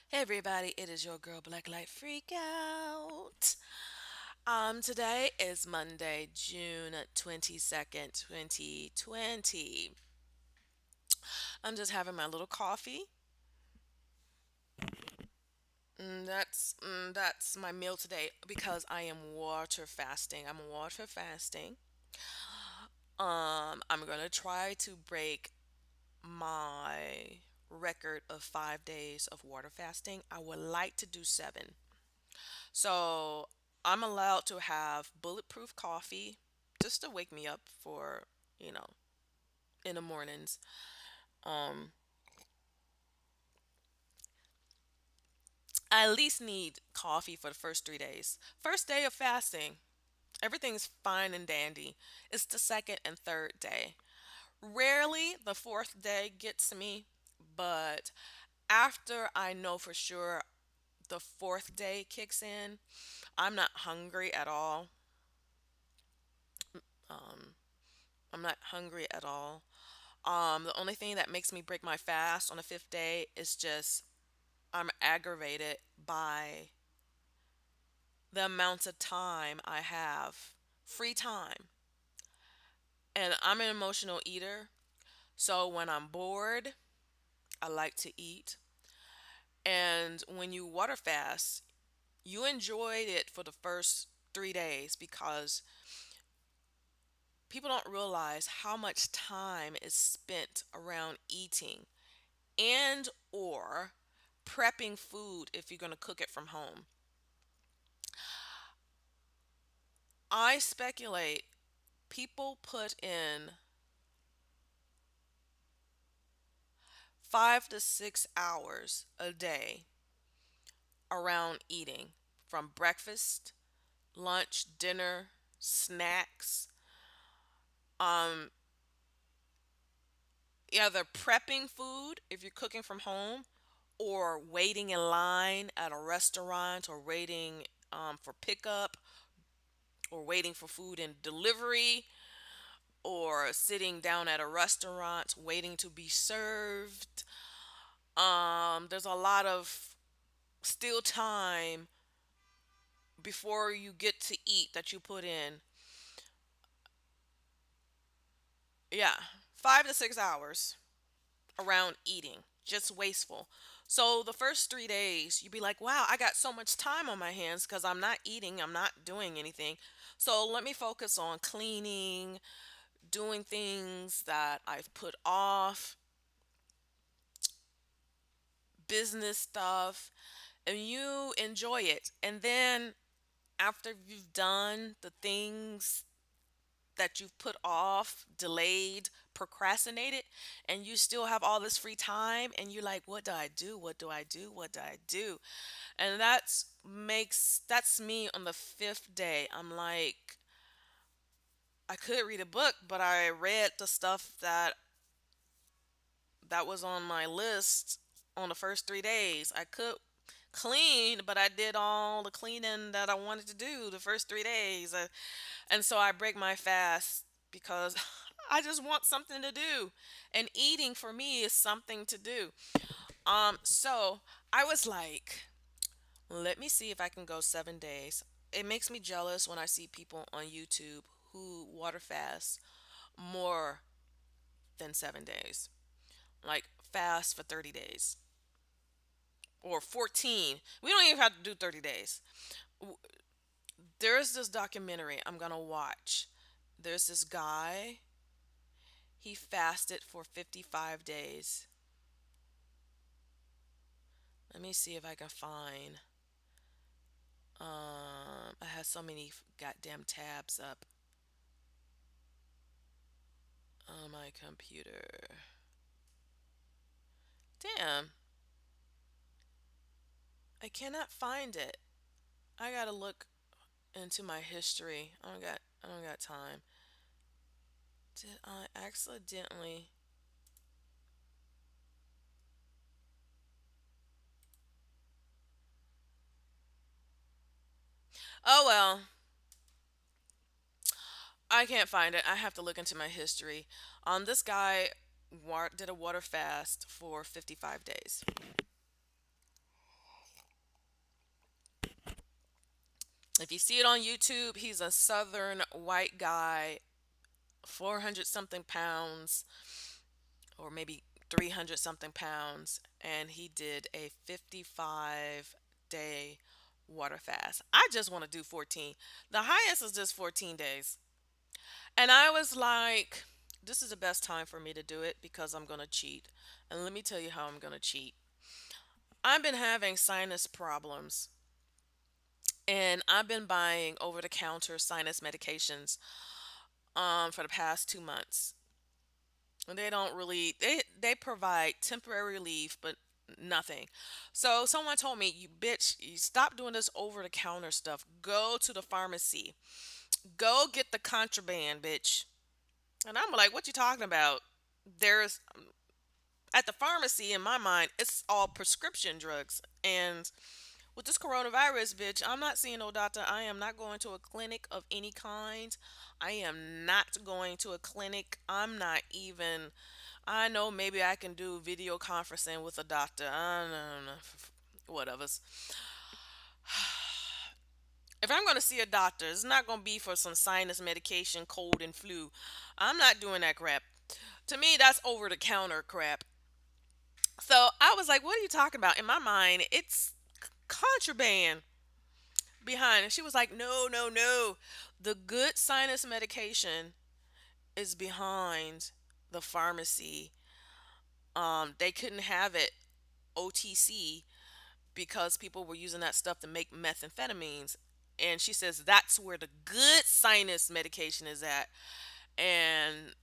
Hey everybody, it is your girl Black Light Freakout. Today is Monday, June 22nd, 2020. I'm just having my little coffee. That's my meal today because I am water fasting. I'm water fasting. I'm gonna try to break my record of 5 days of water fasting. I would like to do 7. So I'm allowed to have bulletproof coffee just to wake me up for, you know, in the mornings. Um, I at least need coffee for the first 3 days. First day of fasting, everything's fine and dandy. It's the second and third day. Rarely the fourth day gets me, but after I know for sure the fourth day kicks in, I'm not hungry at all. Um, I'm not hungry at all. The only thing that makes me break my fast on the fifth day is just I'm aggravated by the amount of time I have, free time. And I'm an emotional eater. So when I'm bored, I like to eat. And when you water fast, you enjoyed it for the first 3 days because people don't realize how much time is spent around eating and or prepping food if you're going to cook it from home. I speculate people put in 5 to 6 hours a day around eating from breakfast, lunch, dinner, snacks, um, either prepping food if you're cooking from home or waiting in line at a restaurant or waiting for pickup or waiting for food and delivery or sitting down at a restaurant waiting to be served. There's a lot of still time before you get to eat that you put in. Yeah, 5 to 6 hours around eating, just wasteful. So the first 3 days, you'd be like, wow, I got so much time on my hands because I'm not eating, I'm not doing anything. So let me focus on cleaning, doing things that I've put off, business stuff, and you enjoy it. And then after you've done the things that you've put off, delayed, procrastinated, and you still have all this free time, and you're like, what do I do? What do I do? What do I do? And that's me on the fifth day. I'm like, I could read a book, but I read the stuff that was on my list on the first 3 days. I could clean, but I did all the cleaning that I wanted to do the first 3 days. And so I break my fast because I just want something to do. And eating for me is something to do. So I was like, let me see if I can go 7 days. It makes me jealous when I see people on YouTube who water fast more than 7 days. Like fast for 30 days or 14. We don't even have to do 30 days. There's this documentary I'm going to watch. There's this guy, he fasted for 55 days. Let me see if I can find. I have so many goddamn tabs up on my computer. Damn, I cannot find it. I gotta look into my history. I don't got time. Did I accidentally? Oh well, I can't find it. I have to look into my history. This guy did a water fast for 55 days. If you see it on YouTube, he's a southern white guy, 400 something pounds, or maybe 300 something pounds, and he did a 55-day water fast. I just want to do 14. The highest is just 14 days. And I was like, this is the best time for me to do it because I'm going to cheat. And let me tell you how I'm going to cheat. I've been having sinus problems, and I've been buying over the counter sinus medications for the past 2 months. And they don't really they provide temporary relief but nothing. So someone told me, you bitch, you stop doing this over the counter stuff. Go to the pharmacy. Go get the contraband, bitch. And I'm like, what you talking about? There's at the pharmacy, in my mind, it's all prescription drugs. And with this coronavirus, bitch, I'm not seeing no doctor. I am not going to a clinic of any kind. I am not going to a clinic. I'm not even. I know maybe I can do video conferencing with a doctor. I don't know. Whatever. If I'm going to see a doctor, it's not going to be for some sinus medication, cold and flu. I'm not doing that crap. To me, that's over the counter crap. So I was like, what are you talking about? In my mind, it's contraband behind it. She was like, no, no, no. The good sinus medication is behind the pharmacy. They couldn't have it OTC because people were using that stuff to make methamphetamines. And she says that's where the good sinus medication is at. And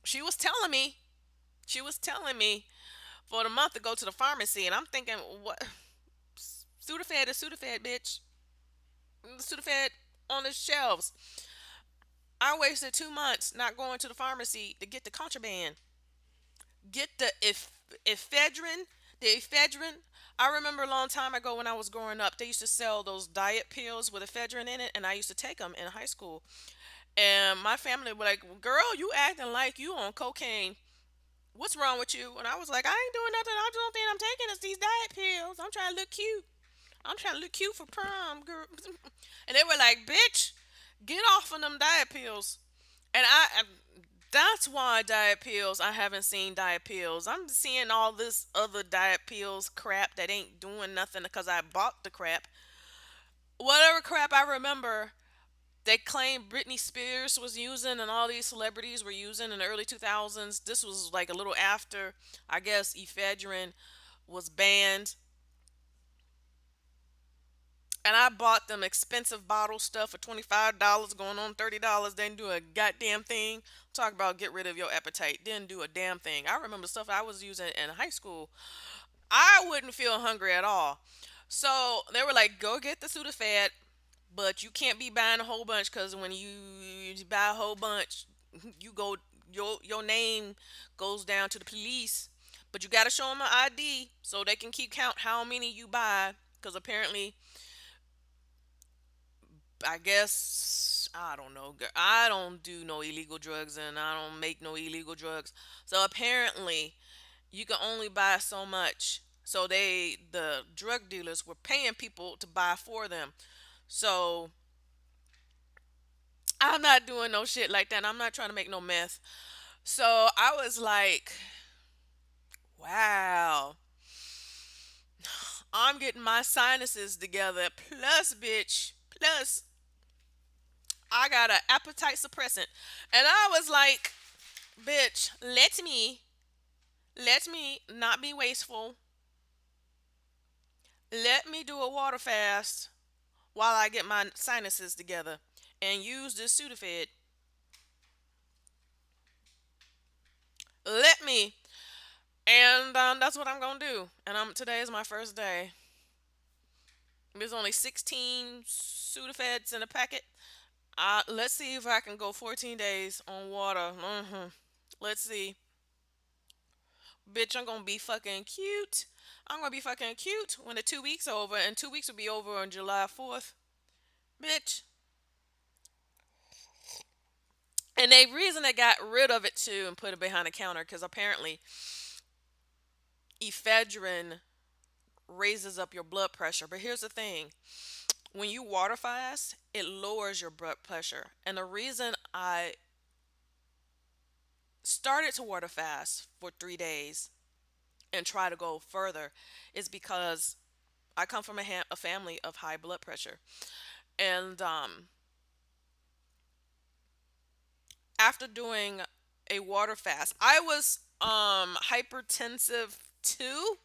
she was telling me, she was telling me for the month to go to the pharmacy. And I'm thinking, what? Sudafed is Sudafed, bitch. Sudafed on the shelves. I wasted 2 months not going to the pharmacy to get the contraband. Get the ephedrine. The ephedrine. I remember a long time ago when I was growing up, they used to sell those diet pills with ephedrine in it, and I used to take them in high school. And my family were like, "Girl, you acting like you on cocaine. What's wrong with you?" And I was like, "I ain't doing nothing. I don't think I'm taking is these diet pills. I'm trying to look cute. I'm trying to look cute for prom, girl." And they were like, "Bitch, get off of them diet pills." And that's why diet pills, I haven't seen diet pills. I'm seeing all this other diet pills crap that ain't doing nothing because I bought the crap. Whatever crap I remember, they claim Britney Spears was using and all these celebrities were using in the early 2000s. This was like a little after, I guess, ephedrine was banned. And I bought them expensive bottle stuff for $25, going on $30. Didn't do a goddamn thing. Talk about get rid of your appetite. Didn't do a damn thing. I remember stuff I was using in high school. I wouldn't feel hungry at all. So they were like, go get the Sudafed, but you can't be buying a whole bunch because when you buy a whole bunch, you go your name goes down to the police. But you got to show them an ID so they can keep count how many you buy. Because apparently I guess I don't know. I don't do no illegal drugs and I don't make no illegal drugs. So apparently, you can only buy so much. So the drug dealers were paying people to buy for them. So I'm not doing no shit like that. I'm not trying to make no meth. So I was like, wow, I'm getting my sinuses together. Plus, bitch, plus I got an appetite suppressant. And I was like, bitch, let me not be wasteful. Let me do a water fast while I get my sinuses together and use this Sudafed. Let me. And that's what I'm going to do. And today is my first day. There's only 16 Sudafeds in a packet. Let's see if I can go 14 days on water. Let's see. Bitch, I'm gonna be fucking cute. I'm gonna be fucking cute when the 2 weeks are over, and 2 weeks will be over on July 4th. Bitch. And the reason they got rid of it too and put it behind the counter, because apparently ephedrine raises up your blood pressure. But here's the thing: when you water fast, it lowers your blood pressure. And the reason I started to water fast for 3 days and try to go further is because I come from a family of high blood pressure. And after doing a water fast, I was hypertensive too.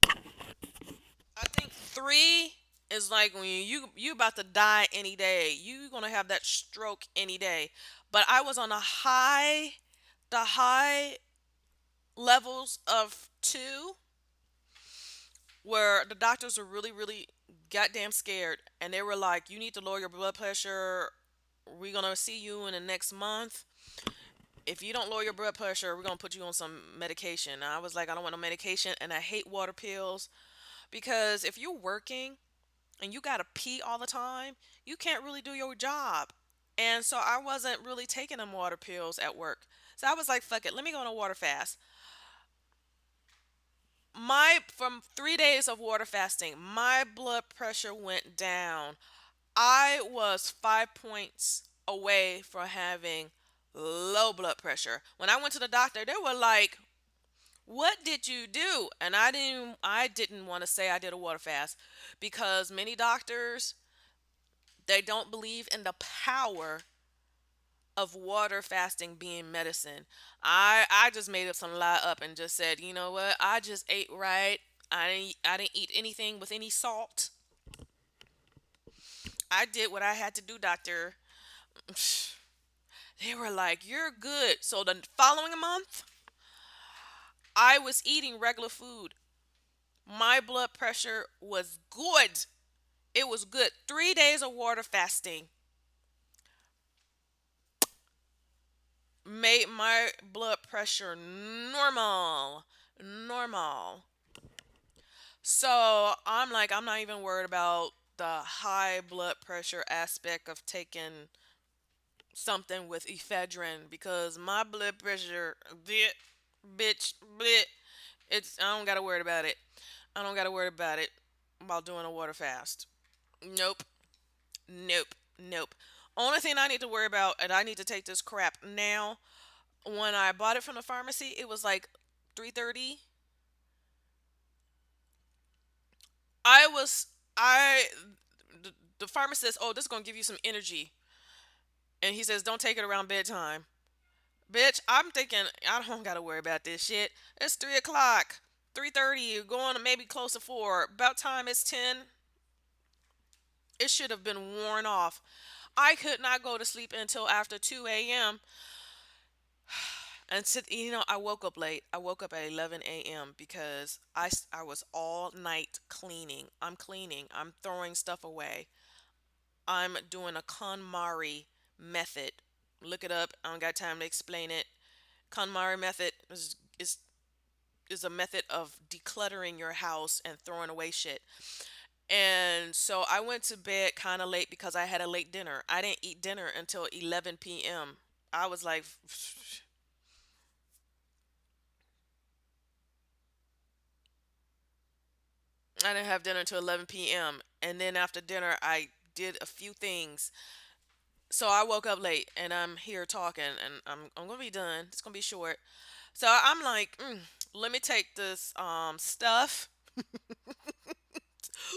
I think three is like when you about to die any day. You gonna have that stroke any day. But I was on the high levels of two, where the doctors were really, really goddamn scared, and they were like, "You need to lower your blood pressure. We're gonna see you in the next month. If you don't lower your blood pressure, we're gonna put you on some medication." And I was like, "I don't want no medication," and I hate water pills because if you're working and you gotta pee all the time, you can't really do your job. And so I wasn't really taking them water pills at work. So I was like, "Fuck it, let me go on a water fast." My From 3 days of water fasting, my blood pressure went down. I was 5 points away from having low blood pressure. When I went to the doctor, they were like, "What did you do?" And I didn't want to say I did a water fast because many doctors, they don't believe in the power of water fasting being medicine. I just made up some lie up and just said, "You know what? I just ate right. I didn't eat anything with any salt. I did what I had to do, doctor." They were like, "You're good." So the following month, I was eating regular food. My blood pressure was good. It was good. 3 days of water fasting made my blood pressure normal. Normal. So I'm like, I'm not even worried about the high blood pressure aspect of taking something with ephedrine because my blood pressure, bitch, bit. It's I don't gotta worry about it. I don't gotta worry about it while doing a water fast. Nope, nope, nope. Only thing I need to worry about, and I need to take this crap now. When I bought it from the pharmacy, it was like 3:30. I was I the pharmacist says, "Oh, this is gonna give you some energy," and he says, "Don't take it around bedtime." Bitch, I'm thinking I don't gotta worry about this shit. It's 3 o'clock, 3:30, going to maybe close to 4. About time it's 10. It should have been worn off. I could not go to sleep until after 2 a.m. And I woke up late. I woke up at 11 a.m. because I was all night cleaning. I'm cleaning. I'm throwing stuff away. I'm doing a KonMari method. Look it up. I don't got time to explain it. KonMari method is a method of decluttering your house and throwing away shit. And so I went to bed kind of late because I had a late dinner. I didn't eat dinner until 11 p.m. I was like, I didn't have dinner until 11 p.m. And then after dinner, I did a few things. So I woke up late and I'm here talking and I'm going to be done. It's going to be short. So I'm like, let me take this stuff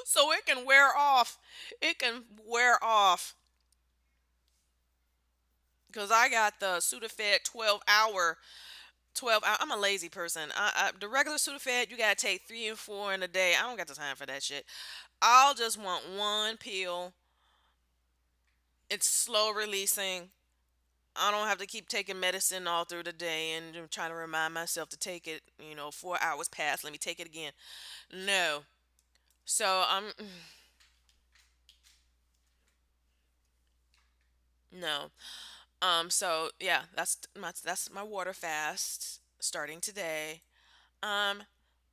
so it can wear off. It can wear off because I got the Sudafed 12 hour. I'm a lazy person. The regular Sudafed, you got to take 3 and 4 in a day. I don't got the time for that shit. I'll just want one pill. It's slow releasing. I don't have to keep taking medicine all through the day and I'm trying to remind myself to take it. 4 hours past. Let me take it again. No. So I'm no. So yeah, that's my water fast starting today. Um.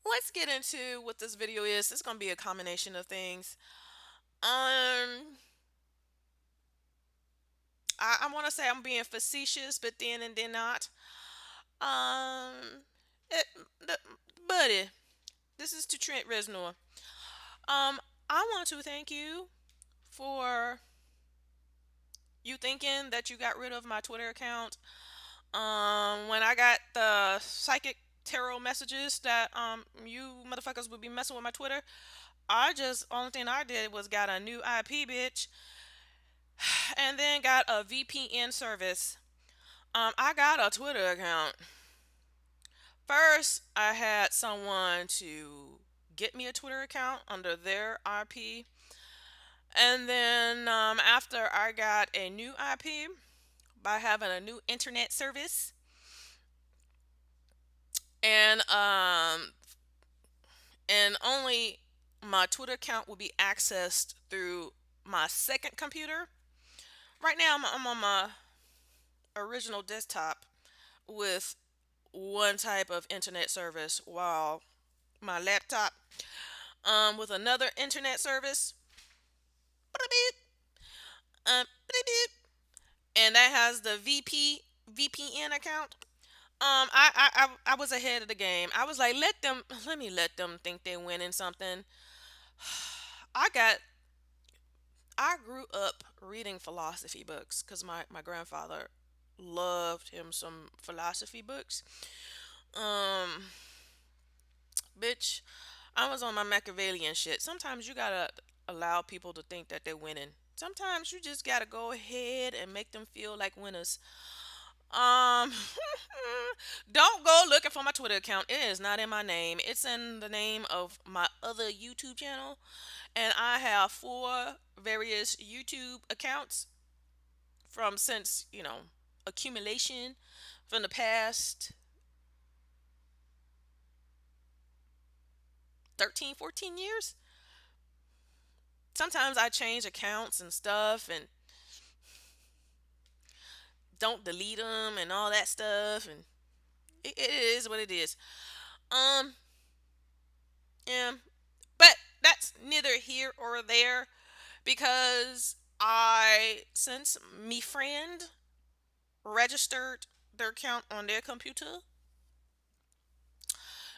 Let's get into what this video is. It's gonna be a combination of things. Um. I want to say I'm being facetious, but then and then not. Um. It, the, buddy, this is to Trent Reznor. I want to thank you for you thinking that you got rid of my Twitter account. When I got the psychic tarot messages that you motherfuckers would be messing with my Twitter, I just only thing I did was got a new IP, bitch, and then got a VPN service. I got a Twitter account. First, I had someone to get me a Twitter account under their IP, and then after I got a new IP by having a new internet service, and only my Twitter account will be accessed through my second computer. Right now, I'm on my original desktop with one type of internet service, while my laptop with another internet service, um, and that has the VPN account. I was ahead of the game. I was like, let me let them think they're winning something. I got I grew up reading philosophy books because my grandfather loved him some philosophy books. Um, bitch, I was on my Machiavellian shit. Sometimes you gotta allow people to think that they're winning. Sometimes you just gotta go ahead and make them feel like winners. Um, don't go looking for my Twitter account. It is not in my name. It's in the name of my other YouTube channel, and I have four various YouTube accounts from since accumulation from the past 13, 14 years. Sometimes I change accounts and stuff and don't delete them and all that stuff, and it is what it is. Um, yeah, but that's neither here or there because since me friend registered their account on their computer,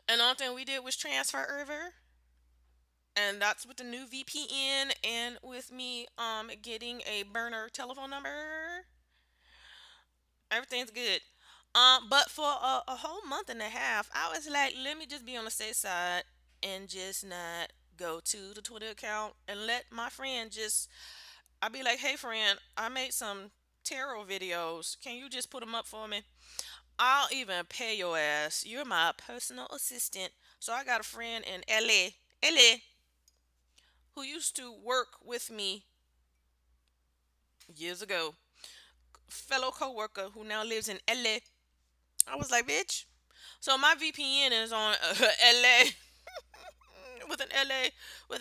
and all thing we did was transfer over, and that's with the new VPN and with me getting a burner telephone number. Everything's good. But for a whole month and a half, I was like, let me just be on the safe side and just not go to the Twitter account and let my friend just. I'd be like, hey friend, I made some tarot videos. Can you just put them up for me? I'll even pay your ass. You're my personal assistant. So I got a friend in LA, who used to work with me years ago. Fellow coworker who now lives in LA. I was like, bitch. So my VPN is on LA with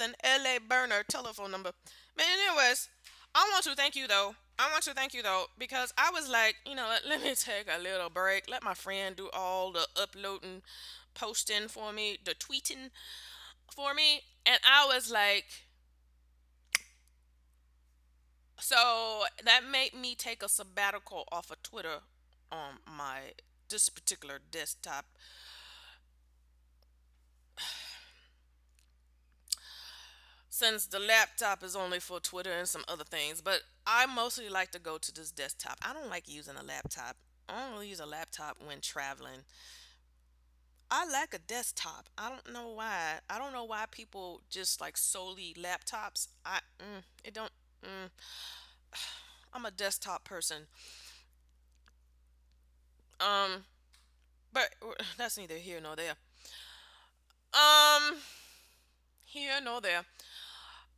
an LA burner telephone number. But anyways, I want to thank you though. I want to thank you though because I was like, you know what? Let me take a little break. Let my friend do all the uploading, posting for me, the tweeting for me, and I was like, so that made me take a sabbatical off of Twitter on my this particular desktop, since the laptop is only for Twitter and some other things. But I mostly like to go to this desktop. I don't like using a laptop. I don't really use a laptop when traveling. I like a desktop. I don't know why. I don't know why people just like solely laptops. It don't. Mm, I'm a desktop person. Um, but that's neither here nor there. Um, here nor there.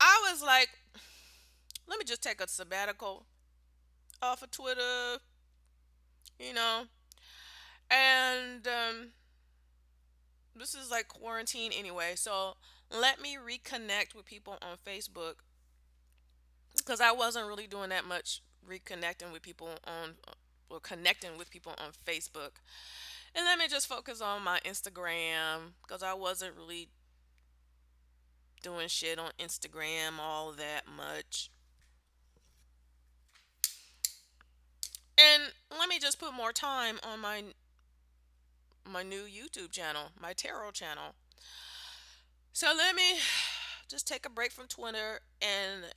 I was like, let me just take a sabbatical off of Twitter, you know, and this is like quarantine anyway, so let me reconnect with people on Facebook because I wasn't really doing that much reconnecting with people on or connecting with people on Facebook. And let me just focus on my Instagram because I wasn't really doing shit on Instagram all that much. And let me just put more time on my new YouTube channel, my tarot channel. So let me Just take a break from Twitter and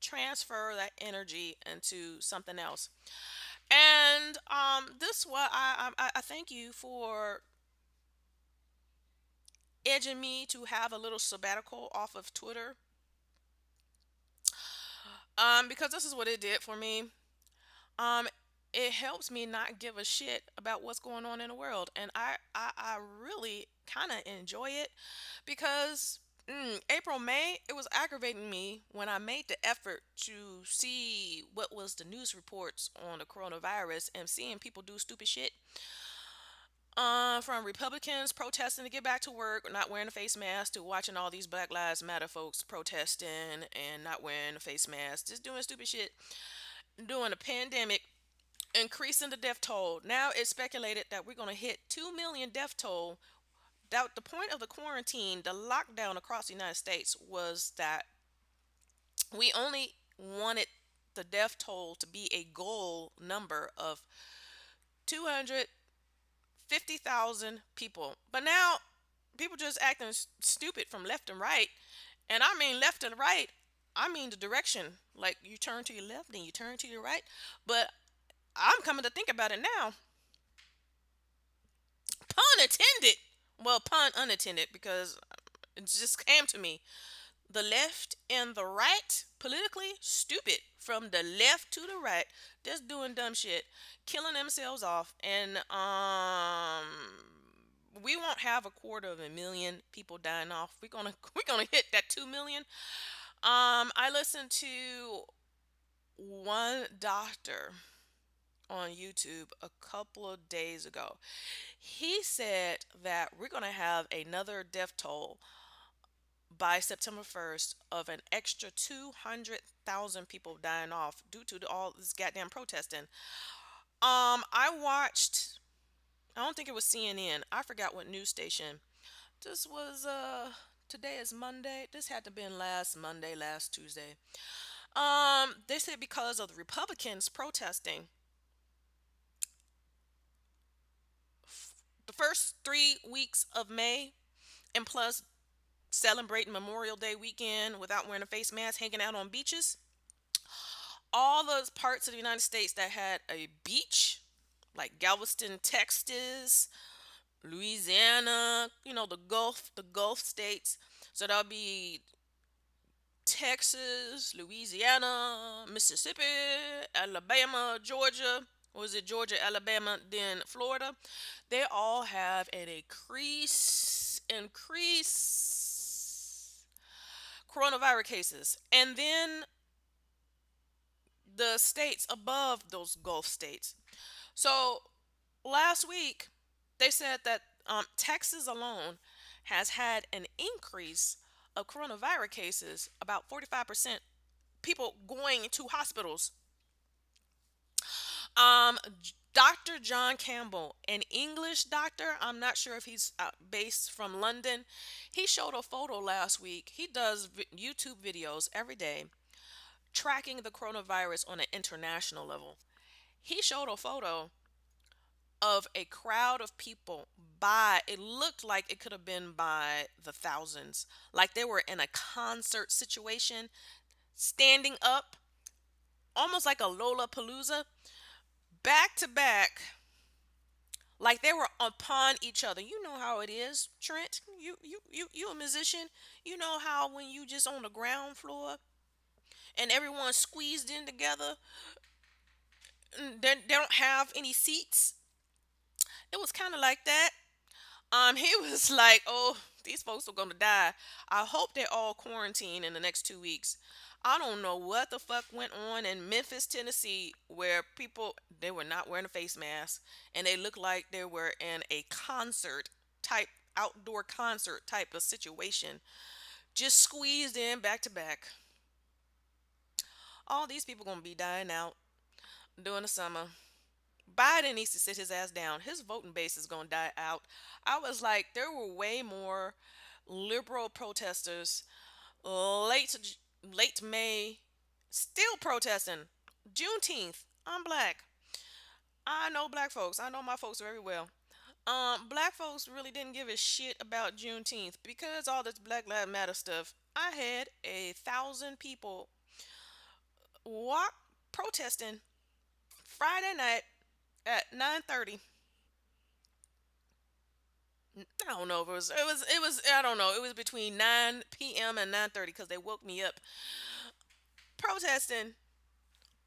transfer that energy into something else. And this what I thank you for edging me to have a little sabbatical off of Twitter. Because this is what it did for me. Um, it helps me not give a shit about what's going on in the world, and I really kind of enjoy it because April, May, it was aggravating me when I made the effort to see what was the news reports on the coronavirus and seeing people do stupid shit. From Republicans protesting to get back to work, not wearing a face mask, to watching all these Black Lives Matter folks protesting and not wearing a face mask, just doing stupid shit during the pandemic, increasing the death toll. Now it's speculated that we're going to hit 2 million death toll. That the point of the quarantine, the lockdown across the United States was that we only wanted the death toll to be a goal number of 250,000 people. But now people just acting stupid from left and right. And I mean left and right. I mean the direction. Like you turn to your left and you turn to your right. But I'm coming to think about it now. Pun intended. Well, pun unattended because it just came to me. The left and the right, politically stupid. From the left to the right, just doing dumb shit, killing themselves off, and we won't have a quarter of a million people dying off. We're gonna hit that 2 million. I listened to one doctor on YouTube a couple of days ago. He said that we're going to have another death toll by September 1st of an extra 200,000 people dying off due to all this goddamn protesting. I watched, I don't think it was CNN. I forgot what news station. This was, today is Monday. This had to been last Monday, last Tuesday. They said because of the Republicans protesting, the first 3 weeks of May, and plus celebrating Memorial Day weekend without wearing a face mask, hanging out on beaches. All those parts of the United States that had a beach, like Galveston, Texas, Louisiana, the Gulf states. So that'll be Texas, Louisiana, Mississippi, Alabama, Georgia. Or is it Georgia, Alabama, then Florida? They all have an increase coronavirus cases. And then the states above those Gulf states. So last week, they said that Texas alone has had an increase of coronavirus cases, about 45% people going to hospitals. Um, Dr. John Campbell, an English doctor, I'm not sure if he's based from London. He showed a photo last week. He does YouTube videos every day tracking the coronavirus on an international level. He showed a photo of a crowd of people by, it looked like it could have been by the thousands, like they were in a concert situation, standing up, almost like a Lollapalooza, back to back, like they were upon each other. You know how it is, Trent. You a musician. You know how when you just on the ground floor and everyone's squeezed in together, they don't have any seats. It was kind of like that. He was like, "Oh, these folks are gonna die. I hope they're all quarantined in the next 2 weeks." I don't know what the fuck went on in Memphis, Tennessee, where people they were not wearing a face mask and they looked like they were in a concert type, outdoor concert type of situation, just squeezed in back to back. All these people gonna be dying out during the summer. Biden needs to sit his ass down. His voting base is gonna die out. I was like, there were way more liberal protesters late May, still protesting. Juneteenth. I'm black. I know black folks. I know my folks very well. Black folks really didn't give a shit about Juneteenth because all this Black Lives Matter stuff. I had 1,000 people walk protesting Friday night at 9:30. I don't know if it was I don't know. It was between 9 p.m. and 9:30 because they woke me up protesting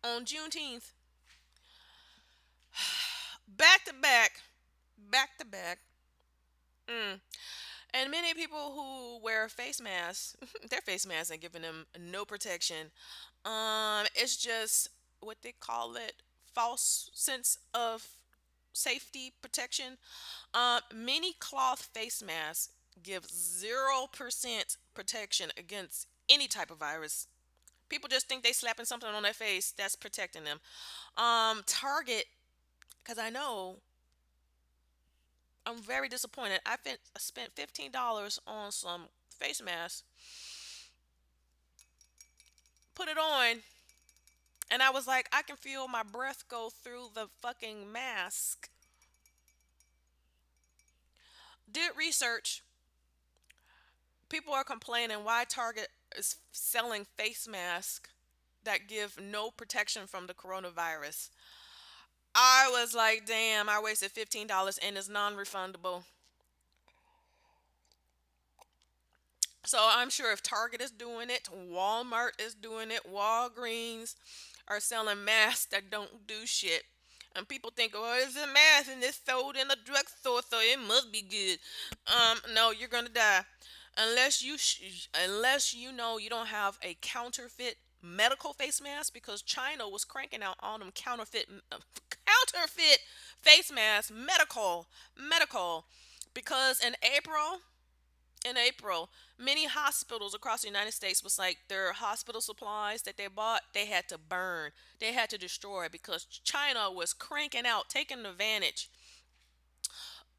on Juneteenth, back to back, back to back. Mm. And many people who wear face masks, their face masks ain't giving them no protection. It's just what they call it, false sense of safety protection. Many cloth face masks give 0% protection against any type of virus. People just think they slapping something on their face that's protecting them. Target, because I know I'm very disappointed. I spent $15 on some face masks, put it on, and I was like, I can feel my breath go through the fucking mask. Did research. People are complaining why Target is selling face masks that give no protection from the coronavirus. I was like, damn, I wasted $15 and it's non refundable. So I'm sure if Target is doing it, Walmart is doing it, Walgreens are selling masks that don't do shit. And people think, oh, it's a mask and it's sold in a drugstore, so it must be good. No, you're gonna die unless you know you don't have a counterfeit medical face mask because China was cranking out all them counterfeit face masks, medical, because in April, many hospitals across the United States was like their hospital supplies that they bought, they had to burn, they had to destroy because China was cranking out, taking advantage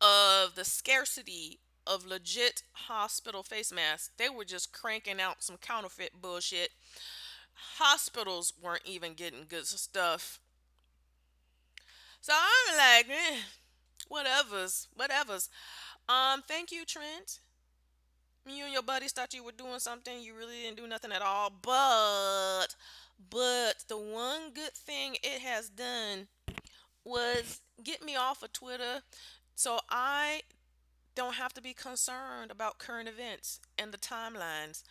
of the scarcity of legit hospital face masks. They were just cranking out some counterfeit bullshit. Hospitals weren't even getting good stuff. So I'm like, whatever's. Thank you, Trent. You and your buddies thought you were doing something. You really didn't do nothing at all. But the one good thing it has done was get me off of Twitter, so I don't have to be concerned about current events and the timelines.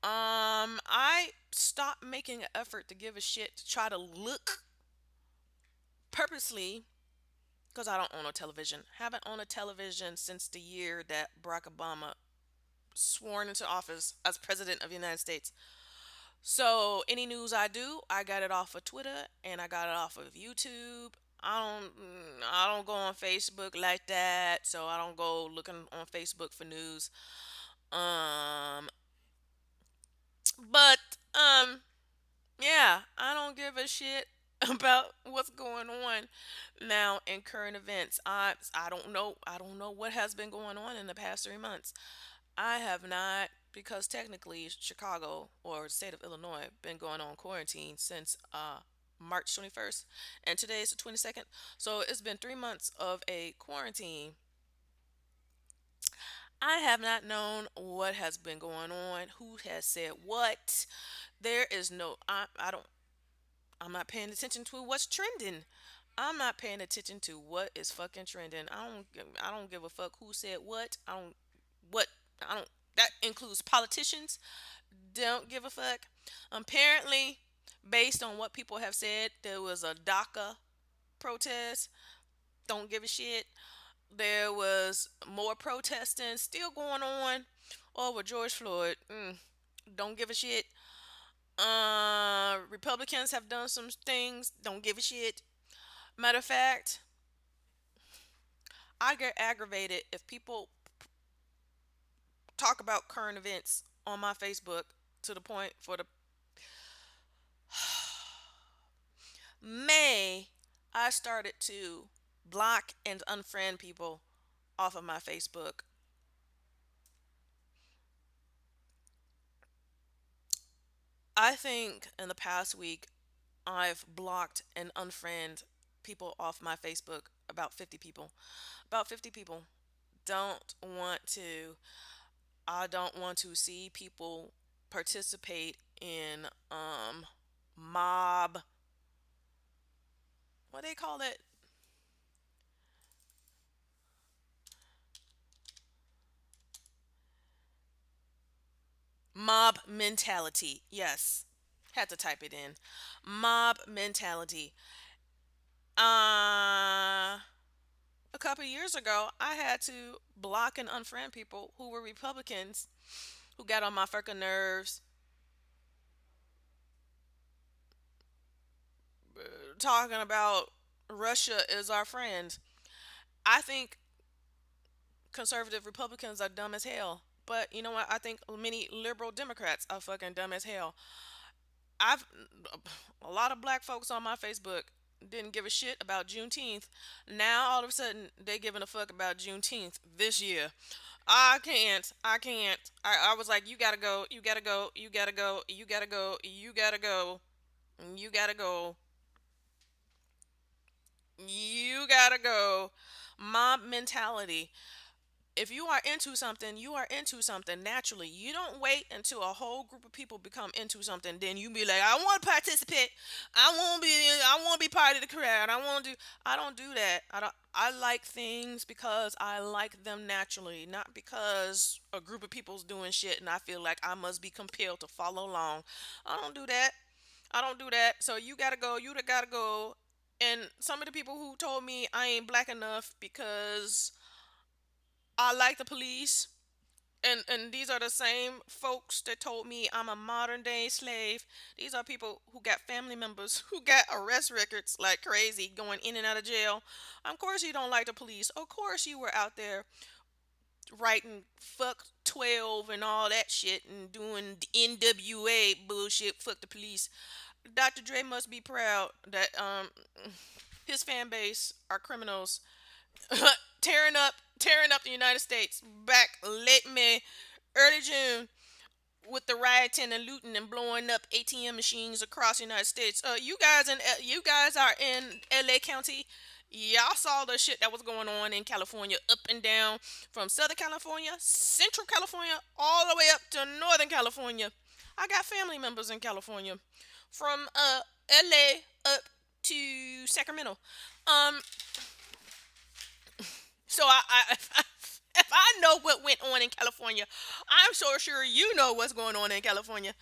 I stopped making an effort to give a shit to try to look purposely because I don't own a television. Haven't owned a television since the year that Barack Obama sworn into office as president of the United States. So any news I do, I got it off of Twitter and I got it off of YouTube. I don't go on Facebook like that, so I don't go looking on Facebook for news. Um but yeah, I don't give a shit about what's going on now in current events. I don't know what has been going on in the past 3 months. I have not, because technically Chicago or the state of Illinois been going on quarantine since March 21st, and today is the 22nd. So it's been 3 months of a quarantine. I have not known what has been going on, who has said what. There is no, I'm not paying attention to what's trending. I'm not paying attention to what is fucking trending. I don't give a fuck who said what. What I don't that includes politicians. Don't give a fuck. Apparently, based on what people have said, there was a DACA protest. Don't give a shit. There was more protesting still going on over George Floyd. Don't give a shit. Republicans have done some things. Don't give a shit. Matter of fact, I get aggravated if people talk about current events on my Facebook to the point for the May I started to block and unfriend people off of my Facebook. I think in the past week I've blocked and unfriend people off my Facebook, about 50 people. About 50 people don't want to. I don't want to see people participate in mob, what they call it, mob mentality. Yes, had to type it in. Mob mentality. Uh, a couple years ago, I had to block and unfriend people who were Republicans who got on my fucking nerves, talking about Russia is our friend. I think conservative Republicans are dumb as hell. But you know what? I think many liberal Democrats are fucking dumb as hell. I've a lot of black folks on my Facebook didn't give a shit about Juneteenth. Now all of a sudden they giving a fuck about Juneteenth this year. I can't. I can't. I was like, you gotta go. You gotta go. You gotta go. You gotta go. You gotta go. You gotta go. You gotta go. Mob mentality. If you are into something, you are into something naturally. You don't wait until a whole group of people become into something, then you be like, I want to participate. I want to be part of the crowd. I don't do that. I like things because I like them naturally, not because a group of people's doing shit and I feel like I must be compelled to follow along. I don't do that. I don't do that. So you got to go, got to go. And some of the people who told me I ain't black enough because I like the police. And these are the same folks that told me I'm a modern day slave. These are people who got family members who got arrest records like crazy going in and out of jail. Of course you don't like the police. Of course you were out there writing fuck 12 and all that shit and doing the NWA bullshit, fuck the police. Dr. Dre must be proud that his fan base are criminals tearing up the United States back late May, early June with the rioting and looting and blowing up ATM machines across the United States. You guys are in LA County. Y'all saw the shit that was going on in California, up and down from Southern California, Central California, all the way up to Northern California. I got family members in California, from LA up to Sacramento. Um, So if I know what went on in California, I'm so sure you know what's going on in California.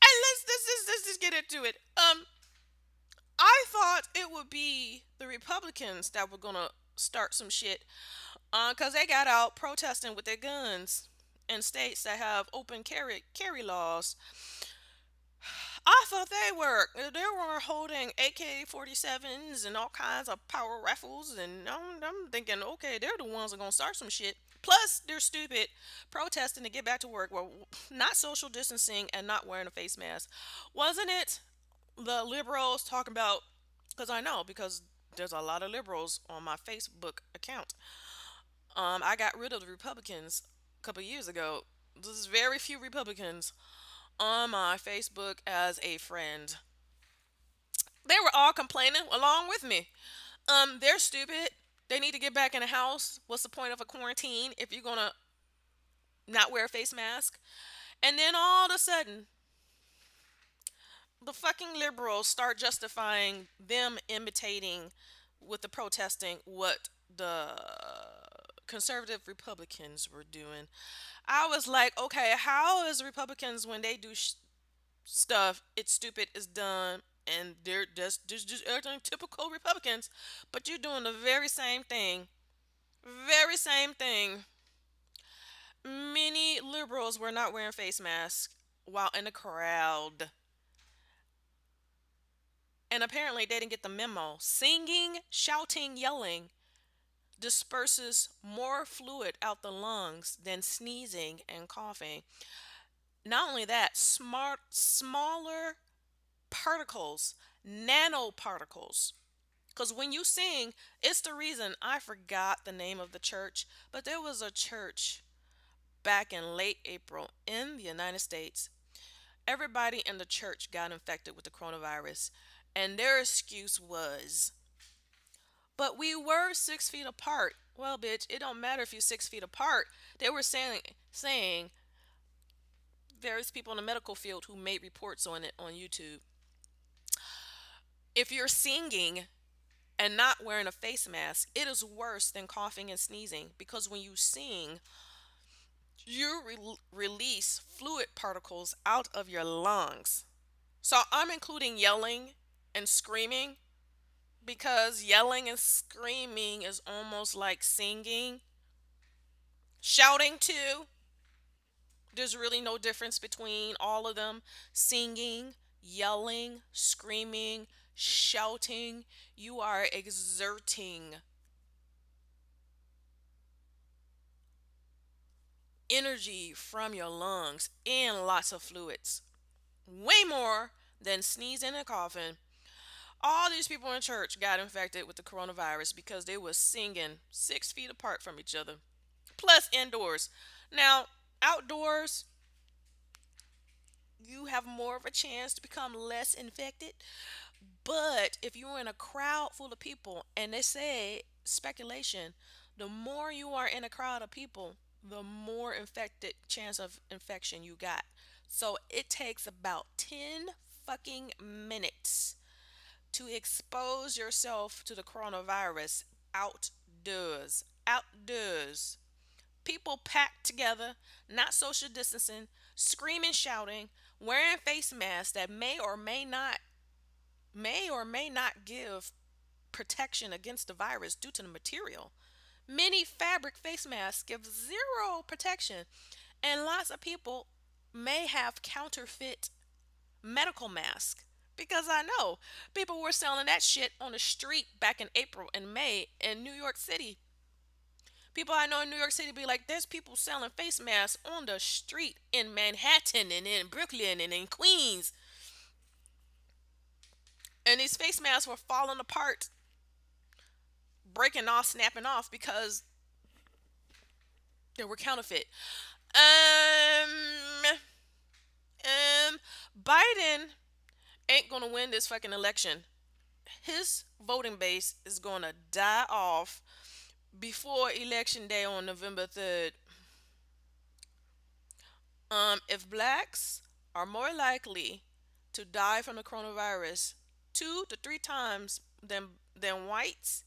And let's just get into it. I thought it would be the Republicans that were gonna start some shit, cause they got out protesting with their guns in states that have open carry laws. I thought they were holding AK-47s and all kinds of power rifles, and I'm thinking, okay, they're the ones that are gonna start some shit. Plus, they're stupid, protesting to get back to work. Well, not social distancing and not wearing a face mask, wasn't it? The liberals talking about, because I know, because there's a lot of liberals on my Facebook account. I got rid of the Republicans a couple years ago. There's very few Republicans on my Facebook as a friend. They were all complaining along with me. They're stupid. They need to get back in the house. What's the point of a quarantine if you're gonna not wear a face mask? And then all of a sudden, the fucking liberals start justifying them imitating with the protesting what the conservative Republicans were doing. I was like, okay, how is Republicans when they do stuff, it's stupid, it's dumb, and they're just acting typical Republicans, but you're doing the very same thing. Many liberals were not wearing face masks while in the crowd. And apparently they didn't get the memo. Singing, shouting, yelling disperses more fluid out the lungs than sneezing and coughing. Not only that, smaller particles, nanoparticles. Because when you sing, it's the reason I forgot the name of the church, but there was a church back in late April in the United States. Everybody in the church got infected with the coronavirus, and their excuse was, but we were 6 feet apart. Well, bitch, it don't matter if you're 6 feet apart. They were saying various people in the medical field who made reports on it on YouTube. If you're singing and not wearing a face mask, it is worse than coughing and sneezing because when you sing, you release fluid particles out of your lungs. So I'm including yelling and screaming because yelling and screaming is almost like singing. Shouting too. There's really no difference between all of them. Singing, yelling, screaming, shouting. You are exerting energy from your lungs and lots of fluids. Way more than sneezing and coughing. All these people in church got infected with the coronavirus because they were singing 6 feet apart from each other. Plus indoors. Now, outdoors, you have more of a chance to become less infected. But if you're in a crowd full of people, and they say speculation, the more you are in a crowd of people, the more infected chance of infection you got. So it takes about 10 fucking minutes to expose yourself to the coronavirus outdoors. Outdoors. People packed together, not social distancing, screaming, shouting, wearing face masks that may or may not give protection against the virus due to the material. Many fabric face masks give zero protection, and lots of people may have counterfeit medical masks. Because I know people were selling that shit on the street back in April and May in New York City. People I know in New York City be like, there's people selling face masks on the street in Manhattan and in Brooklyn and in Queens. And these face masks were falling apart, breaking off, snapping off because they were counterfeit. Um, Biden ain't gonna win this fucking election. His voting base is gonna die off before election day on November 3rd. If blacks are more likely to die from the coronavirus 2 to 3 times than whites,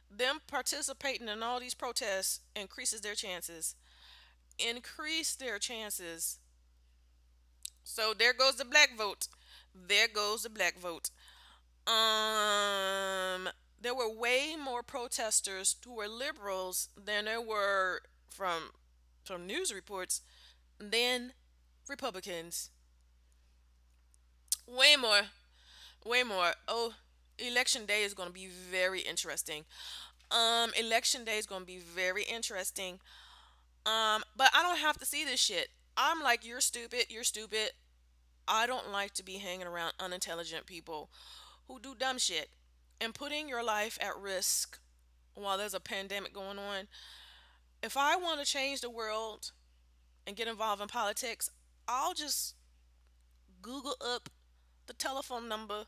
them participating in all these protests increases their chances. Increase their chances. So there goes the black vote. There goes the black vote. Um, there were way more protesters who were liberals than there were from news reports than Republicans. Way more, way more. Oh, election day is going to be very interesting. Election day is going to be very interesting. But I don't have to see this shit. I'm like, you're stupid. You're stupid. I don't like to be hanging around unintelligent people who do dumb shit and putting your life at risk while there's a pandemic going on. If I want to change the world and get involved in politics, I'll just Google up the telephone number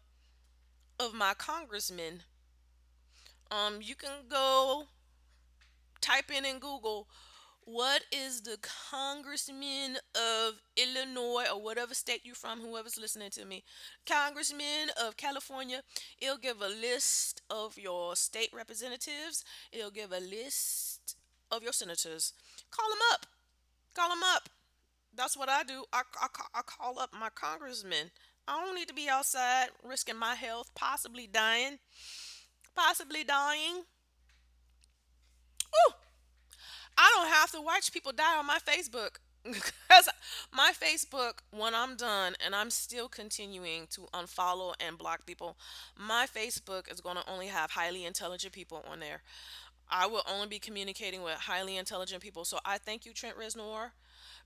of my congressman. You can go type in Google, what is the congressman of Illinois or whatever state you're from, whoever's listening to me, congressman of California. It'll give a list of your state representatives. It'll give a list of your senators. Call them up. Call them up. That's what I do. I call up my congressman. I don't need to be outside risking my health, possibly dying. Possibly dying. Ooh, I don't have to watch people die on my Facebook. Because my Facebook, when I'm done and I'm still continuing to unfollow and block people, my Facebook is going to only have highly intelligent people on there. I will only be communicating with highly intelligent people. So I thank you, Trent Reznor,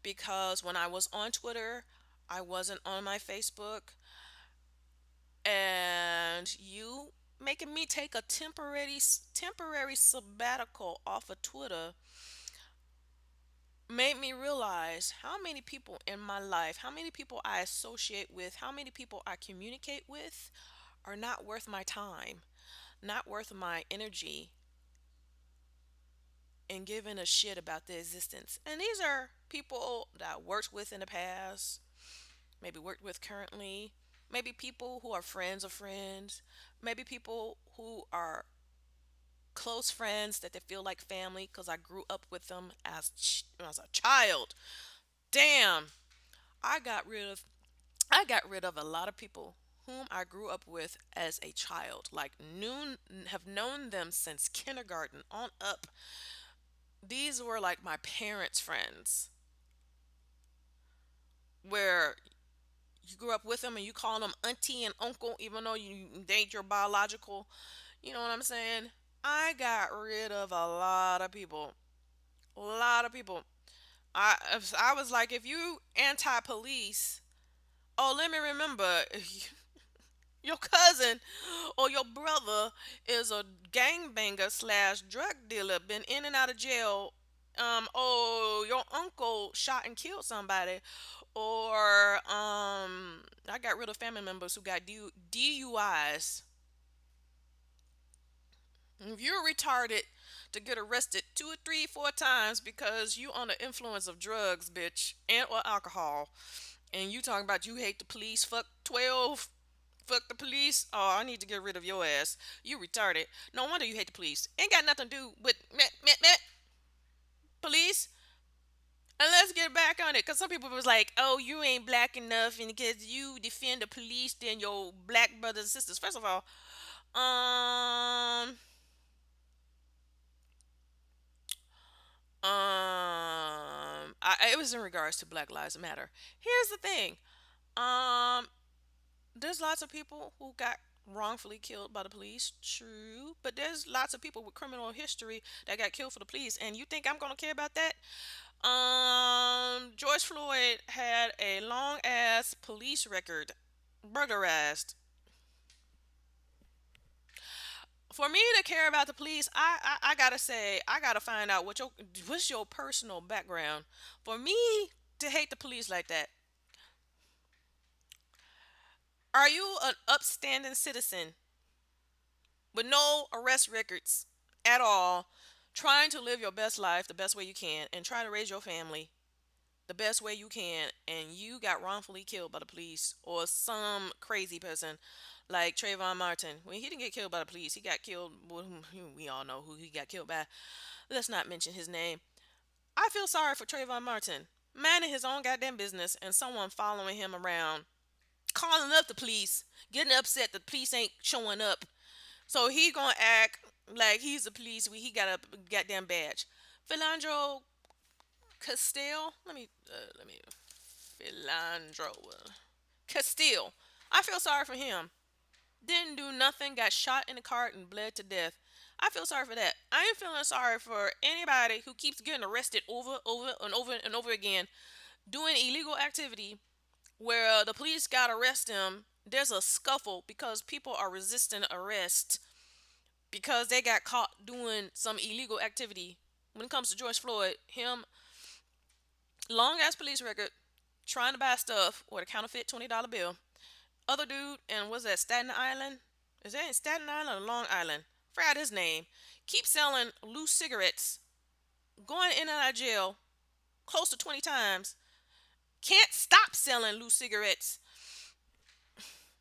because when I was on Twitter, I wasn't on my Facebook, and you making me take a temporary sabbatical off of Twitter made me realize how many people in my life, how many people I associate with, how many people I communicate with are not worth my time, not worth my energy. and giving a shit about their existence. And these are people that I worked with in the past, maybe worked with currently, maybe people who are friends of friends, maybe people who are close friends that they feel like family because I grew up with them as a child. Damn, I got rid of I got rid of a lot of people whom I grew up with as a child. Like have known them since kindergarten on up. These were like my parents' friends, where you grew up with them and you call them auntie and uncle, even though they ain't your biological. You know what I'm saying? I got rid of a lot of people. A lot of people. I was like, if you anti-police, oh, let me remember, your cousin or your brother is a gangbanger slash drug dealer, been in and out of jail. Oh, your uncle shot and killed somebody, or I got rid of family members who got DUIs. If you're retarded to get arrested two or three, four times because you on the influence of drugs, bitch, and or alcohol, and you talking about you hate the police, fuck 12, fuck the police. Oh, I need to get rid of your ass. You retarded. No wonder you hate the police. Ain't got nothing to do with police. And let's get back on it, because some people was like, "Oh, you ain't black enough, and because you defend the police, then your black brothers and sisters." First of all, um, it was in regards to Black Lives Matter. Here's the thing. Um, there's lots of people who got wrongfully killed by the police, true, but there's lots of people with criminal history that got killed for the police, and you think I'm gonna care about that? George Floyd had a long ass police record, burglarized. For me to care about the police, I gotta say, I gotta find out what's your personal background. For me to hate the police like that, are you an upstanding citizen with no arrest records at all, trying to live your best life the best way you can and try to raise your family the best way you can, and you got wrongfully killed by the police or some crazy person like Trayvon Martin? When he didn't get killed by the police, he got killed. Well, we all know who he got killed by. Let's not mention his name. I feel sorry for Trayvon Martin, minding his own goddamn business, and someone following him around, calling up the police, getting upset the police ain't showing up. So he gonna act like he's the police when he got a goddamn badge. Philandro Castile. Let me Philandro Castile. I feel sorry for him. Didn't do nothing, got shot in the cart and bled to death. I feel sorry for that. I ain't feeling sorry for anybody who keeps getting arrested over again, doing illegal activity where the police got to arrest them. There's a scuffle because people are resisting arrest because they got caught doing some illegal activity. When it comes to George Floyd, him, long ass police record, trying to buy stuff with a counterfeit $20 bill. Other dude, and was that Staten Island? Is that in Staten Island or Long Island? Forgot his name. Keep selling loose cigarettes, going in and out of jail close to 20 times. Can't stop selling loose cigarettes.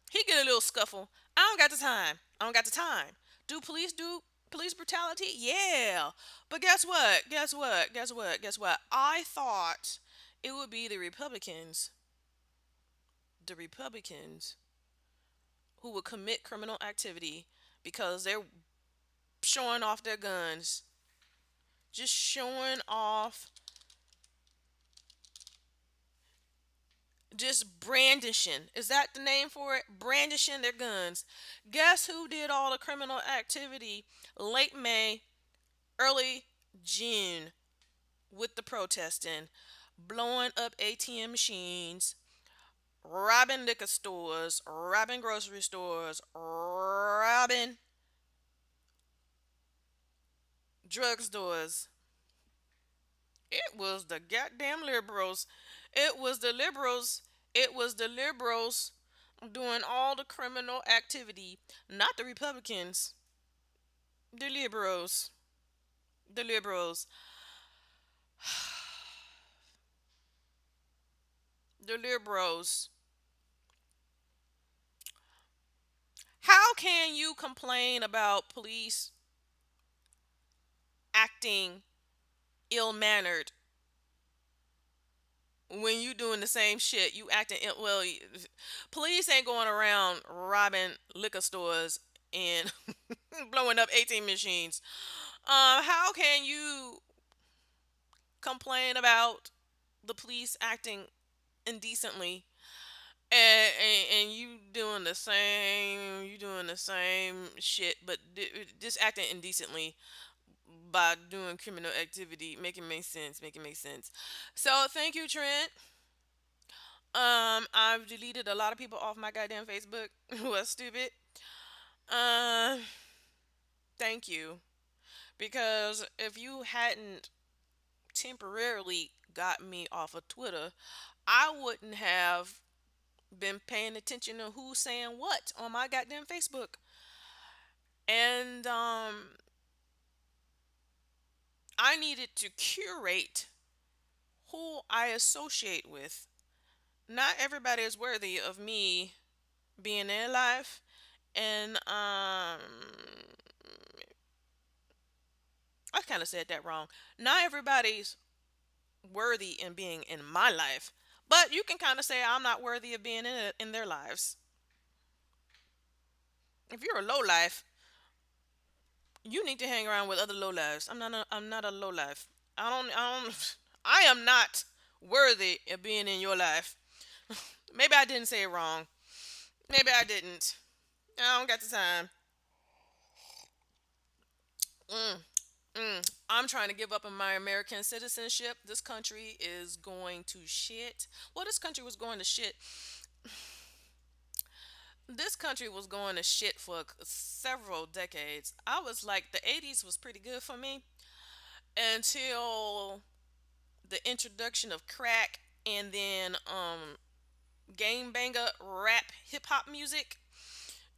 He get a little scuffle. I don't got the time. I don't got the time. Do police brutality? Yeah. But guess what? Guess what? Guess what? Guess what? I thought it would be the Republicans who would commit criminal activity because they're showing off their guns, just showing off, just brandishing. Is that the name for it? Brandishing their guns. Guess who did all the criminal activity late May, early June with the protesting, blowing up ATM machines, robbing liquor stores, robbing grocery stores, robbing drugstores? It was the goddamn liberals. It was the liberals. It was the liberals doing all the criminal activity, not the Republicans. The liberals. The liberals. The liberals. How can you complain about police acting ill mannered when you doing the same shit? You acting well. Police ain't going around robbing liquor stores and blowing up 18 machines. How can you complain about the police acting indecently and you doing the same shit, but just acting indecently by doing criminal activity, make it make sense. So thank you, Trent. I've deleted a lot of people off my goddamn Facebook who are stupid. Uh, thank you, because if you hadn't temporarily got me off of Twitter, I wouldn't have been paying attention to who's saying what on my goddamn Facebook. And I needed to curate who I associate with. Not everybody is worthy of me being in their life, and I kind of said that wrong. Not everybody's worthy in being in my life, but you can kind of say I'm not worthy of being in their lives. If you're a low life, you need to hang around with other low lives. I'm not a low life. I don't. I am not worthy of being in your life. Maybe I didn't say it wrong. Maybe I didn't. I don't got the time. Mm, I'm trying to give up on my American citizenship. This country is going to shit. Well, this country was going to shit. This country was going to shit for several decades. I was like, the 80s was pretty good for me until the introduction of crack and then game banger rap hip hop music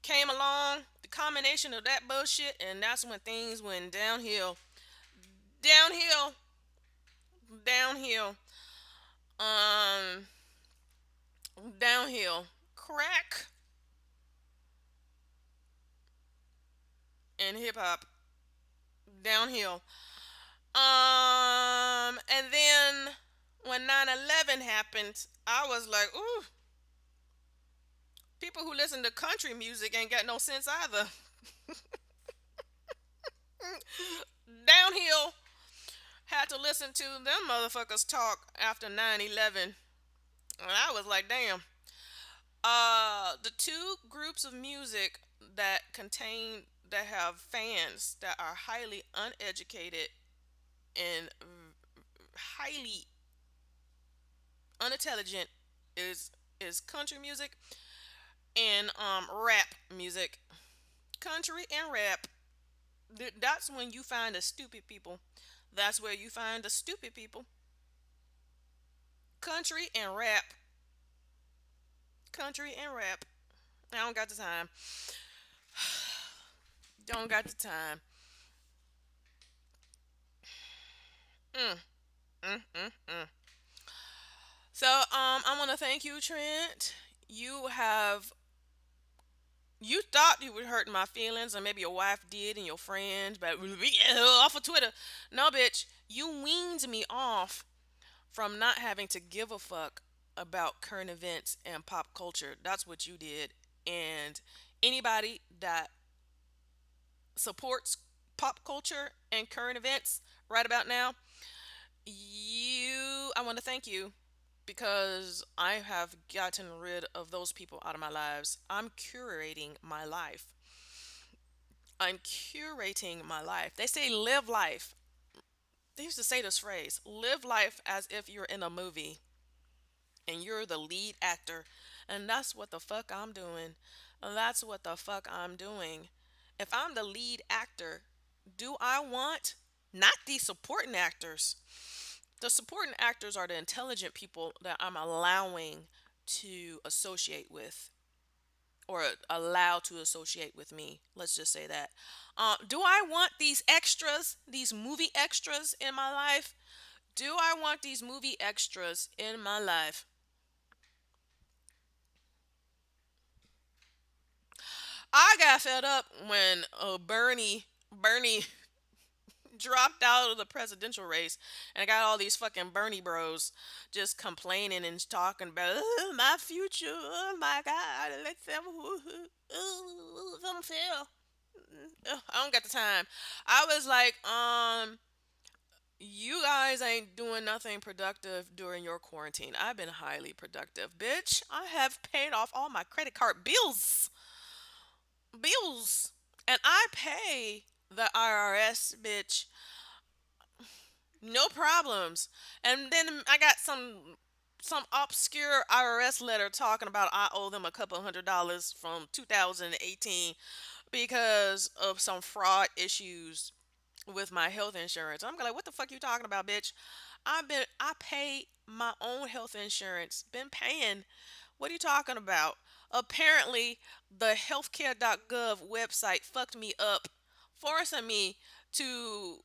came along. The combination of that bullshit, and that's when things went downhill. Downhill. Downhill. Um, downhill. Crack and hip hop. Downhill. And then when 9/11 happened, I was like, ooh, people who listen to country music ain't got no sense either. Downhill. Had to listen to them motherfuckers talk after 9/11. And I was like, damn. The two groups of music that have fans that are highly uneducated and highly unintelligent is country music and rap music. Country and rap. That's when you find the stupid people. That's where you find the stupid people. Country and rap. Country and rap. I don't got the time. Don't got the time. Mm, mm, mm, mm. So, I want to thank you, Trent. You have you thought you were hurting my feelings, or maybe your wife did, and your friends, but we get her off of Twitter. No, bitch, you weaned me off from not having to give a fuck about current events and pop culture. That's what you did, and anybody that supports pop culture and current events right about now, I want to thank you because I have gotten rid of those people out of my lives. I'm curating my life. I'm curating my life. They say live life. They used to say this phrase, live life as if you're in a movie and you're the lead actor. And that's what the fuck I'm doing. That's what the fuck I'm doing. If I'm the lead actor, do I want not the supporting actors? The supporting actors are the intelligent people that I'm allowing to associate with. or allowed to associate with me. Let's just say that. Do I want these extras, these movie extras in my life? Do I want these movie extras in my life? I got fed up when Bernie dropped out of the presidential race, and I got all these fucking Bernie bros just complaining and talking about my future. Oh my God, let them fail. I don't got the time. I was like, you guys ain't doing nothing productive during your quarantine. I've been highly productive, bitch. I have paid off all my credit card bills, and I pay the IRS, bitch, no problems. And then I got some obscure IRS letter talking about I owe them a couple $100 from 2018 because of some fraud issues with my health insurance. I'm like, what the fuck you talking about, bitch? I pay my own health insurance. Been paying. What are you talking about? Apparently, the healthcare.gov website fucked me up, forcing me to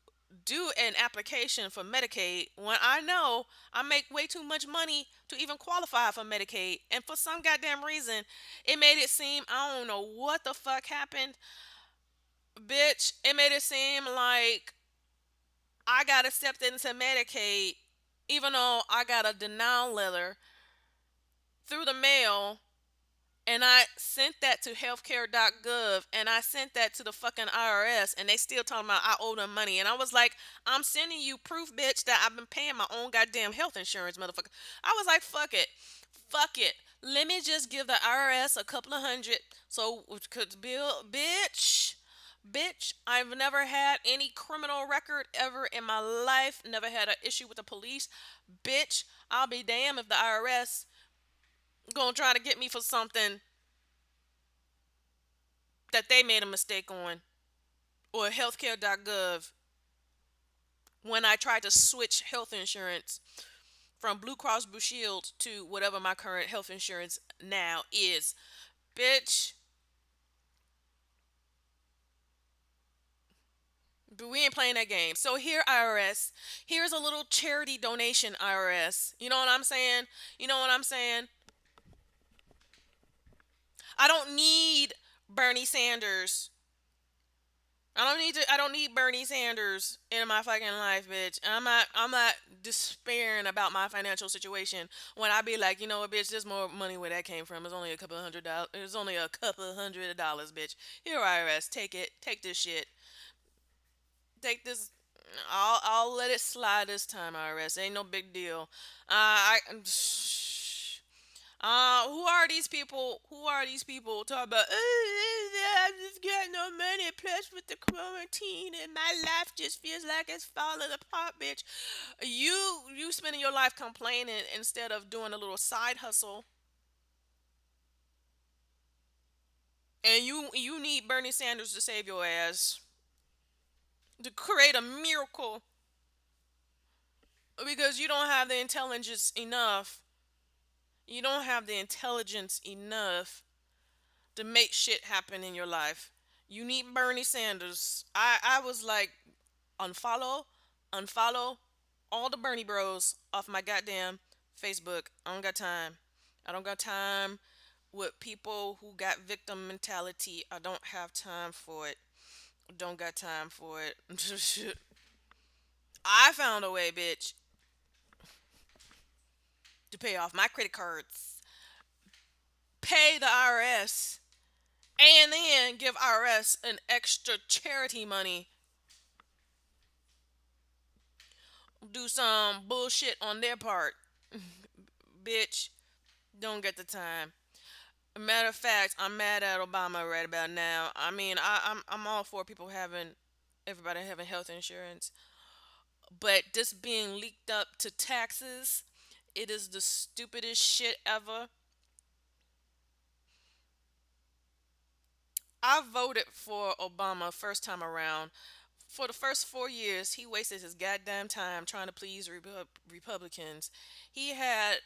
do an application for Medicaid when I know I make way too much money to even qualify for Medicaid. And for some goddamn reason, it made it seem, I don't know what the fuck happened, bitch. It made it seem like I got accepted into Medicaid even though I got a denial letter through the mail, and I sent that to healthcare.gov, and I sent that to the fucking IRS, and they still talking about I owe them money. And I was like, I'm sending you proof, bitch, that I've been paying my own goddamn health insurance, motherfucker. I was like, fuck it. Fuck it. Let me just give the IRS a couple of hundred so could bill, bitch, I've never had any criminal record ever in my life. Never had an issue with the police. Bitch, I'll be damned if the IRS gonna try to get me for something that they made a mistake on. Or healthcare.gov when I tried to switch health insurance from Blue Cross Blue Shield to whatever my current health insurance now is. Bitch, but we ain't playing that game. So here, IRS, here's a little charity donation, IRS. You know what I'm saying? You know what I'm saying? I don't need Bernie Sanders. I don't need Bernie Sanders in my fucking life, bitch. I'm not despairing about my financial situation when I be like, you know what, bitch, there's more money where that came from. It's only a couple of $100. It's only a couple of $100, bitch. Here, IRS, take it. Take this shit. Take this. I'll let it slide this time, IRS. Ain't no big deal. Who are these people? Who are these people talking about? I just got no money. Plus, with the quarantine, and my life just feels like it's falling apart, bitch. You spending your life complaining instead of doing a little side hustle, and you need Bernie Sanders to save your ass to create a miracle because you don't have the intelligence enough. You don't have the intelligence enough to make shit happen in your life. You need Bernie Sanders. I was like, unfollow, unfollow all the Bernie bros off my goddamn Facebook. I don't got time. I don't got time with people who got victim mentality. I don't have time for it. Don't got time for it. I found a way, bitch, to pay off my credit cards, pay the IRS, and then give IRS an extra charity money. Do some bullshit on their part. Bitch, don't get the time. Matter of fact, I'm mad at Obama right about now. I mean, I'm all for people having everybody having health insurance, but this being leaked up to taxes, it is the stupidest shit ever. I voted for Obama first time around. For the first 4 years, he wasted his goddamn time trying to please Republicans. He had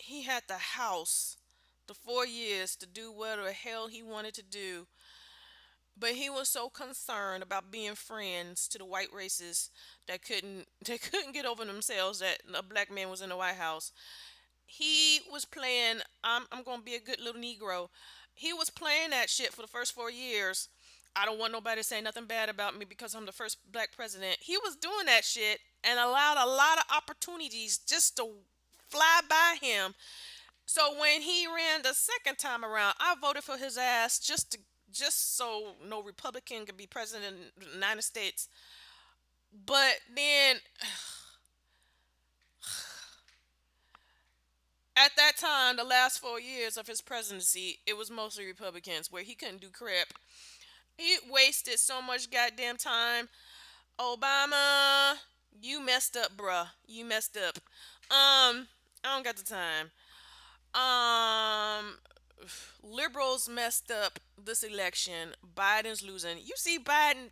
he had the house, the 4 years to do whatever the hell he wanted to do. But he was so concerned about being friends to the white racists that couldn't they couldn't get over themselves that a black man was in the White House. He was playing I'm gonna be a good little Negro. He was playing that shit for the first 4 years. I don't want nobody to say nothing bad about me because I'm the first black president. He was doing that shit and allowed a lot of opportunities just to fly by him. So when he ran the second time around, I voted for his ass just so no Republican could be president of the United States. But then at that time, the last 4 years of his presidency, it was mostly Republicans where he couldn't do crap. He wasted so much goddamn time. Obama, you messed up, bruh. You messed up. I don't got the time. Um, Liberals messed up this election. Biden's losing. You see Biden.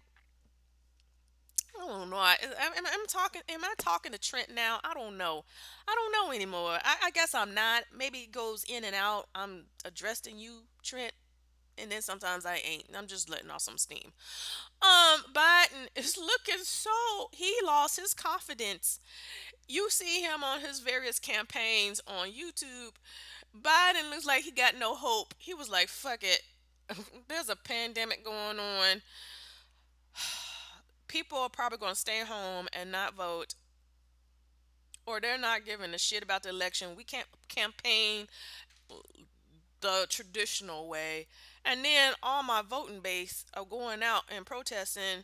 I don't know. I'm talking. Am I talking to Trent now? I don't know. I don't know anymore. I guess I'm not. Maybe it goes in and out. I'm addressing you, Trent, and then sometimes I ain't. I'm just letting off some steam. Biden is looking so. He lost his confidence. You see him on his various campaigns on YouTube. Biden looks like he got no hope. He was like, "Fuck it." There's a pandemic going on. People are probably going to stay home and not vote, or they're not giving a shit about the election. We can't campaign the traditional way. And then all my voting base are going out and protesting,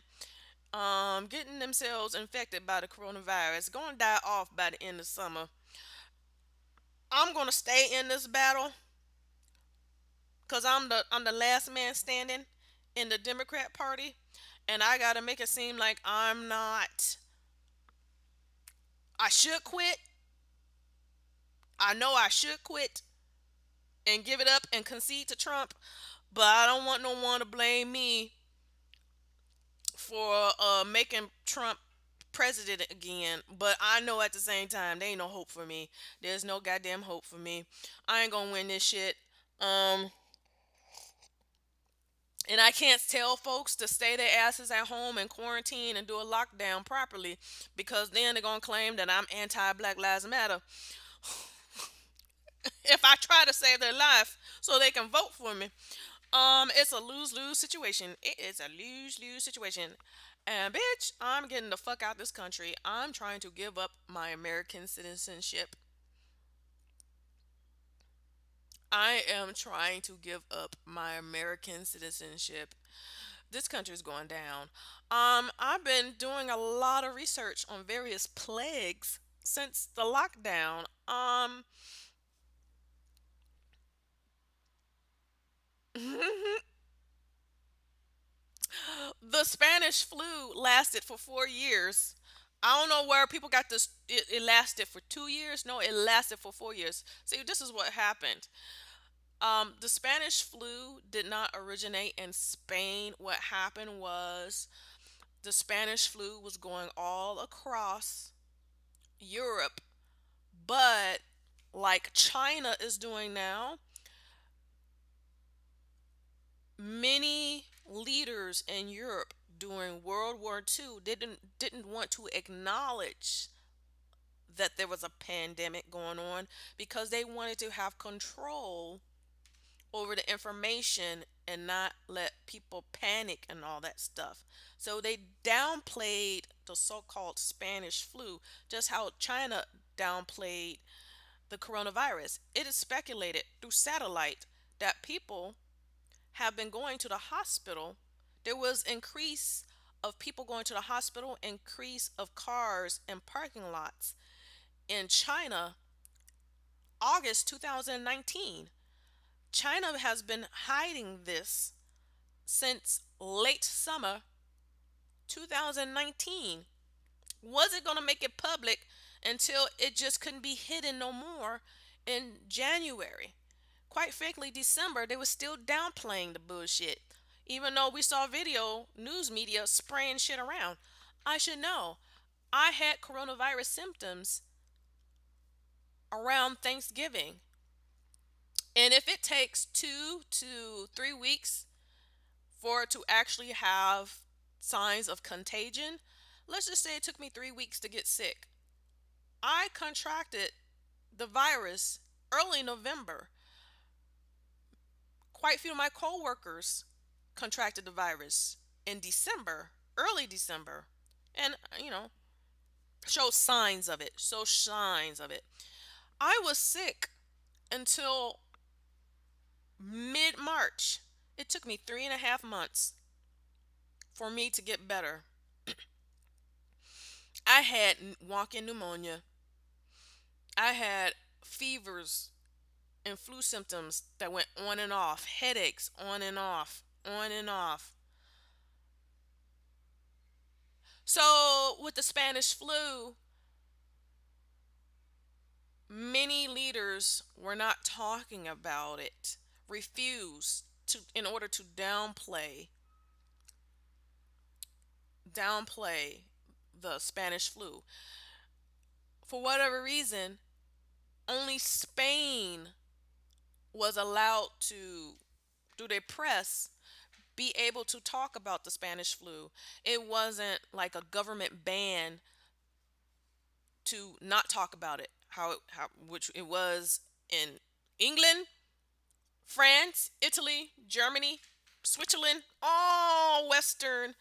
getting themselves infected by the coronavirus, going to die off by the end of summer. I'm going to stay in this battle because I'm the last man standing in the Democrat Party, and I got to make it seem like I'm not. I should quit. I know I should quit and give it up and concede to Trump, but I don't want no one to blame me for making Trump president again. But I know at the same time, there ain't no hope for me. There's no goddamn hope for me. I ain't gonna win this shit. Um, and I can't tell folks to stay their asses at home and quarantine and do a lockdown properly because then they're gonna claim that I'm anti Black Lives Matter. If I try to save their life so they can vote for me, it's a lose lose situation. It is a lose lose situation. And bitch, I'm getting the fuck out this country. I'm trying to give up my American citizenship. I am trying to give up my American citizenship. This country is going down. I've been doing a lot of research on various plagues since the lockdown. The Spanish flu lasted for 4 years. I don't know where people got this. It lasted for 2 years. No, it lasted for 4 years. See, this is what happened. The Spanish flu did not originate in Spain. What happened was the Spanish flu was going all across Europe, but like China is doing now, many leaders in Europe during World War II didn't want to acknowledge that there was a pandemic going on because they wanted to have control over the information and not let people panic and all that stuff. So they downplayed the so-called Spanish flu, just how China downplayed the coronavirus. It is speculated through satellite that people have been going to the hospital. There was increase of people going to the hospital, increase of cars in parking lots in China, August 2019. China has been hiding this since late summer 2019. Was it going to make it public until it just couldn't be hidden no more in January? Quite frankly, December, they were still downplaying the bullshit. Even though we saw video, news media spraying shit around. I should know. I had coronavirus symptoms around Thanksgiving. And if it takes 2 to 3 weeks for it to actually have signs of contagion, let's just say it took me 3 weeks to get sick. I contracted the virus early November. Quite a few of my coworkers contracted the virus in December, early December, and showed signs of it. So signs of it. I was sick until mid March. It took me 3.5 months for me to get better. I had walk-in pneumonia. I had fevers and flu symptoms that went on and off, headaches on and off, on and off. So, with the Spanish flu, many leaders were not talking about it, refused to in order to downplay the Spanish flu. For whatever reason, only Spain was allowed to, through their press, be able to talk about the Spanish flu. It wasn't like a government ban to not talk about it. How which it was in England, France, Italy, Germany, Switzerland, all Western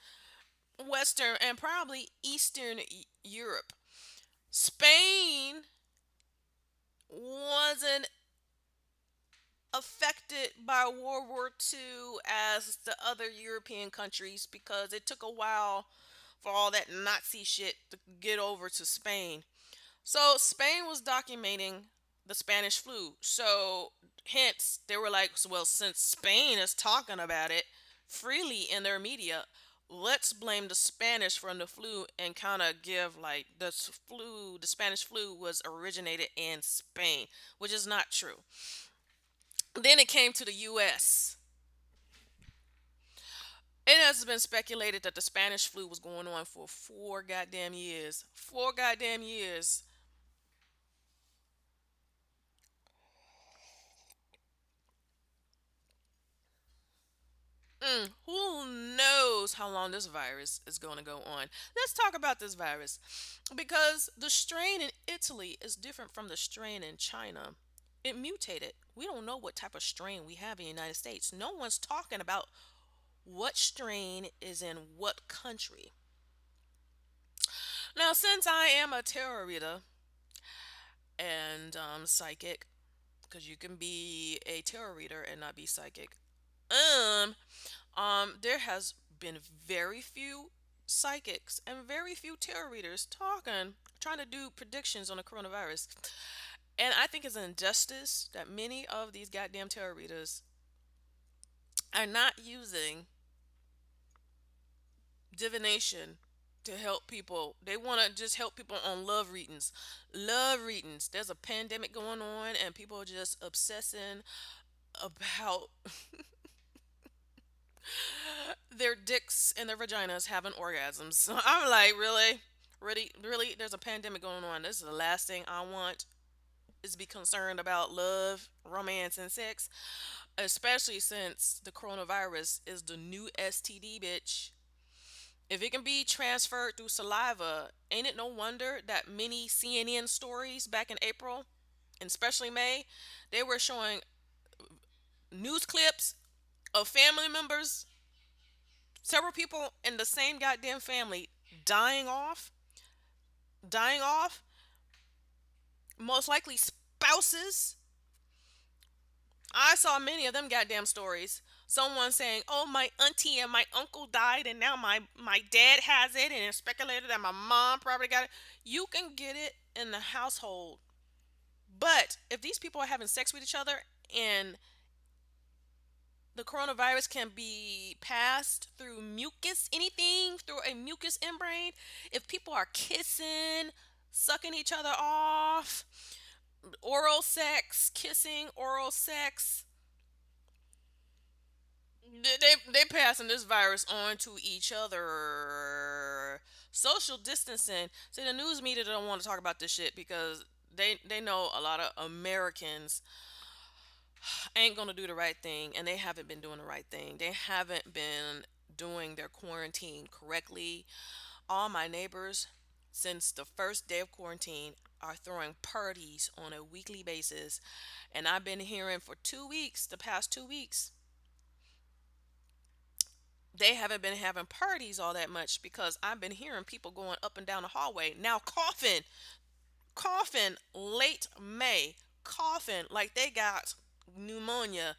and probably Eastern Europe. Spain wasn't affected by World War II as the other European countries because it took a while for all that Nazi shit to get over to Spain. So Spain was documenting the Spanish flu. So hence they were like, "So, well, since Spain is talking about it freely in their media, let's blame the Spanish for the flu and kind of give like the Spanish flu was originated in Spain, which is not true." Then it came to the US. It has been speculated that the Spanish flu was going on for 4 goddamn years. 4 goddamn years. Who knows how long this virus is going to go on? Let's talk about this virus because the strain in Italy is different from the strain in China. It mutated. We don't know what type of strain we have in the United States. No one's talking about what strain is in what country. Now, since I am a tarot reader and psychic, because you can be a tarot reader and not be psychic, um, there has been very few psychics and very few tarot readers trying to do predictions on the coronavirus. And I think it's an injustice that many of these goddamn tarot readers are not using divination to help people. They want to just help people on love readings. Love readings. There's a pandemic going on, and people are just obsessing about their dicks and their vaginas having orgasms. I'm like, really? Really? Really? There's a pandemic going on. This is the last thing I want is be concerned about love, romance, and sex. Especially since the coronavirus is the new STD, bitch. If it can be transferred through saliva, ain't it no wonder that many CNN stories back in April, and especially May, they were showing news clips of family members, several people in the same goddamn family dying off, dying off, most likely spouses. I saw many of them goddamn stories. Someone saying, "Oh, my auntie and my uncle died, and now my dad has it, and it's speculated that my mom probably got it." You can get it in the household, but if these people are having sex with each other and the coronavirus can be passed through mucus, anything through a mucus membrane, if people are kissing, sucking each other off, oral sex, kissing, oral sex, they passing this virus on to each other. Social distancing. See, the news media don't want to talk about this shit because they know a lot of Americans ain't gonna do the right thing, and they haven't been doing the right thing. They haven't been doing their quarantine correctly. All my neighbors, since the first day of quarantine, are throwing parties on a weekly basis, and I've been hearing for 2 weeks, the past 2 weeks, they haven't been having parties all that much because I've been hearing people going up and down the hallway now coughing late May, coughing like they got pneumonia.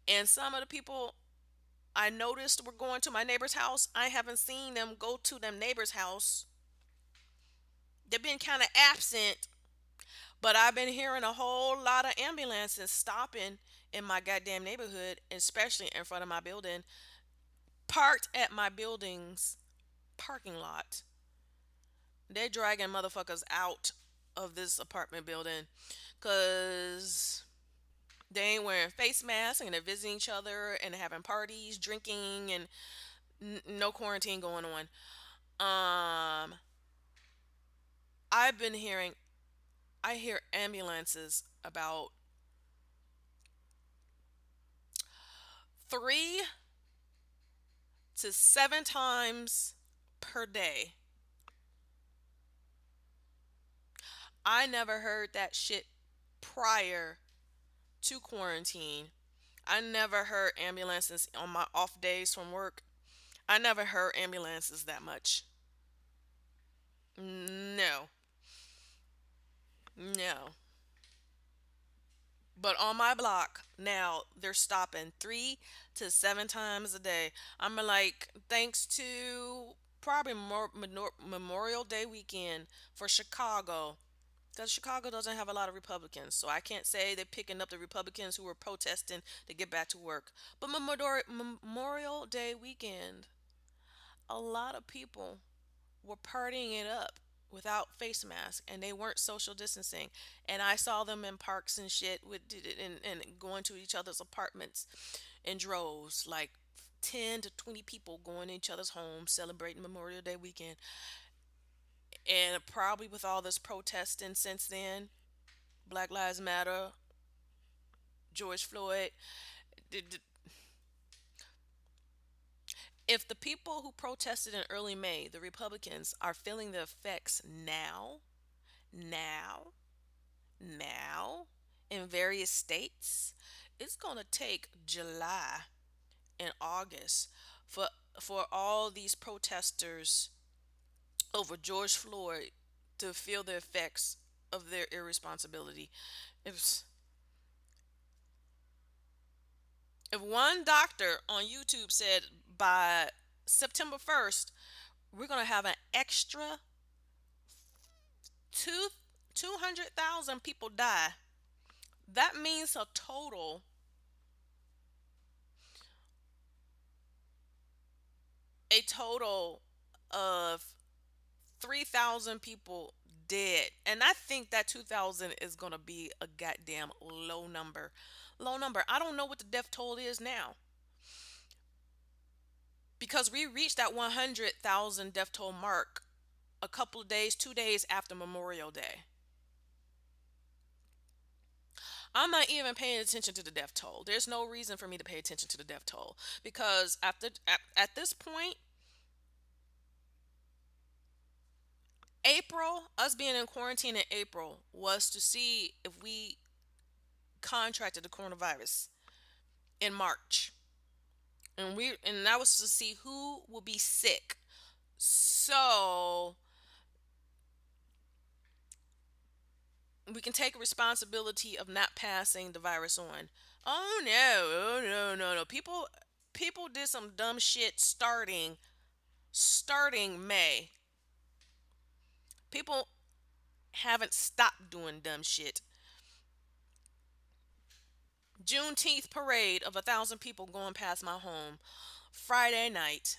And some of the people I noticed were going to my neighbor's house. I haven't seen them go to them neighbor's house. They've been kind of absent, but I've been hearing a whole lot of ambulances stopping in my goddamn neighborhood, especially in front of my building, parked at my building's parking lot. They're dragging motherfuckers out of this apartment building because they ain't wearing face masks and they're visiting each other and having parties, drinking, and no quarantine going on. Um, I've been hearing, I hear ambulances about 3 to 7 times per day. I never heard that shit prior to quarantine. I never heard ambulances on my off days from work. I never heard ambulances that much. No, no. But on my block now, they're stopping 3 to 7 times a day. I'm like, thanks to probably Memorial Day weekend for Chicago. Because Chicago doesn't have a lot of Republicans. So I can't say they're picking up the Republicans who were protesting to get back to work. But Memorial Day weekend, a lot of people were partying it up without face masks and they weren't social distancing, and I saw them in parks and shit with and going to each other's apartments in droves, like 10 to 20 people going to each other's homes celebrating Memorial Day weekend. And probably with all this protesting since then, Black Lives Matter, George Floyd, if the people who protested in early May, the Republicans, are feeling the effects now now in various states, it's going to take July and August for all these protesters over George Floyd to feel the effects of their irresponsibility. If if one doctor on YouTube said by September 1st we're going to have an extra two 200,000 people die, that means a total of 3,000 people dead. And I think that 2,000 is going to be a goddamn low number. Low number. I don't know what the death toll is now because we reached that 100,000 death toll mark a couple of days, 2 days after Memorial Day. I'm not even paying attention to the death toll. There's no reason for me to pay attention to the death toll because at this point, April, us being in quarantine in April was to see if we contracted the coronavirus in March. And that was to see who will be sick. So we can take responsibility of not passing the virus on. Oh no, oh no, no, no. People did some dumb shit starting May. People haven't stopped doing dumb shit. Juneteenth parade of 1,000 people going past my home Friday night.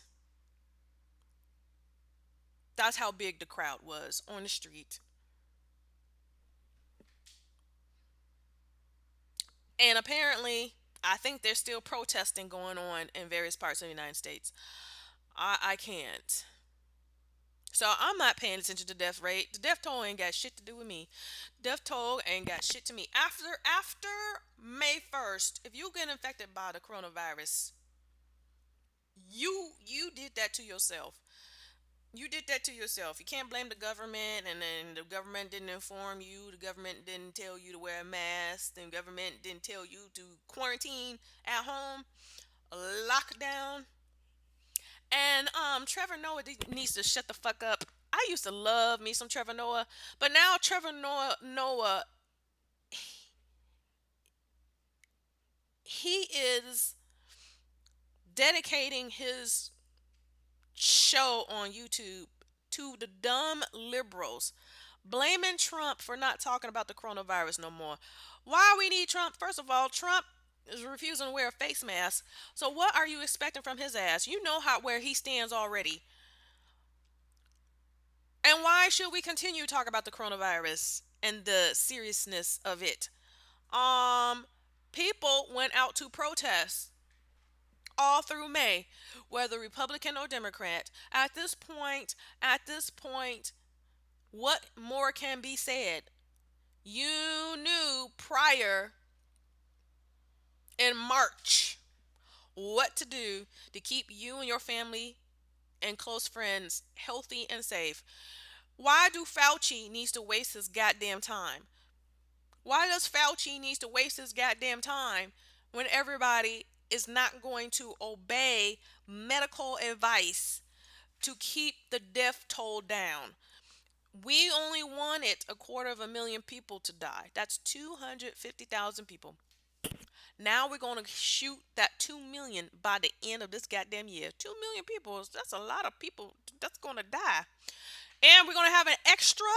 That's how big the crowd was on the street. And apparently, I think there's still protesting going on in various parts of the United States. I can't. So I'm not paying attention to death rate. The death toll ain't got shit to do with me. Death toll ain't got shit to me. After May 1st, if you get infected by the coronavirus, you did that to yourself. You did that to yourself. You can't blame the government, and then the government didn't inform you. The government didn't tell you to wear a mask. The government didn't tell you to quarantine at home, lockdown. And Trevor Noah needs to shut the fuck up. I used to love me some Trevor Noah, but now Trevor Noah, he is dedicating his show on YouTube to the dumb liberals, blaming Trump for not talking about the coronavirus no more. Why we need Trump? First of all, Trump is refusing to wear a face mask. So what are you expecting from his ass? You know how where he stands already. And why should we continue to talk about the coronavirus and the seriousness of it? Um, People went out to protest all through May, whether Republican or Democrat. At this point, what more can be said? You knew prior in March what to do to keep you and your family and close friends healthy and safe. Why do Fauci needs to waste his goddamn time? Why does Fauci needs to waste his goddamn time when everybody is not going to obey medical advice to keep the death toll down? We only wanted 250,000 people to die. That's 250,000 people. Now we're going to shoot that 2 million by the end of this goddamn year. 2 million people, that's a lot of people that's going to die. And we're going to have an extra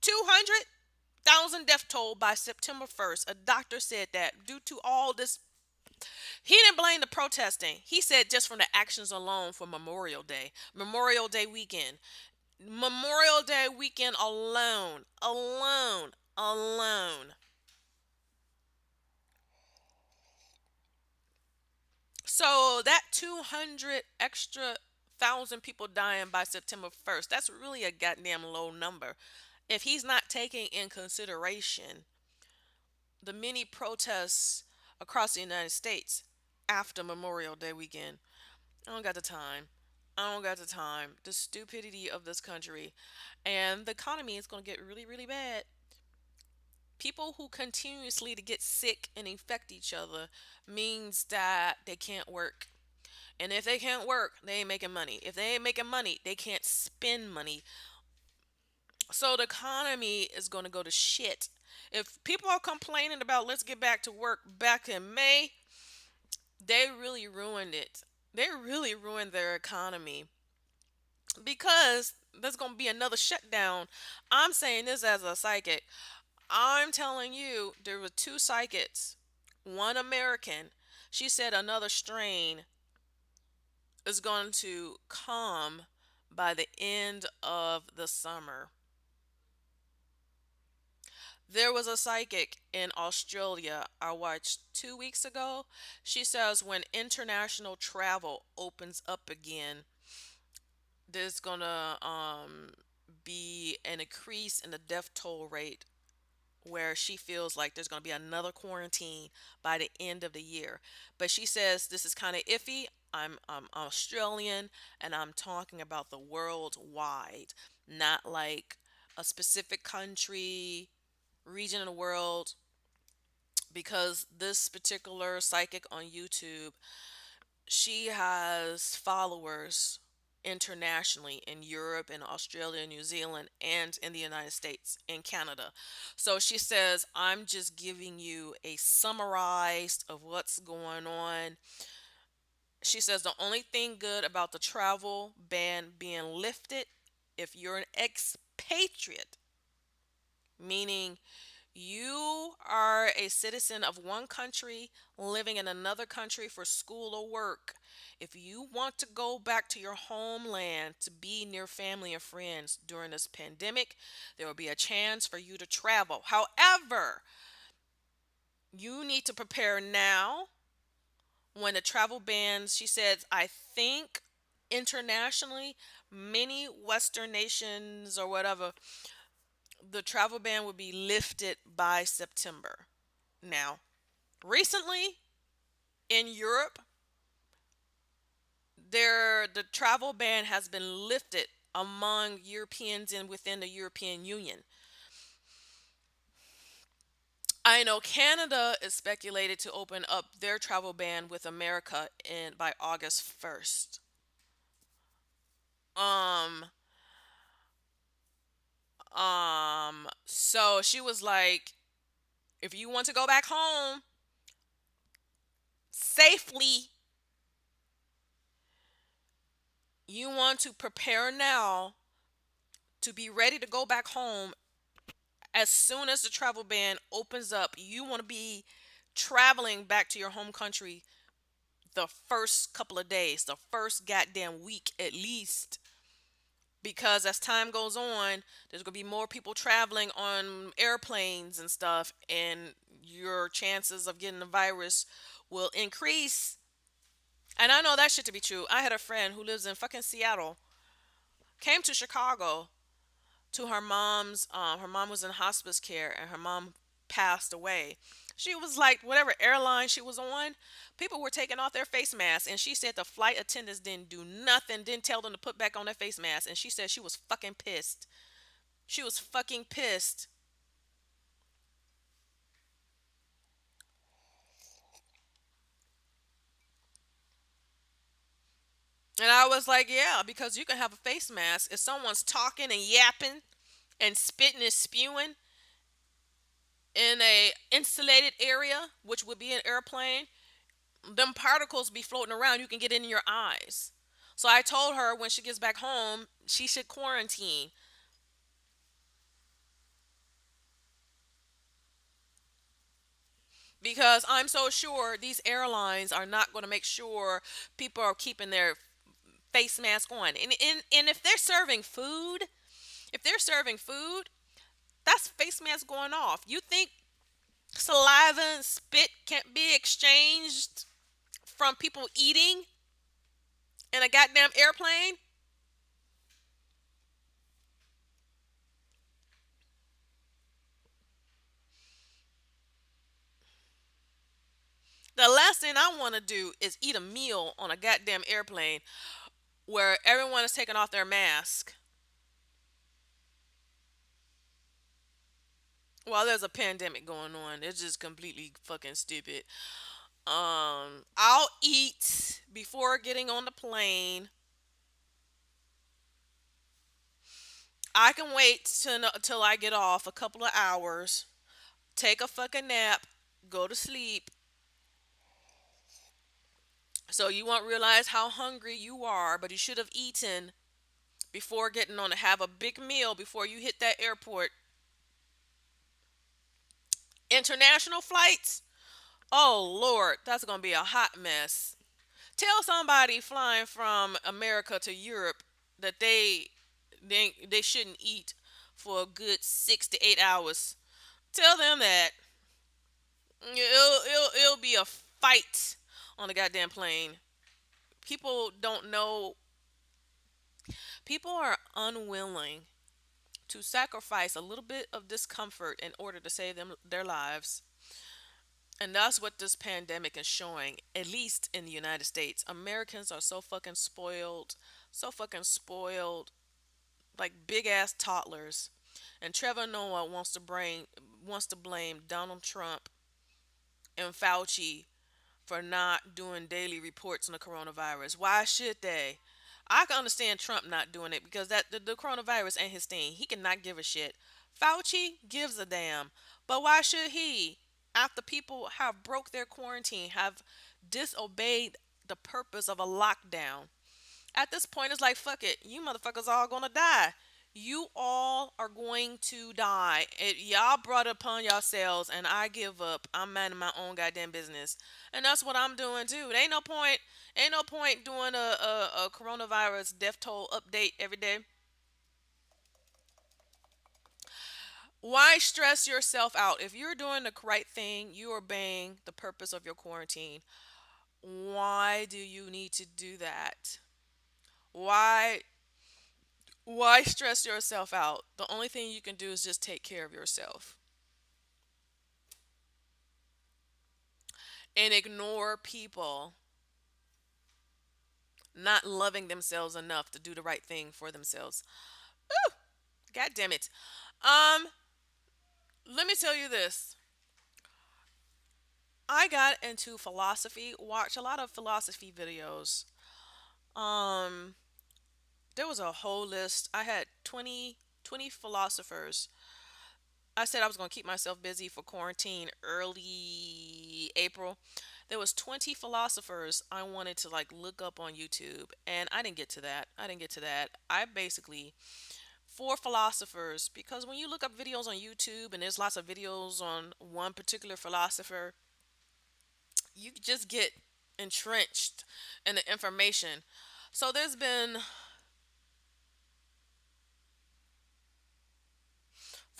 200,000 death toll by September 1st. A doctor said that due to all this. He didn't blame the protesting. He said just from the actions alone for Memorial Day. Memorial Day weekend. Memorial Day weekend alone. Alone. So that 200 extra thousand people dying by September 1st, that's really a goddamn low number. If he's not taking in consideration the many protests across the United States after Memorial Day weekend, I don't got the time. I don't got the time. The stupidity of this country and the economy is going to get really, really bad. People who continuously to get sick and infect each other means that they can't work. And if they can't work, they ain't making money. If they ain't making money, they can't spend money. So the economy is going to go to shit. If people are complaining about let's get back to work back in May, they really ruined it. They really ruined their economy because there's going to be another shutdown. I'm saying this as a psychic. I'm telling you, there were two psychics, one American. She said another strain is going to come by the end of the summer. There was a psychic in Australia I watched 2 weeks ago. She says when international travel opens up again, there's gonna be an increase in the death toll rate where she feels like there's going to be another quarantine by the end of the year. But she says this is kind of iffy. I'm Australian and I'm talking about the worldwide, not like a specific country, region of the world, because this particular psychic on YouTube, she has followers internationally in Europe and Australia, New Zealand, and in the United States and Canada. So she says, I'm just giving you a summarized of what's going on. She says the only thing good about the travel ban being lifted, if you're an expatriate, meaning you are a citizen of one country living in another country for school or work. If you want to go back to your homeland to be near family and friends during this pandemic, there will be a chance for you to travel. However, you need to prepare now when the travel bans, she says, I think internationally many Western nations or whatever, the travel ban would be lifted by September. Now, recently in Europe, the travel ban has been lifted among Europeans and within the European Union. I know Canada is speculated to open up their travel ban with America in by August 1st. Um so she was like, if you want to go back home safely, you want to prepare now to be ready to go back home as soon as the travel ban opens up. You want to be traveling back to your home country the first couple of days, the first goddamn week at least. Because as time goes on, there's going to be more people traveling on airplanes and stuff, and your chances of getting the virus will increase. And I know that shit to be true. I had a friend who lives in fucking Seattle, came to Chicago to her mom was in hospice care and her mom passed away. She was like, whatever airline she was on, people were taking off their face masks, and she said the flight attendants didn't do nothing, didn't tell them to put back on their face masks, and she said she was fucking pissed. She was fucking pissed. And I was like, yeah, because you can have a face mask if someone's talking and yapping and spitting and spewing in a insulated area, which would be an airplane. Them particles be floating around, you can get in your eyes. So I told her when she gets back home she should quarantine, because I'm so sure these airlines are not going to make sure people are keeping their face mask on. And if they're serving food, if they're serving food, that's face mask going off. You think saliva and spit can't be exchanged from people eating in a goddamn airplane? The last thing I want to do is eat a meal on a goddamn airplane where everyone is taking off their mask while there's a pandemic going on. It's just completely fucking stupid. I'll eat before getting on the plane. I can wait till I get off a couple of hours, take a fucking nap, go to sleep, so you won't realize how hungry you are, but you should have eaten before getting on to have a big meal before you hit that airport. International flights? Oh Lord, that's gonna be a hot mess. Tell somebody flying from America to Europe that they shouldn't eat for a good 6 to 8 hours. Tell them that it'll be a fight on the goddamn plane. People don't know. People are unwilling to sacrifice a little bit of discomfort in order to save them their lives. And that's what this pandemic is showing, at least in the United States. Americans are so fucking spoiled, so fucking spoiled, like big ass toddlers. And Trevor Noah wants to blame Donald Trump and Fauci for not doing daily reports on the coronavirus. Why should they? I can understand Trump not doing it because the coronavirus ain't his thing. He cannot give a shit. Fauci gives a damn. But why should he? After people have broke their quarantine, have disobeyed the purpose of a lockdown. At this point, it's like, fuck it. You motherfuckers all gonna die. You all are going to die. Y'all brought it upon yourselves, and I give up. I'm minding my own goddamn business, and that's what I'm doing too. There ain't no point. Ain't no point doing a coronavirus death toll update every day. Why stress yourself out? If you're doing the right thing, you are obeying the purpose of your quarantine. Why do you need to do that? Why? Why stress yourself out? The only thing you can do is just take care of yourself and ignore people not loving themselves enough to do the right thing for themselves. God damn it. Um, Let me tell you this. I got into philosophy, watch a lot of philosophy videos. Um, there was a whole list. I had 20 philosophers. I said I was going to keep myself busy for quarantine early April. There was 20 philosophers I wanted to like look up on YouTube, and I didn't get to that. I didn't get to that. I basically four philosophers, because when you look up videos on YouTube and there's lots of videos on one particular philosopher, you just get entrenched in the information. So there's been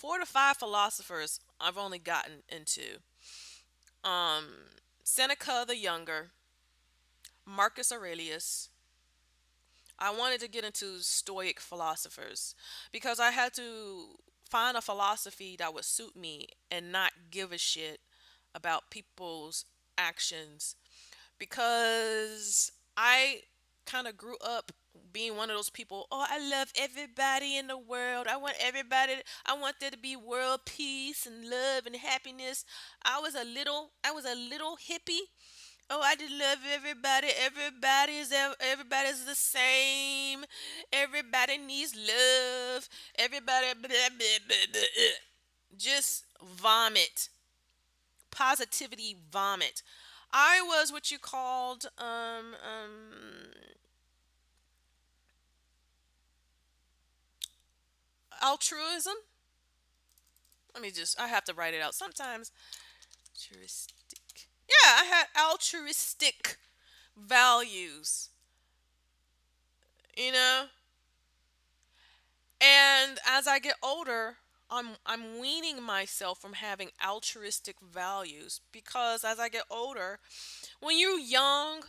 4 to 5 philosophers I've only gotten into. Um, Seneca the Younger, Marcus Aurelius. I wanted to get into Stoic philosophers because I had to find a philosophy that would suit me and not give a shit about people's actions, because I kind of grew up being one of those people. Oh, I love everybody in the world. I want there to be world peace and love and happiness. I was a little hippie. Oh, I just love everybody. Everybody's the same. Everybody needs love. Everybody blah, blah, blah, blah, just vomit. Positivity vomit. I was what you called altruism. I have to write it out sometimes. Altruistic. Yeah, I had altruistic values, you know? And as I get older, I'm weaning myself from having altruistic values, because as I get older, when you're young,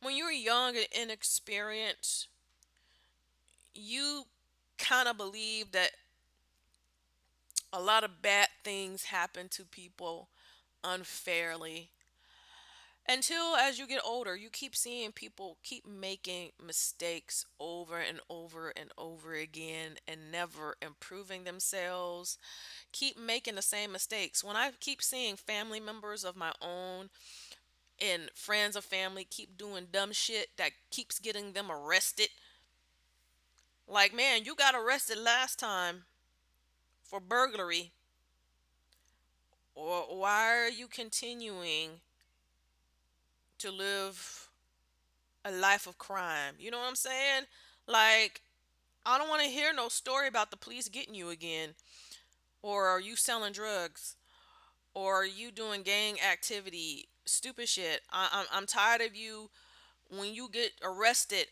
when you're young and inexperienced, you kind of believe that a lot of bad things happen to people unfairly. Until as you get older, you keep seeing people keep making mistakes over and over and over again and never improving themselves, keep making the same mistakes. When I keep seeing family members of my own and friends of family keep doing dumb shit that keeps getting them arrested, like, man, you got arrested last time for burglary, or why are you continuing to live a life of crime? You know what I'm saying? Like, I don't want to hear no story about the police getting you again, or are you selling drugs, or are you doing gang activity, stupid shit. I'm tired of you when you get arrested.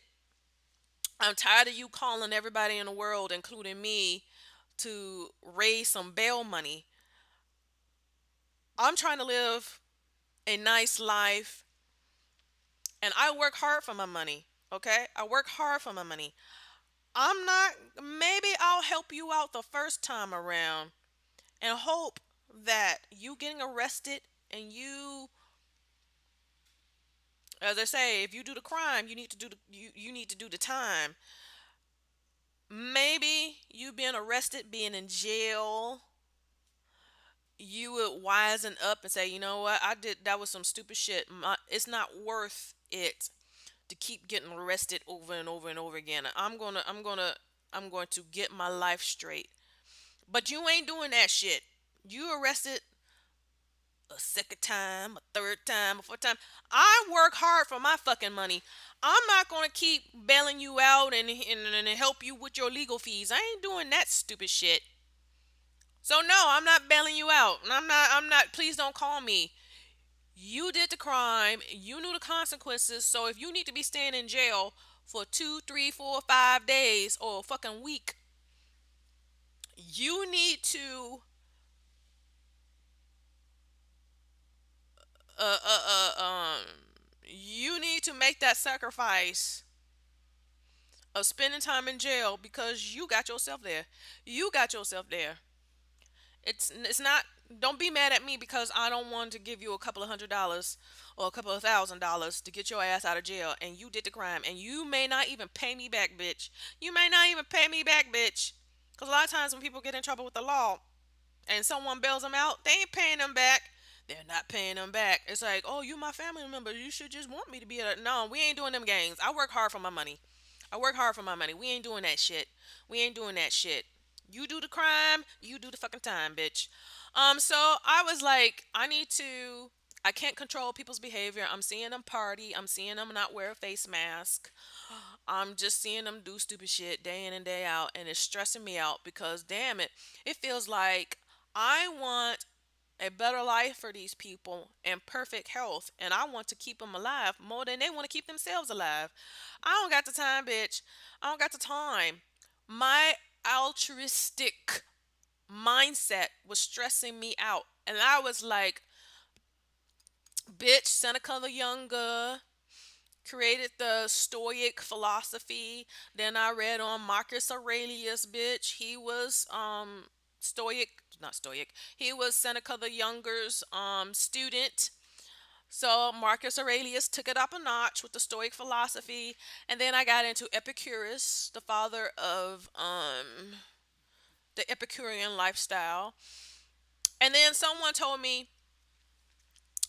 I'm tired of you calling everybody in the world, including me, to raise some bail money. I'm trying to live a nice life, and I work hard for my money. Okay? I work hard for my money. I'm not, maybe I'll help you out the first time around and hope that you getting arrested and you, as I say, if you do the crime, you need to do the time. Maybe you being arrested, being in jail, you would wisen up and say, you know what, I did that was some stupid shit. It's not worth it to keep getting arrested over and over and over again. I'm going to get my life straight. But you ain't doing that shit. You arrested a second time, a third time, a fourth time. I work hard for my fucking money. I'm not gonna keep bailing you out and help you with your legal fees. I ain't doing that stupid shit. So no, I'm not bailing you out. I'm not please don't call me. You did the crime. You knew the consequences. So if you need to be staying in jail for 2, 3, 4, 5 days or a fucking week, you need to uh uh uh um you need to make that sacrifice of spending time in jail because you got yourself there. You got yourself there. It's not. Don't be mad at me because I don't want to give you a couple of $100 or a couple of $1,000 to get your ass out of jail, and you did the crime, and you may not even pay me back, bitch. You may not even pay me back, bitch. Because a lot of times when people get in trouble with the law and someone bails them out, they ain't paying them back. They're not paying them back. It's like, oh, you my family member. You should just want me to be a. No, we ain't doing them games. I work hard for my money. I work hard for my money. We ain't doing that shit. We ain't doing that shit. You do the crime, you do the fucking time, bitch. So I was like, I can't control people's behavior. I'm seeing them party. I'm seeing them not wear a face mask. I'm just seeing them do stupid shit day in and day out, and it's stressing me out because, damn it, it feels like I want a better life for these people and perfect health, and I want to keep them alive more than they want to keep themselves alive. I don't got the time, bitch. I don't got the time. My altruistic mindset was stressing me out, and I was like, bitch, Seneca the Younger created the Stoic philosophy. Then I read on Marcus Aurelius, bitch. He was Stoic, not Stoic. He was Seneca the Younger's student. So Marcus Aurelius took it up a notch with the Stoic philosophy, and then I got into Epicurus, the father of the Epicurean lifestyle. And then someone told me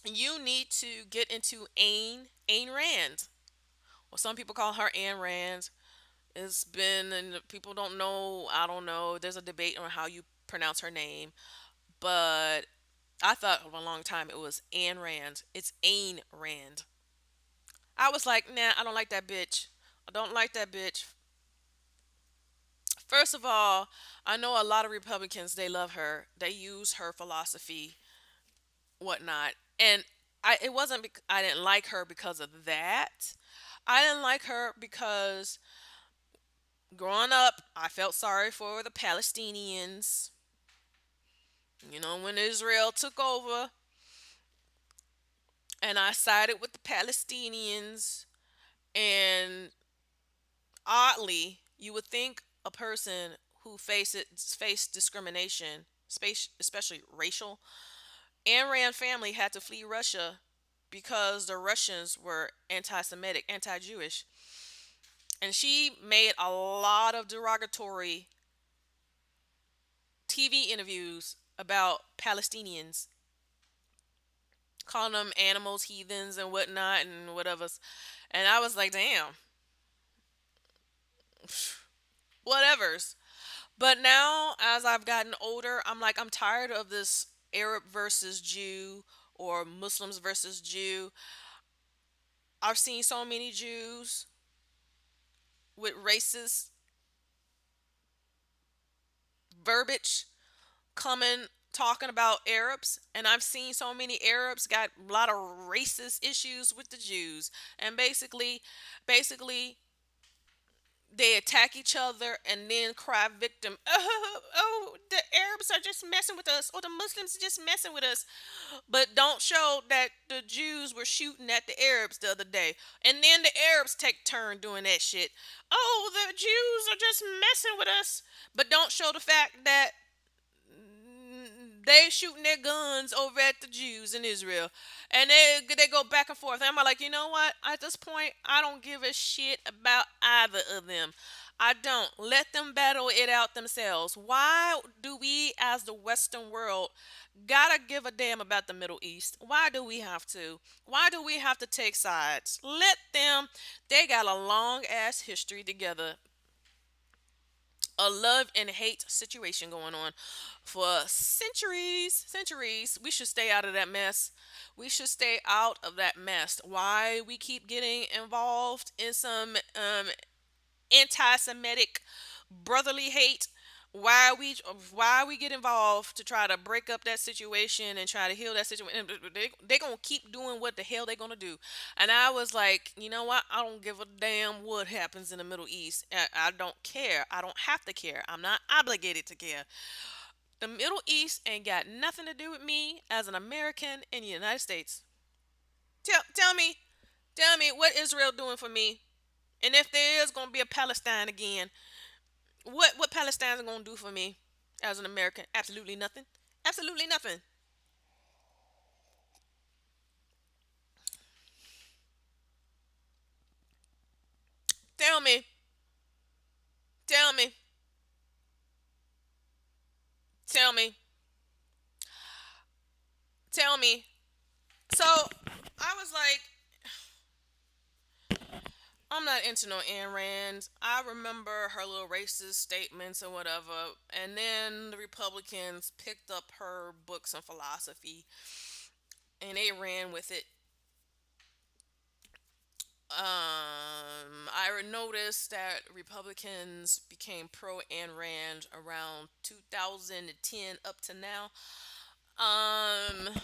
you need to get into Ayn Rand. Well, some people call her Ayn Rand. It's been, and people don't know. I don't know. There's a debate on how you pronounce her name, but I thought for a long time it was Ayn Rand. It's Ayn Rand. I was like, nah, I don't like that bitch. I don't like that bitch. First of all, I know a lot of Republicans. They love her. They use her philosophy, whatnot, and it wasn't. I didn't like her because of that. I didn't like her because growing up, I felt sorry for the Palestinians. When Israel took over, and I sided with the Palestinians. And oddly, you would think a person who faced discrimination, especially racial, Ayn Rand family had to flee Russia because the Russians were anti-Semitic, anti-Jewish, and she made a lot of derogatory TV interviews about Palestinians, calling them animals, heathens, and whatnot, and whatever. And I was like, damn, whatever's. But now, as I've gotten older, I'm like, I'm tired of this Arab versus Jew or Muslims versus Jew. I've seen so many Jews with racist verbiage coming talking about Arabs, and I've seen so many Arabs got a lot of racist issues with the Jews, and basically they attack each other and then cry victim. Oh, the Arabs are just messing with us, or the Muslims are just messing with us, but don't show that the Jews were shooting at the Arabs the other day, and then the Arabs take turn doing that shit. Oh, the Jews are just messing with us, but don't show the fact that they shooting their guns over at the Jews in Israel, and they go back and forth. And I'm like, you know what? At this point, I don't give a shit about either of them. I don't. Let them battle it out themselves. Why do we, as the Western world, gotta give a damn about the Middle East? Why do we have to? Why do we have to take sides? Let them. They got a long ass history together, a love and hate situation going on for centuries. We should stay out of that mess. We should stay out of that mess. Why we keep getting involved in some anti-Semitic brotherly hate? Why we get involved to try to break up that situation and try to heal that situation? They gonna keep doing what the hell they gonna do. And I was like, you know what? I don't give a damn what happens in the Middle East. I don't care. I don't have to care. I'm not obligated to care. The Middle East ain't got nothing to do with me as an American in the United States. Tell me what Israel doing for me. And if there is gonna be a Palestine again, what Palestine's gonna do for me as an American? Absolutely nothing. Absolutely nothing. Tell me, tell me, tell me, tell me. So I was like, I'm not into no Ayn Rand. I remember her little racist statements or whatever, and then the Republicans picked up her books on philosophy and they ran with it. I noticed that Republicans became pro Ayn Rand around 2010 up to now. Um,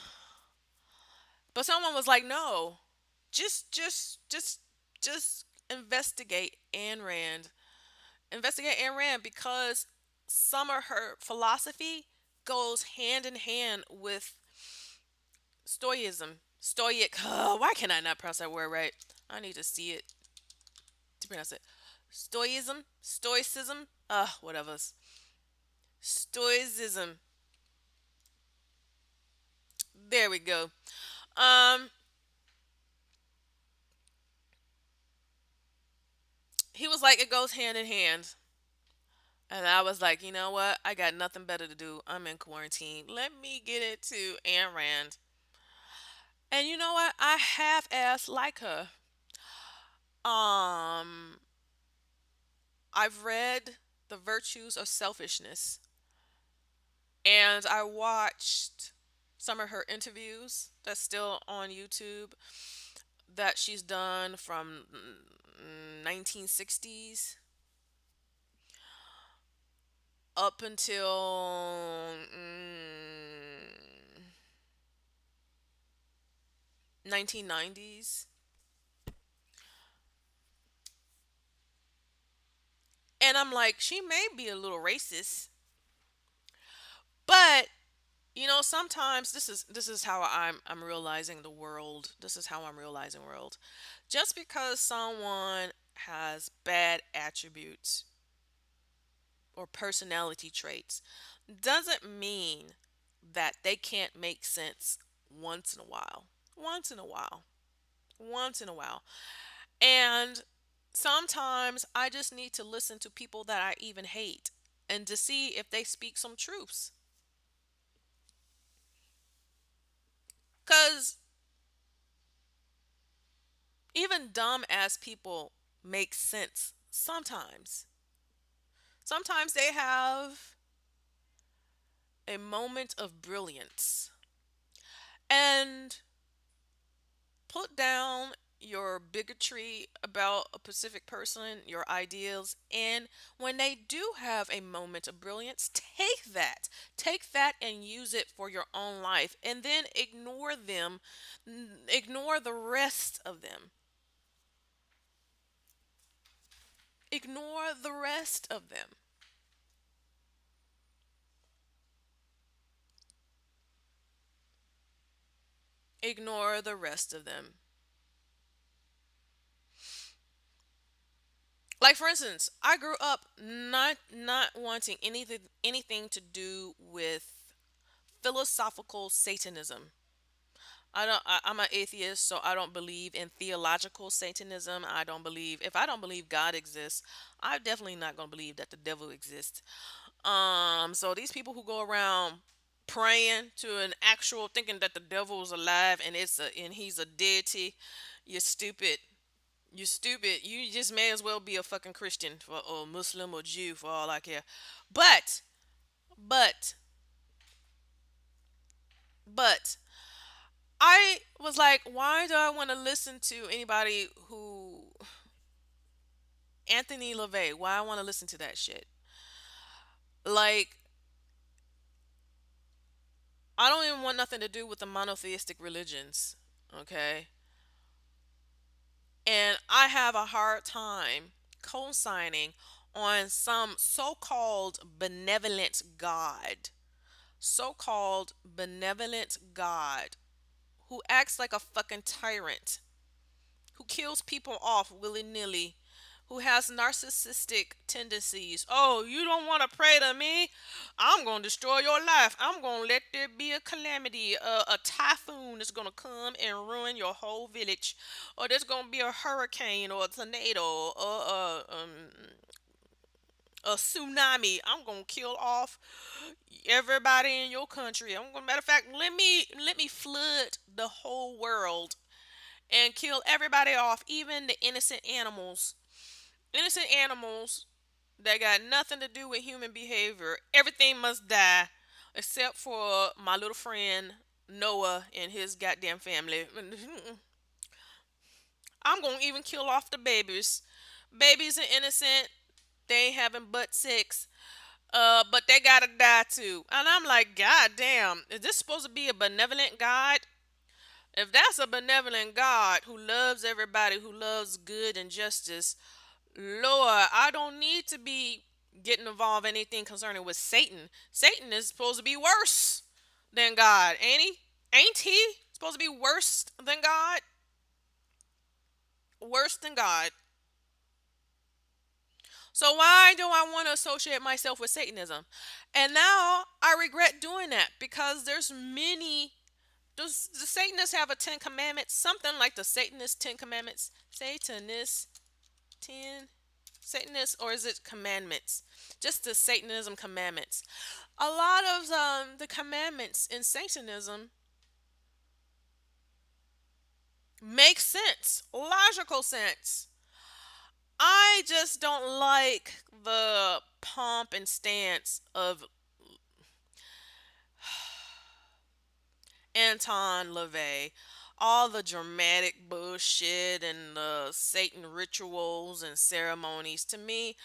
but someone was like, "No, just investigate Ayn Rand. Investigate Ayn Rand because some of her philosophy goes hand in hand with Stoicism. Stoic. Why can I not pronounce that word right? I need to see it to pronounce it. Stoicism. Stoicism. Whatever. Stoicism. There we go. Um, he was like, it goes hand in hand. And I was like, you know what? I got nothing better to do. I'm in quarantine. Let me get into Ayn Rand. And you know what? I half ass like her. Um, I've read The Virtues of Selfishness, and I watched some of her interviews that's still on YouTube that she's done from 1960s up until 1990s. And I'm like, she may be a little racist, but sometimes this is how I'm realizing the world. This is how I'm realizing world. Just because someone has bad attributes or personality traits doesn't mean that they can't make sense once in a while. Once in a while. Once in a while. And sometimes I just need to listen to people that I even hate and to see if they speak some truths. Because even dumb ass people make sense sometimes. Sometimes they have a moment of brilliance. And put down your bigotry about a specific person, your ideals, and when they do have a moment of brilliance, take that and use it for your own life, and then ignore them, ignore the rest of them, ignore the rest of them, ignore the rest of them. Like for instance, I grew up not wanting anything to do with philosophical Satanism. I'm an atheist, so I don't believe in theological Satanism. I don't believe if I don't believe God exists, I'm definitely not gonna believe that the devil exists. So these people who go around praying to an actual thinking that the devil is alive and he's a deity, you're stupid. You're stupid. You just may as well be a fucking Christian or Muslim or Jew for all I care. But but but I was like, why do I want to listen to anybody who Anthony LaVey? Why I want to listen to that shit? Like, I don't even want nothing to do with the monotheistic religions, okay? And I have a hard time co-signing on some so-called benevolent God who acts like a fucking tyrant, who kills people off willy-nilly, who has narcissistic tendencies. Oh, you don't want to pray to me? I'm going to destroy your life. I'm going to let there be a calamity. A typhoon is going to come and ruin your whole village. Or there's going to be a hurricane or a tornado or a tsunami. I'm going to kill off everybody in your country. Matter of fact, let me flood the whole world and kill everybody off, even the innocent animals. Innocent animals that got nothing to do with human behavior. Everything must die except for my little friend Noah and his goddamn family. I'm gonna even kill off the babies. Babies are innocent. They ain't having butt sex. But they gotta die too. And I'm like, God damn, is this supposed to be a benevolent God? If that's a benevolent God who loves everybody, who loves good and justice, Lord, I don't need to be getting involved in anything concerning with Satan. Satan is supposed to be worse than God, ain't he? Ain't he supposed to be worse than God? Worse than God. So why do I want to associate myself with Satanism? And now I regret doing that because there's many. Does the Satanists have a Ten Commandments? Something like the Satanist Ten Commandments? Satanist Ten? Satanist, or is it commandments? Just the Satanism commandments. A lot of the commandments in Satanism make sense, logical sense. I just don't like the pomp and stance of Anton LaVey. All the dramatic bullshit and the Satan rituals and ceremonies. To me,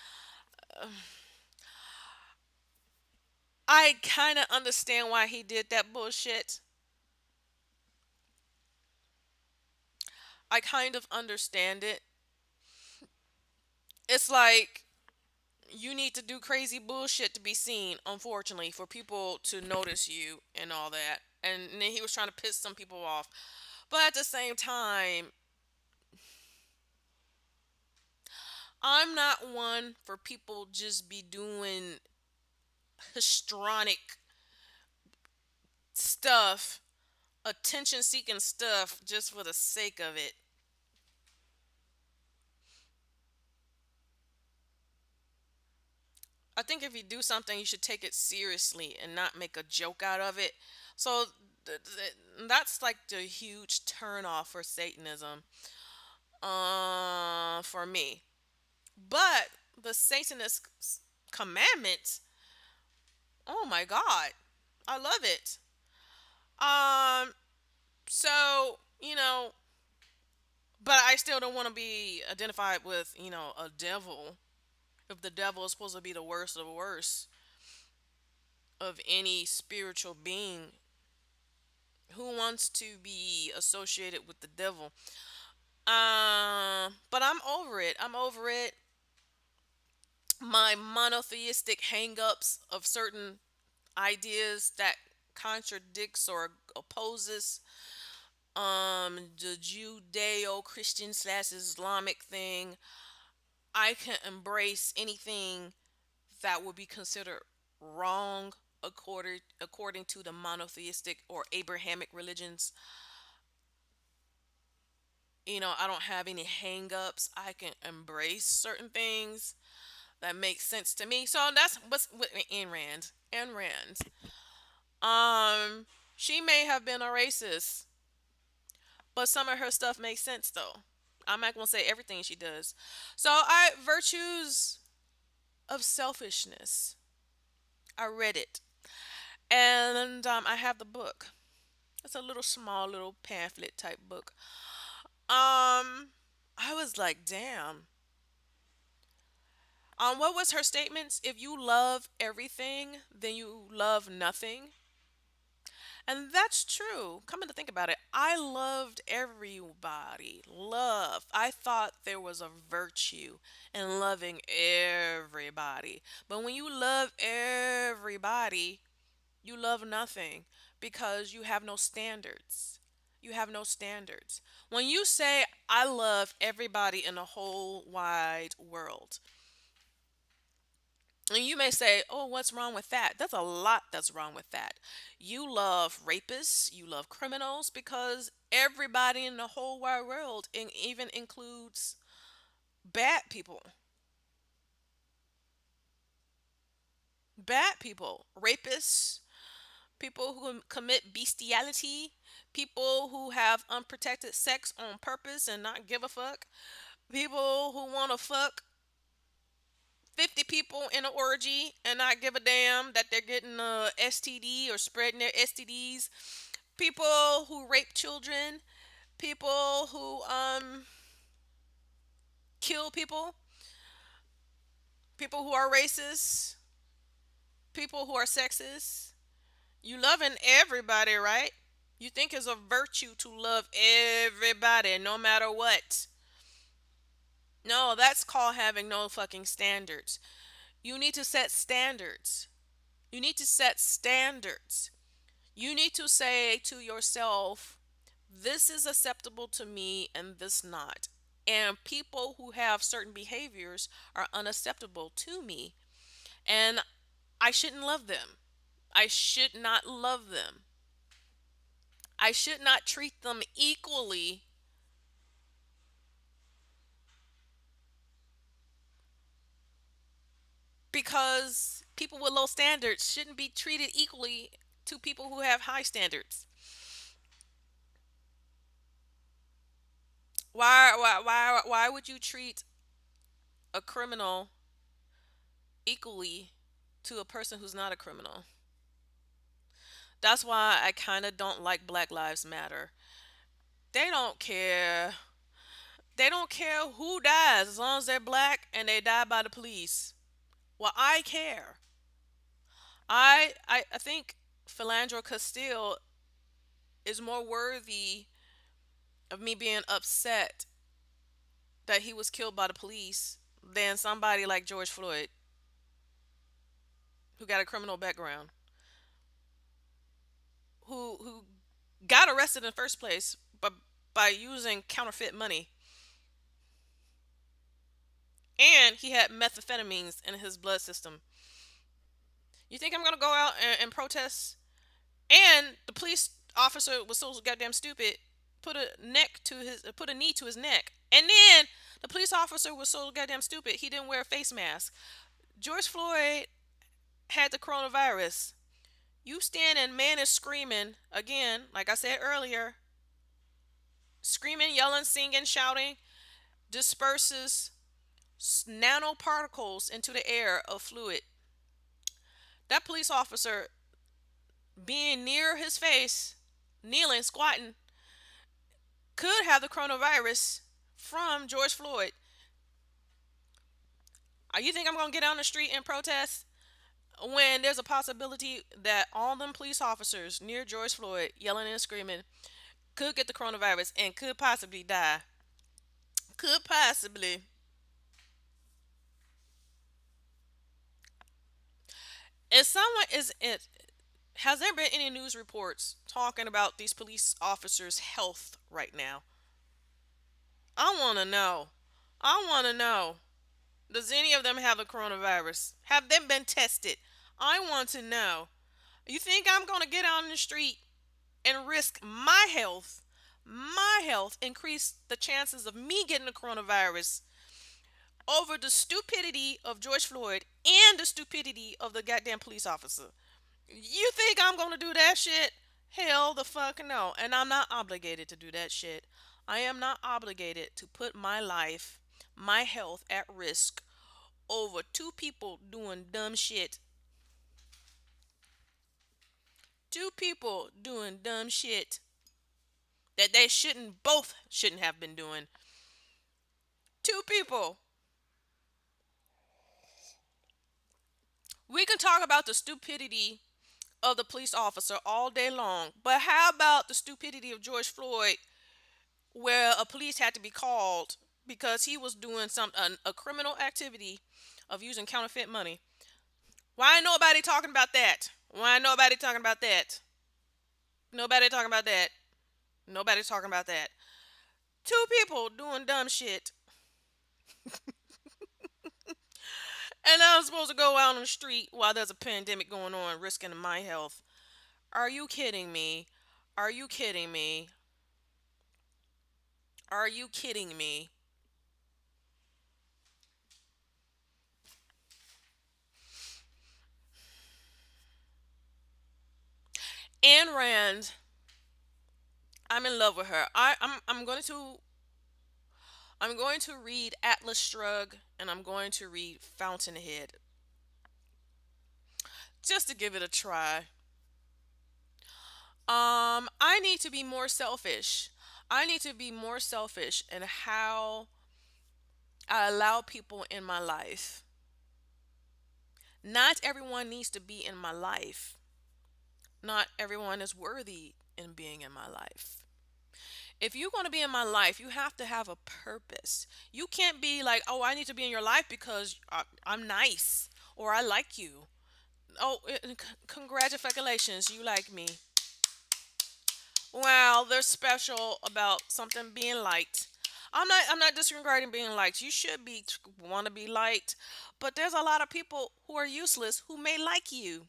I kind of understand why he did that bullshit. I kind of understand it. It's like you need to do crazy bullshit to be seen, unfortunately, for people to notice you and all that. And then he was trying to piss some people off. But at the same time, I'm not one for people just be doing histrionic stuff, attention seeking stuff just for the sake of it. I think if you do something, you should take it seriously and not make a joke out of it. So that's like the huge turn off for Satanism, for me. But the Satanist commandments, oh my God, I love it. Um, so but I still don't want to be identified with a devil. If the devil is supposed to be the worst of the worst of any spiritual being, who wants to be associated with the devil? But I'm over it. I'm over it. My monotheistic hang-ups of certain ideas that contradicts or opposes the Judeo-Christian slash Islamic thing. I can embrace anything that would be considered wrong according to the monotheistic or Abrahamic religions. I don't have any hang-ups. I can embrace certain things that make sense to me. So that's what's with Ayn Rand. Ayn Rand. She may have been a racist, but some of her stuff makes sense though. I'm not gonna say everything she does. So I virtues of selfishness. I read it, and I have the book. It's a little small, little pamphlet type book. I was like, damn. What was her statements? If you love everything, then you love nothing. And that's true. Coming to think about it, I loved everybody. Love. I thought there was a virtue in loving everybody. But when you love everybody, you love nothing because you have no standards. You have no standards. When you say, I love everybody in the whole wide world, and you may say, oh, what's wrong with that? There's a lot that's wrong with that. You love rapists, you love criminals, because everybody in the whole wide world even includes bad people. Bad people, rapists, people who commit bestiality, people who have unprotected sex on purpose and not give a fuck, people who want to fuck 50 people in an orgy and not give a damn that they're getting a STD or spreading their STDs, people who rape children, people who kill people, people who are racist, people who are sexist. You loving everybody, right? You think it's a virtue to love everybody no matter what. No, that's called having no fucking standards. You need to set standards. You need to set standards. You need to say to yourself, this is acceptable to me and this not. And people who have certain behaviors are unacceptable to me. And I shouldn't love them. I should not love them. I should not treat them equally because people with low standards shouldn't be treated equally to people who have high standards. Why would you treat a criminal equally to a person who's not a criminal? That's why I kind of don't like Black Lives Matter. They don't care. They don't care who dies as long as they're black and they die by the police. Well, I care. I think Philandro Castile is more worthy of me being upset that he was killed by the police than somebody like George Floyd, who got a criminal background, who got arrested in the first place, but by using counterfeit money, and he had methamphetamines in his blood system. You think I'm gonna go out and protest? And the police officer was so goddamn stupid, put a knee to his neck, and then the police officer was so goddamn stupid he didn't wear a face mask. George Floyd had the coronavirus. You stand and man is screaming again, like I said earlier, screaming, yelling, singing, shouting, disperses nanoparticles into the air of fluid. That police officer being near his face, kneeling, squatting, could have the coronavirus from George Floyd. You think I'm going to get on the street and protest when there's a possibility that all them police officers near George Floyd yelling and screaming could get the coronavirus and could possibly die? Could possibly. If someone is it has there been any news reports talking about these police officers' health right now? I want to know. I want to know. Does any of them have the coronavirus? Have they been tested? I want to know. You think I'm going to get out in the street and risk my health, increase the chances of me getting the coronavirus over the stupidity of George Floyd and the stupidity of the goddamn police officer? You think I'm going to do that shit? Hell the fuck no. And I'm not obligated to do that shit. I am not obligated to put my life, my health at risk over two people doing dumb shit. Two people doing dumb shit that they shouldn't have been doing. Two people. We can talk about the stupidity of the police officer all day long, but how about the stupidity of George Floyd, where a police had to be called because he was doing a criminal activity of using counterfeit money? Why ain't nobody talking about that? Why ain't nobody talking about that? Nobody talking about that. Nobody's talking about that. Two people doing dumb shit, and I'm supposed to go out on the street while there's a pandemic going on, risking my health. Are you kidding me? Are you kidding me? Are you kidding me? Ayn Rand, I'm in love with her. I'm going to read Atlas Shrugged and I'm going to read Fountainhead just to give it a try. I need to be more selfish. I need to be more selfish in how I allow people in my life. Not everyone needs to be in my life. Not everyone is worthy in being in my life. If you're going to be in my life, you have to have a purpose. You can't be like, oh, I need to be in your life because I'm nice or I like you. Oh, congratulations, you like me. Wow, they're special about something being liked. I'm not disregarding being liked. You should be want to be liked, but there's a lot of people who are useless who may like you.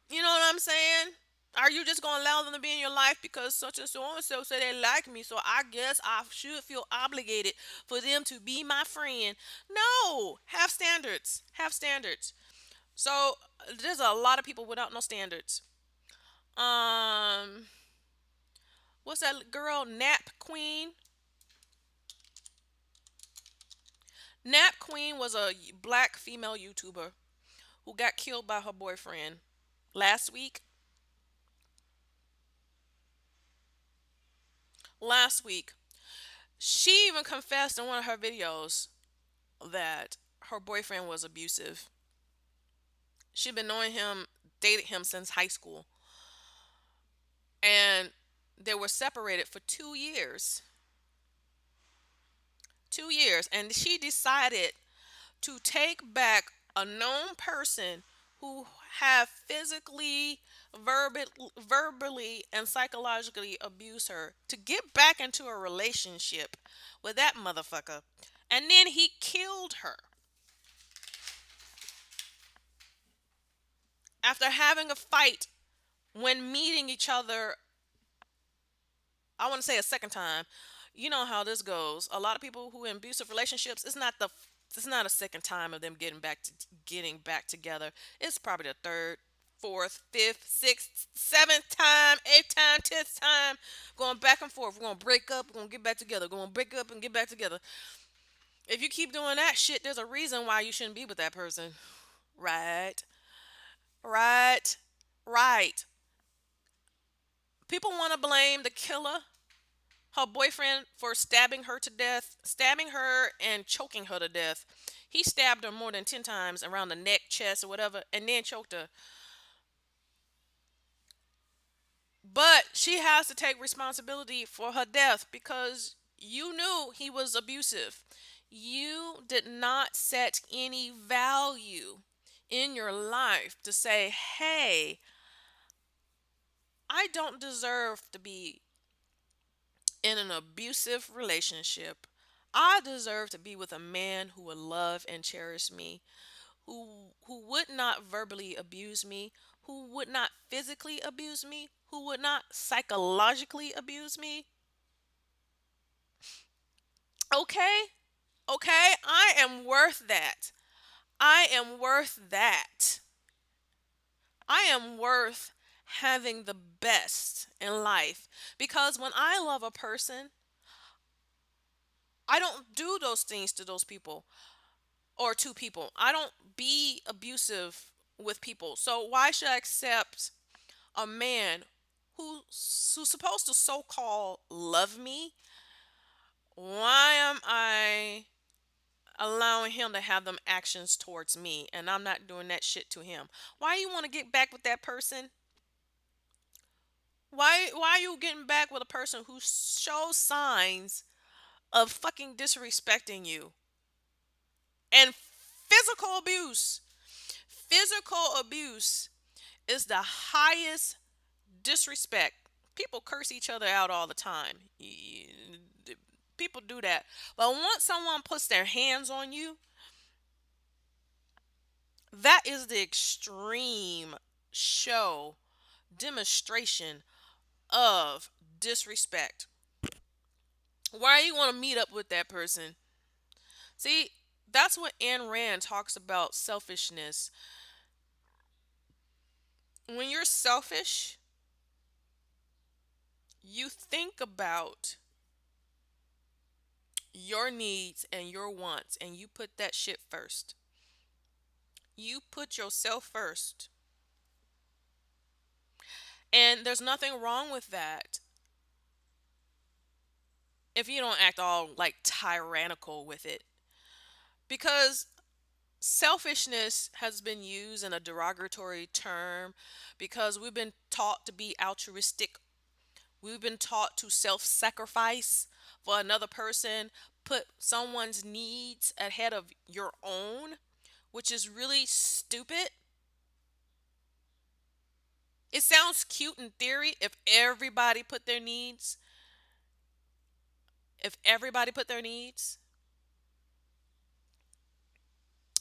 You know what I'm saying? Are you just gonna allow them to be in your life because such and so say they like me, so I guess I should feel obligated for them to be my friend? No, have standards. Have standards. So there's a lot of people without no standards. Um, what's that girl? Nap Queen. Nap Queen was a black female YouTuber who got killed by her boyfriend last week. Last week, she even confessed in one of her videos that her boyfriend was abusive. She'd been knowing him, dated him since high school, and they were separated for 2 years. 2 years, and she decided to take back a known person who have physically, verbally, and psychologically abused her to get back into a relationship with that motherfucker. And then he killed her after having a fight when meeting each other. I want to say a second time. You know how this goes. A lot of people who in abusive relationships, it's not a second time of them getting back together. It's probably the third, fourth, fifth, sixth, seventh time, eighth time, 10th time, going back and forth. We're gonna break up. We're gonna get back together. We're gonna break up and get back together. If you keep doing that shit, there's a reason why you shouldn't be with that person. Right, right, right. People want to blame the killer, her boyfriend, for stabbing her and choking her to death. He stabbed her more than 10 times around the neck, chest, or whatever, and then choked her. But she has to take responsibility for her death because you knew he was abusive. You did not set any value in your life to say, hey, I don't deserve to be in an abusive relationship. I deserve to be with a man who would love and cherish me, who would not verbally abuse me, who would not physically abuse me, who would not psychologically abuse me. Okay? Okay? I am worth that. I am worth that. I am worth having the best in life because when I love a person, I don't do those things to those people or to people. I don't be abusive with people. So why should I accept a man who's supposed to so-called love me? Why am I allowing him to have them actions towards me and I'm not doing that shit to him? Why you want to get back with that person? Why are you getting back with a person who shows signs of fucking disrespecting you and physical abuse? Physical abuse is the highest disrespect. People curse each other out all the time. People do that. But once someone puts their hands on you, that is the extreme show, demonstration of disrespect. Why you want to meet up with that person? See, that's what Ayn Rand talks about selfishness. When you're selfish, you think about your needs and your wants, and you put that shit first. You put yourself first. And there's nothing wrong with that if you don't act all like tyrannical with it. Because selfishness has been used in a derogatory term because we've been taught to be altruistic. We've been taught to self sacrifice for another person, put someone's needs ahead of your own, which is really stupid. It sounds cute in theory if everybody put their needs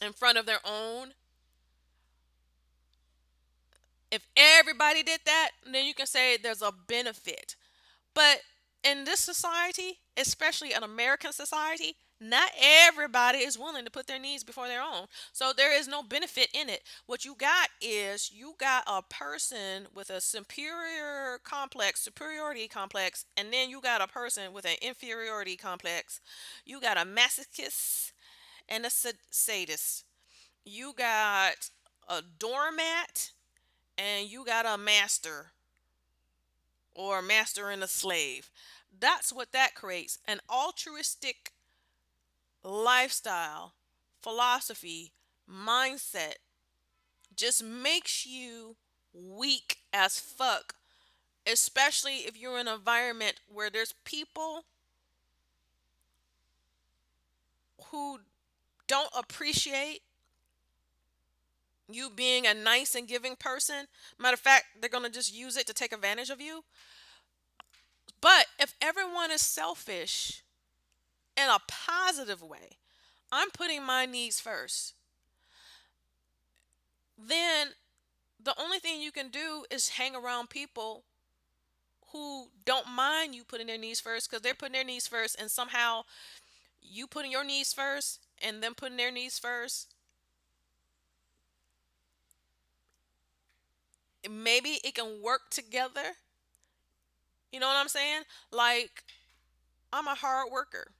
in front of their own. If everybody did that, then you can say there's a benefit. But in this society, especially an American society, not everybody is willing to put their needs before their own. So there is no benefit in it. What you got is you got a person with a superiority complex, and then you got a person with an inferiority complex. You got a masochist and a sadist. You got a doormat and you got a master or a master and a slave. That's what that creates. An altruistic lifestyle, philosophy, mindset just makes you weak as fuck, especially if you're in an environment where there's people who don't appreciate you being a nice and giving person. Matter of fact, they're going to just use it to take advantage of you. But if everyone is selfish in a positive way, I'm putting my needs first, then the only thing you can do is hang around people who don't mind you putting their needs first because they're putting their needs first, and somehow you putting your needs first and them putting their needs first, maybe it can work together. You know what I'm saying? Like, I'm a hard worker.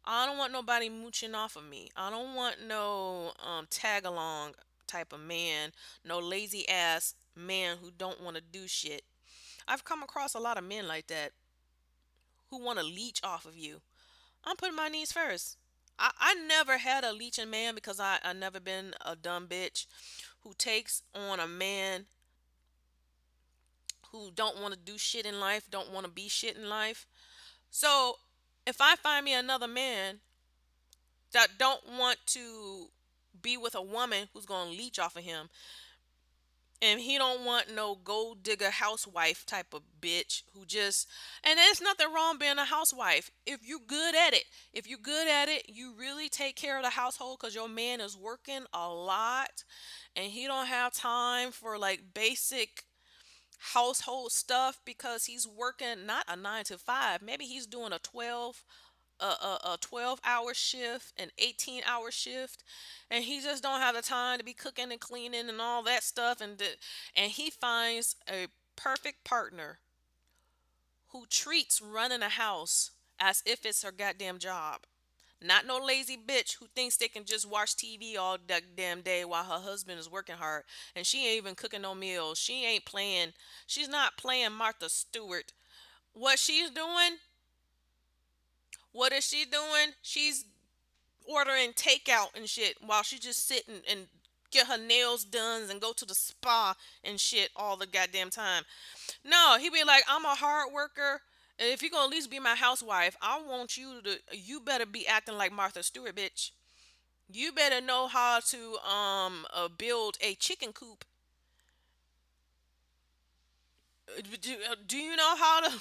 I don't want nobody mooching off of me. I don't want no tag along type of man, no lazy ass man who don't want to do shit. I've come across a lot of men like that who want to leech off of you. I'm putting my needs first. I never had a leeching man because I never been a dumb bitch who takes on a man who don't want to do shit in life, don't want to be shit in life. So if I find me another man that don't want to be with a woman who's gonna leech off of him, and he don't want no gold digger housewife type of bitch who just, and there's nothing wrong being a housewife if you're good at it. If you're good at it, you really take care of the household because your man is working a lot and he don't have time for like basic household stuff because he's working not a 9 to 5, maybe he's doing a 12-hour shift, an 18-hour shift, and he just don't have the time to be cooking and cleaning and all that stuff, and he finds a perfect partner who treats running a house as if it's her goddamn job. Not no lazy bitch who thinks they can just watch TV all that damn day while her husband is working hard and she ain't even cooking no meals. She's not playing Martha Stewart. What she's doing, what is she doing? She's ordering takeout and shit while she just sitting and get her nails done and go to the spa and shit all the goddamn time. No, he be like, I'm a hard worker. And if you're gonna at least be my housewife, I want you better be acting like Martha Stewart, bitch. You better know how to build a chicken coop Do you know how to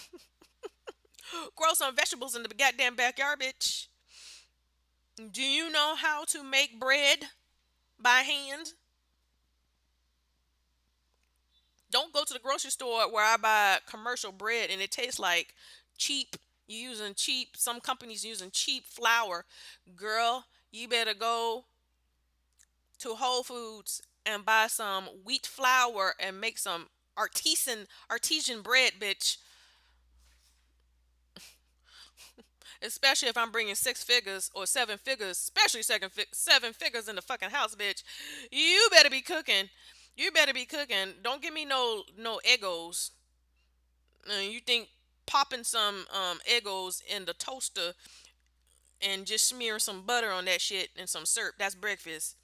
grow some vegetables in the goddamn backyard, bitch? Do you know how to make bread by hand? Don't go to the grocery store where I buy commercial bread and it tastes like cheap. You using cheap. Some companies using cheap flour. Girl, you better go to Whole Foods and buy some wheat flour and make some artesian bread, bitch. Especially if I'm bringing 6 figures or 7 figures, especially 7 figures in the fucking house, bitch. You better be cooking. You better be cooking. Don't give me no egos. You think popping some Eggos in the toaster and just smear some butter on that shit and some syrup, that's breakfast.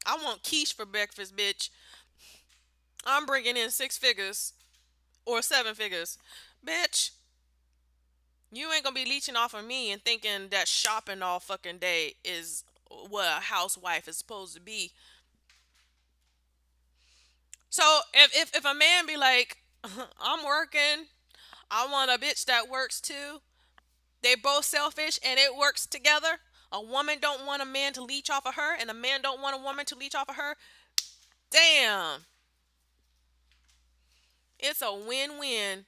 I want quiche for breakfast, bitch. I'm bringing in 6 figures or 7 figures. Bitch, you ain't gonna be leeching off of me and thinking that shopping all fucking day is what a housewife is supposed to be. So if a man be like, I'm working, I want a bitch that works too. They both selfish and it works together. A woman don't want a man to leech off of her, and a man don't want a woman to leech off of her. Damn, it's a win-win.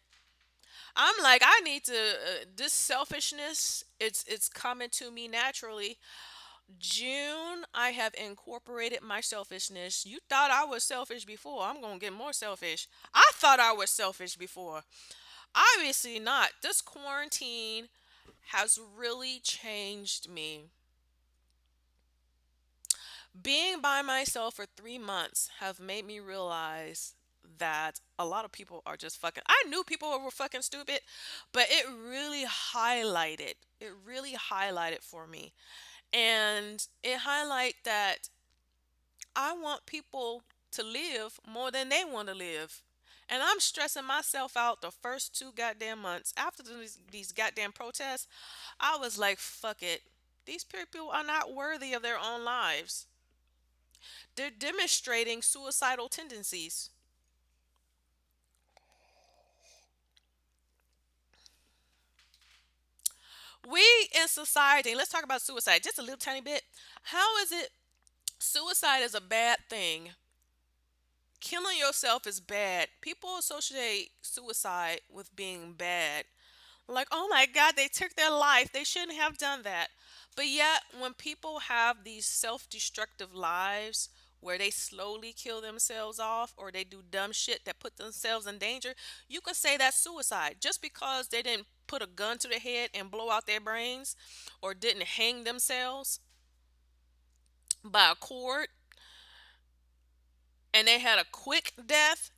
I'm like, I need to. This selfishness, it's coming to me naturally. June, I have incorporated my selfishness. You thought I was selfish before. I'm gonna get more selfish. I thought I was selfish before. Obviously not. This quarantine has really changed me. Being by myself for 3 months have made me realize that a lot of people are just fucking. I knew people were fucking stupid, but it really highlighted for me. And it highlight that I want people to live more than they want to live. And I'm stressing myself out the first 2 goddamn months. After these goddamn protests, I was like, fuck it. These people are not worthy of their own lives. They're demonstrating suicidal tendencies. We in society, let's talk about suicide just a little tiny bit. How is it suicide is a bad thing? Killing yourself is bad. People associate suicide with being bad. Like, oh my God, they took their life. They shouldn't have done that. But yet, when people have these self destructive lives where they slowly kill themselves off or they do dumb shit that put themselves in danger, you can say that's suicide. Just because they didn't put a gun to their head and blow out their brains or didn't hang themselves by a cord and they had a quick death,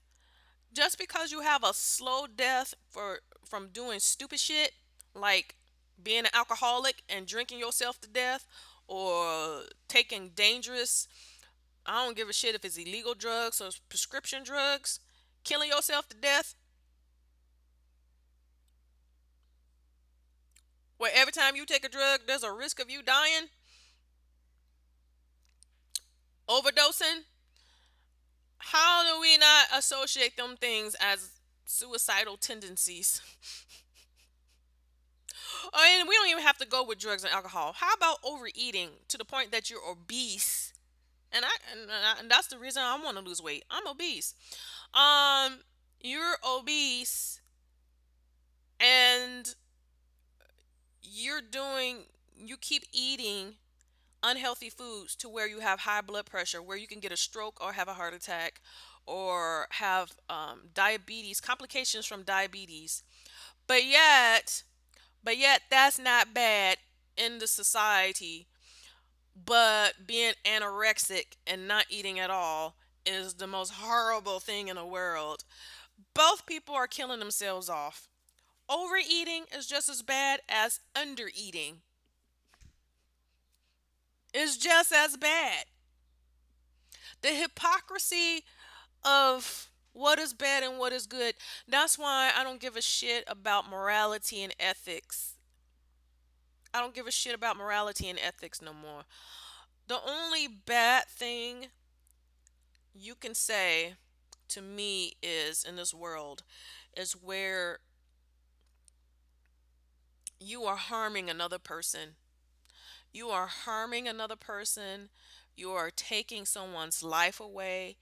just because you have a slow death from doing stupid shit like being an alcoholic and drinking yourself to death or taking dangerous, I don't give a shit if it's illegal drugs or prescription drugs, killing yourself to death, where every time you take a drug there's a risk of you dying, overdosing. How do we not associate them things as suicidal tendencies? And we don't even have to go with drugs and alcohol. How about overeating to the point that you're obese? And that's the reason I want to lose weight. I'm obese. Um, you're obese and you keep eating unhealthy foods to where you have high blood pressure, where you can get a stroke or have a heart attack, or have diabetes, complications from diabetes. But yet, but yet, that's not bad in the society. But being anorexic and not eating at all is the most horrible thing in the world. Both people are killing themselves off. Overeating is just as bad as undereating. It's just as bad. The hypocrisy of what is bad and what is good. That's why I don't give a shit about morality and ethics. I don't give a shit about morality and ethics no more. The only bad thing you can say to me is in this world is where you are harming another person. You are harming another person. You are taking someone's life away,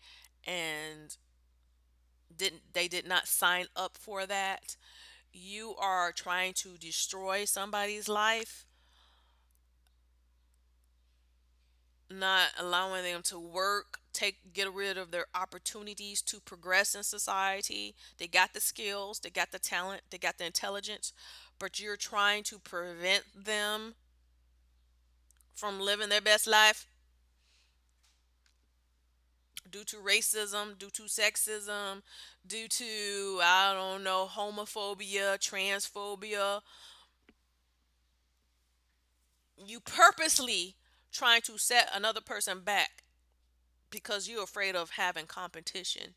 and they did not sign up for that. You are trying to destroy somebody's life, not allowing them to work, get rid of their opportunities to progress in society. They got the skills, they got the talent, they got the intelligence, but you're trying to prevent them from living their best life due to racism, due to sexism, due to, I don't know, homophobia, transphobia. You purposely trying to set another person back because you're afraid of having competition.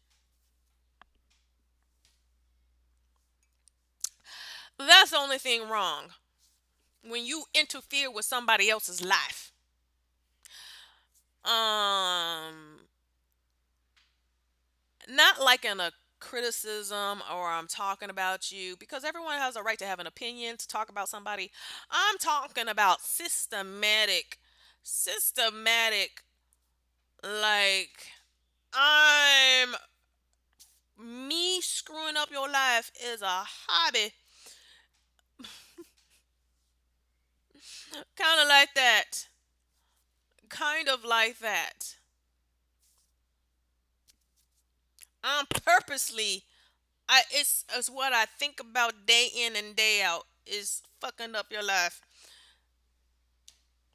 That's the only thing wrong. When you interfere with somebody else's life. Um Not like in a criticism or I'm talking about you, because everyone has a right to have an opinion to talk about somebody. I'm talking about systematic, like, I'm me screwing up your life is a hobby, kind of like that, kind of like that. I'm purposely, it's what I think about day in and day out is fucking up your life.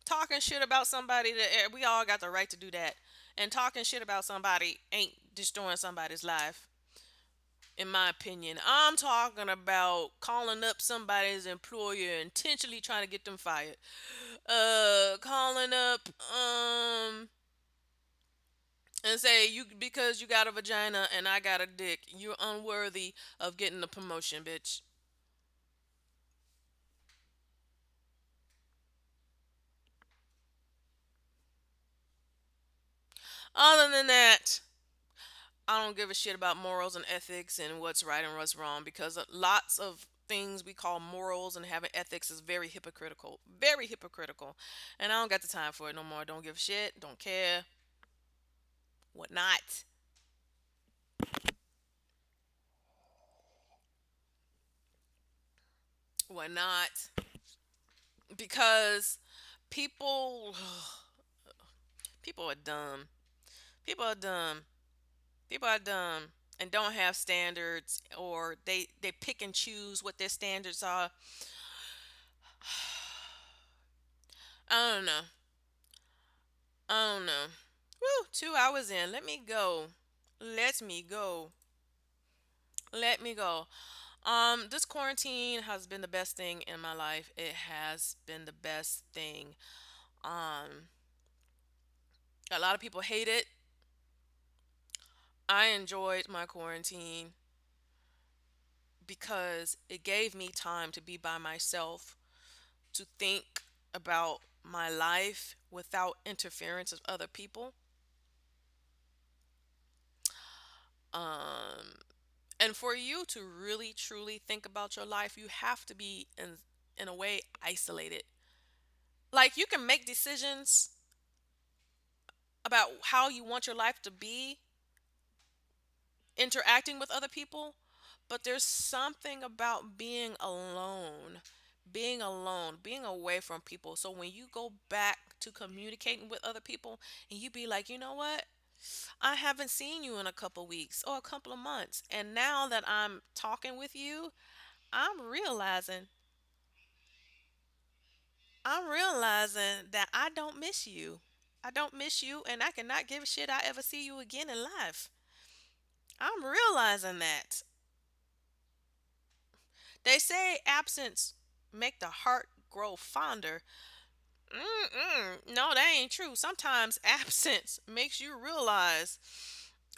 Talking shit about somebody, that we all got the right to do that. And talking shit about somebody ain't destroying somebody's life, in my opinion. I'm talking about calling up somebody's employer, intentionally trying to get them fired. Calling up and say, you, because you got a vagina and I got a dick, you're unworthy of getting the promotion, bitch. Other than that, I don't give a shit about morals and ethics and what's right and what's wrong, because lots of things we call morals and having ethics is very hypocritical. Very hypocritical. And I don't got the time for it no more. Don't give a shit. Don't care. Whatnot. Whatnot. Because people people are dumb. People are dumb. People are dumb and don't have standards, or they pick and choose what their standards are. I don't know. I don't know. Woo, 2 hours in. Let me go. Let me go. Let me go. This quarantine has been the best thing in my life. It has been the best thing. Um, a lot of people hate it. I enjoyed my quarantine because it gave me time to be by myself, to think about my life without interference of other people. Um, and for you to really truly think about your life, you have to be in a way isolated. Like, you can make decisions about how you want your life to be interacting with other people, but there's something about being alone, being away from people. So when you go back to communicating with other people and you be like, you know what? I haven't seen you in a couple weeks or a couple of months. And now that I'm talking with you, I'm realizing I'm realizing that I don't miss you. I don't miss you, and I cannot give a shit I ever see you again in life. I'm realizing that. They say absence make the heart grow fonder. Mm-mm. No, that ain't true. Sometimes absence makes you realize,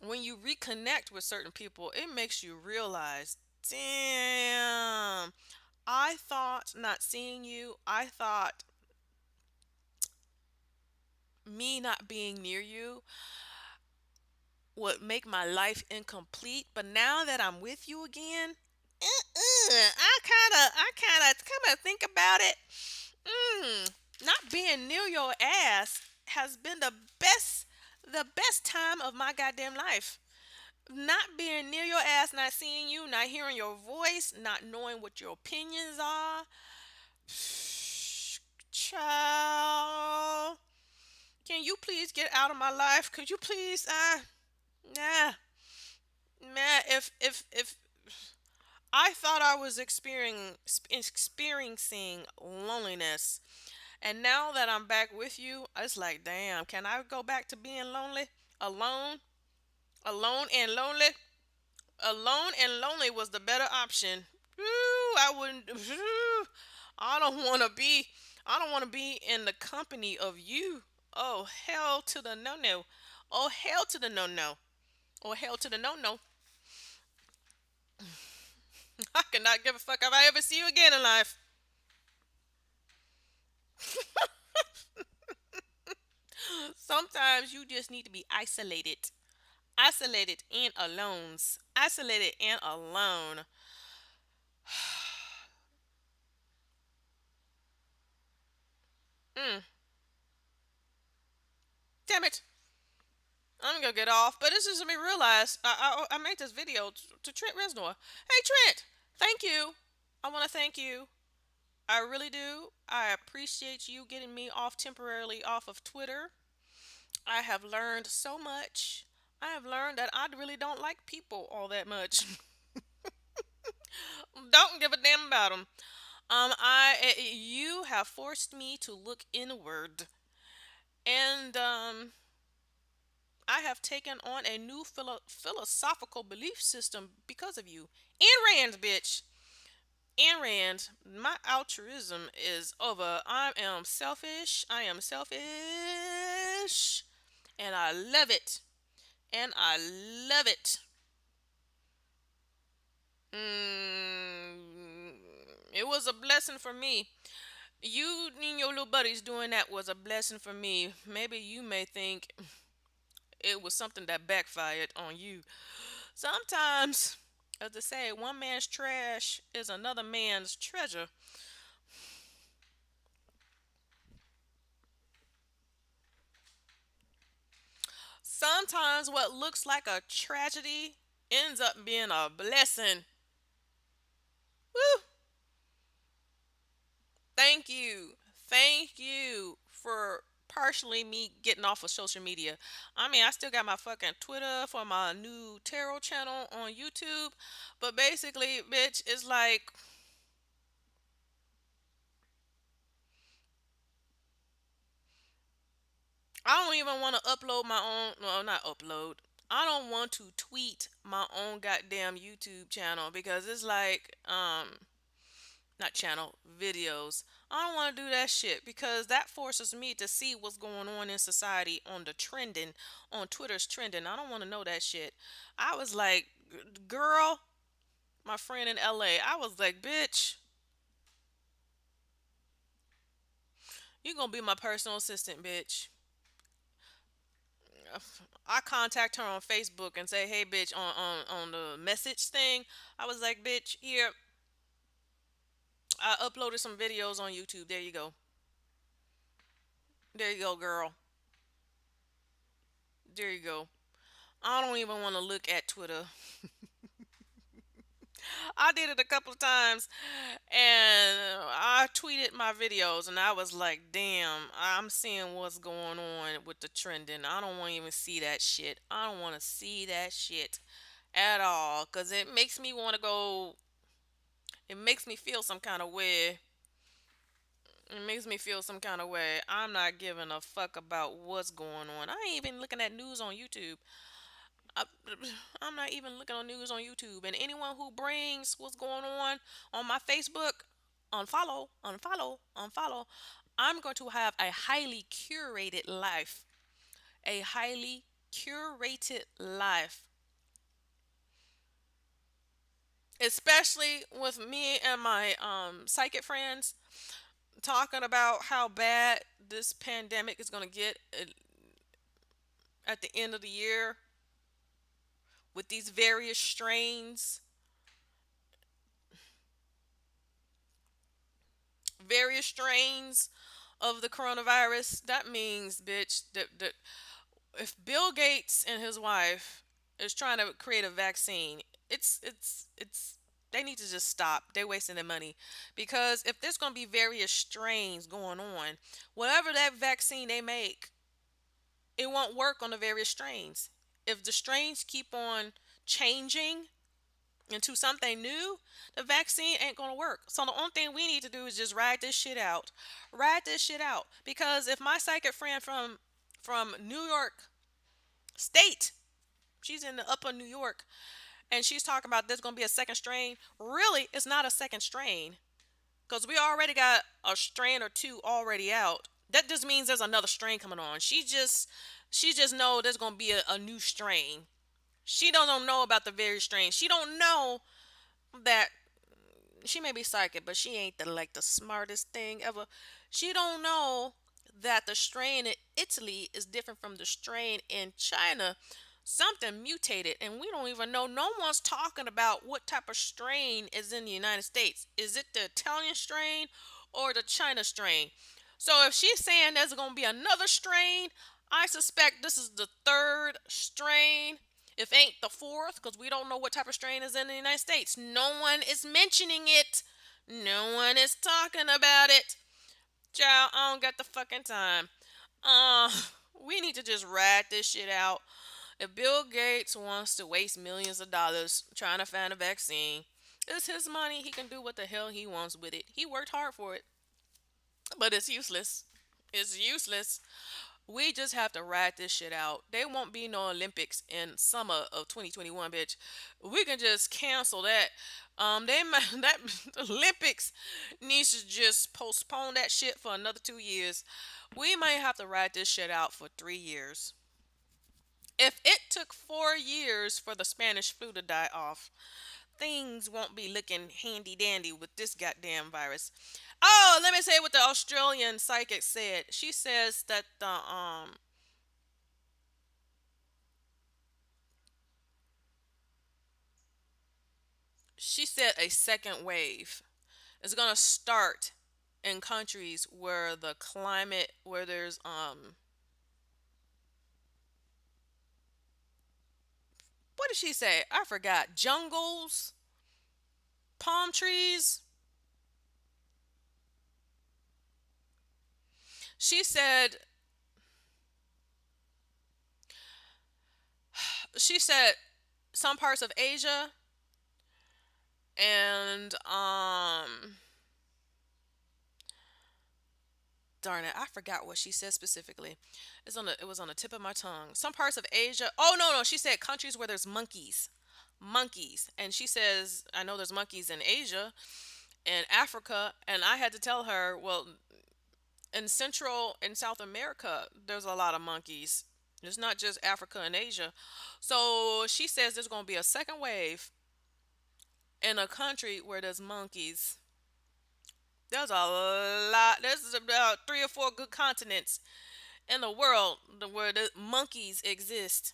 when you reconnect with certain people, it makes you realize, damn, I thought not seeing you, I thought me not being near you would make my life incomplete. But now that I'm with you again, I kind of think about it. Not being near your ass has been the best time of my goddamn life. Not being near your ass, not seeing you, not hearing your voice, not knowing what your opinions are. Child, can you please get out of my life? Could you please? Nah, man. If I thought I was experiencing loneliness, and now that I'm back with you, it's like, damn. Can I go back to being lonely, alone, alone and lonely? Alone and lonely was the better option. I wouldn't. I don't want to be. I don't want to be in the company of you. Oh hell to the no no. Oh hell to the no no. Oh hell to the no no. I cannot give a fuck if I ever see you again in life. Sometimes you just need to be isolated. Isolated and alone. Isolated and alone. Mm, damn it. I'm gonna get off, but this is me realize I made this video to Trent Reznor. Hey Trent, thank you. I want to thank you. I really do. I appreciate you getting me off temporarily off of Twitter. I have learned so much. I have learned that I really don't like people all that much. Don't give a damn about them. You have forced me to look inward, and I have taken on a new philosophical belief system because of you. Ayn Rand, bitch. Ayn Rand, my altruism is over. I am selfish. I am selfish. And I love it. And I love it. Mm, it was a blessing for me. You and your little buddies doing that was a blessing for me. Maybe you may think it was something that backfired on you. Sometimes, as they say, one man's trash is another man's treasure. Sometimes what looks like a tragedy ends up being a blessing. Woo! Thank you. Thank you for partially me getting off of social media. I mean, I still got my fucking Twitter for my new tarot channel on YouTube, but basically, bitch, it's like I don't even want to upload my own. Well, not upload. I don't want to tweet my own goddamn YouTube channel because it's like, not channel, videos. I don't want to do that shit because that forces me to see what's going on in society on the trending, on Twitter's trending. I don't want to know that shit. I was like, girl, my friend in LA, I was like, bitch, you gonna be my personal assistant, bitch. I contact her on Facebook and say, hey, bitch, on the message thing. I was like, bitch, here, I uploaded some videos on YouTube. There you go. There you go, girl. There you go. I don't even want to look at Twitter. I did it a couple of times and I tweeted my videos and I was like, damn, I'm seeing what's going on with the trending. I don't want to even see that shit. I don't want to see that shit at all because it makes me want to go, it makes me feel some kind of way. It makes me feel some kind of way. I'm not giving a fuck about what's going on. I ain't even looking at news on YouTube. I, I'm not even looking on news on YouTube. And anyone who brings what's going on my Facebook, unfollow, unfollow, unfollow. I'm going to have a highly curated life. A highly curated life. Especially with me and my psychic friends talking about how bad this pandemic is going to get at the end of the year. with these various strains of the coronavirus, that means, bitch, that if Bill Gates and his wife is trying to create a vaccine, it's they need to just stop. They're wasting their money because if there's going to be various strains going on, whatever that vaccine they make, it won't work on the various strains. If the strains keep on changing into something new, the vaccine ain't gonna work. So the only thing we need to do is just ride this shit out. Ride this shit out. Because if my psychic friend from New York State, she's in the upper New York, and she's talking about there's gonna be a second strain. Really, it's not a second strain. Because we already got a strain or two already out. That just means there's another strain coming on. She just know there's gonna be a new strain. She don't know about the various strains. She don't know that she may be psychic, but she ain't the smartest thing ever. She don't know that the strain in Italy is different from the strain in China. Something mutated, and we don't even know. No one's talking about what type of strain is in the United States. Is it the Italian strain or the China strain? So if she's saying there's going to be another strain, I suspect this is the third strain. If ain't the fourth, because we don't know what type of strain is in the United States. No one is mentioning it. No one is talking about it. Child, I don't got the fucking time. Uh, we need to just ride this shit out. If Bill Gates wants to waste millions of dollars trying to find a vaccine, it's his money. He can do what the hell he wants with it. He worked hard for it, but it's useless. It's useless. We just have to ride this shit out. There won't be no Olympics in summer of 2021, bitch. We can just cancel that. They might, that Olympics needs to just postpone that shit for another 2 years. We might have to ride this shit out for 3 years. If it took 4 years for the Spanish flu to die off, things won't be looking handy dandy with this goddamn virus. Oh, let me say what the Australian psychic said. She says that she said a second wave is gonna start in countries where the climate where there's what did she say? I forgot. Jungles, palm trees. She said she said some parts of Asia and darn it, I forgot what she said specifically. It was on the tip of my tongue. Some parts of Asia. Oh no, she said countries where there's monkeys. Monkeys. And she says, I know there's monkeys in Asia and Africa, and I had to tell her, well, in Central and South America, there's a lot of monkeys. It's not just Africa and Asia. So she says there's going to be a second wave in a country where there's monkeys. There's a lot. There's about three or four good continents in the world where the monkeys exist.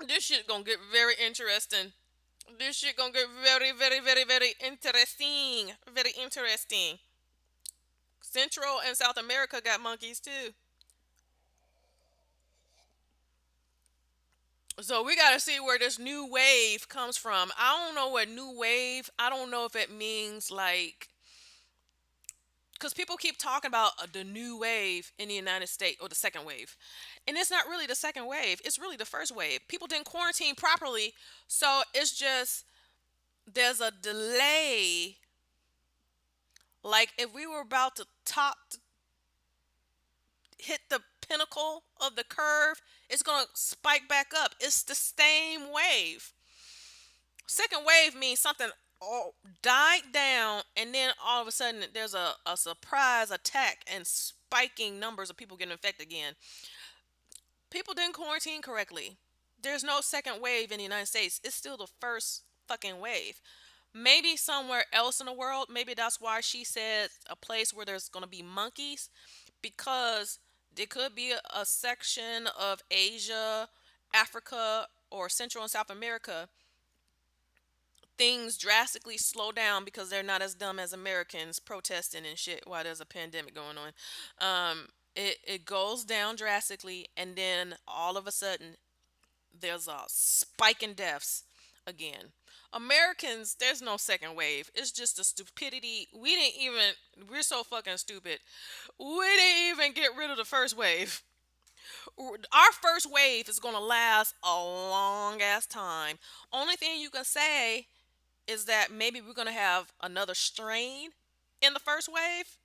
This shit gonna get very interesting. This shit gonna get very, very, very, very interesting. Very interesting. Central and South America got monkeys too. So we gotta see where this new wave comes from. I don't know what new wave. I don't know if it means like because people keep talking about the new wave in the United States or the second wave, and it's not really the second wave. It's really the first wave. People didn't quarantine properly, so it's just there's a delay. Like if we were about to hit the pinnacle of the curve, it's gonna spike back up. It's the same wave. Second wave means something all died down, and then all of a sudden there's a surprise attack and spiking numbers of people getting infected again. People didn't quarantine correctly. There's no second wave in the United States. It's still the first fucking wave. Maybe somewhere else in the world, maybe that's why she said a place where there's gonna be monkeys because there could be a section of Asia, Africa, or Central and South America, things drastically slow down because they're not as dumb as Americans protesting and shit while there's a pandemic going on. It goes down drastically, and then all of a sudden there's a spike in deaths again. Americans, there's no second wave. It's just the stupidity. We're so fucking stupid. We didn't even get rid of the first wave. Our first wave is gonna last a long ass time. Only thing you can say is that maybe we're gonna have another strain in the first wave,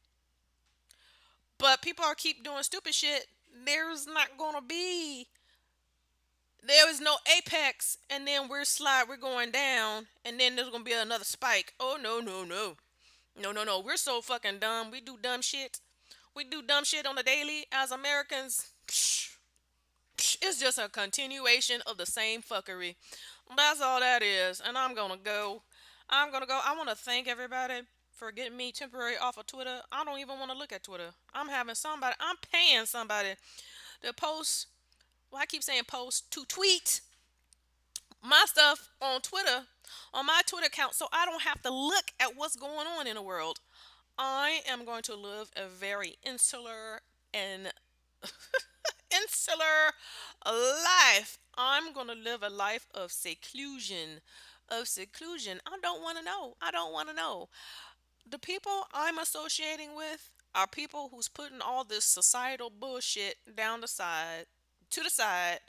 but people are keep doing stupid shit. There's not gonna be there is no apex, and then we're going down, and then there's gonna be another spike. Oh no no no no no no! We're so fucking dumb. We do dumb shit. We do dumb shit on the daily as Americans. It's just a continuation of the same fuckery. That's all that is. And I'm gonna go. I'm gonna go. I want to thank everybody for getting me temporary off of Twitter. I don't even want to look at Twitter. I'm paying somebody to post. Well, I keep saying post to tweet my stuff on Twitter, on my Twitter account, so I don't have to look at what's going on in the world. I am going to live a very and insular life. I'm going to live a life of seclusion. Of seclusion. I don't want to know. I don't want to know. The people I'm associating with are people who's putting all this societal bullshit down the side, to the side.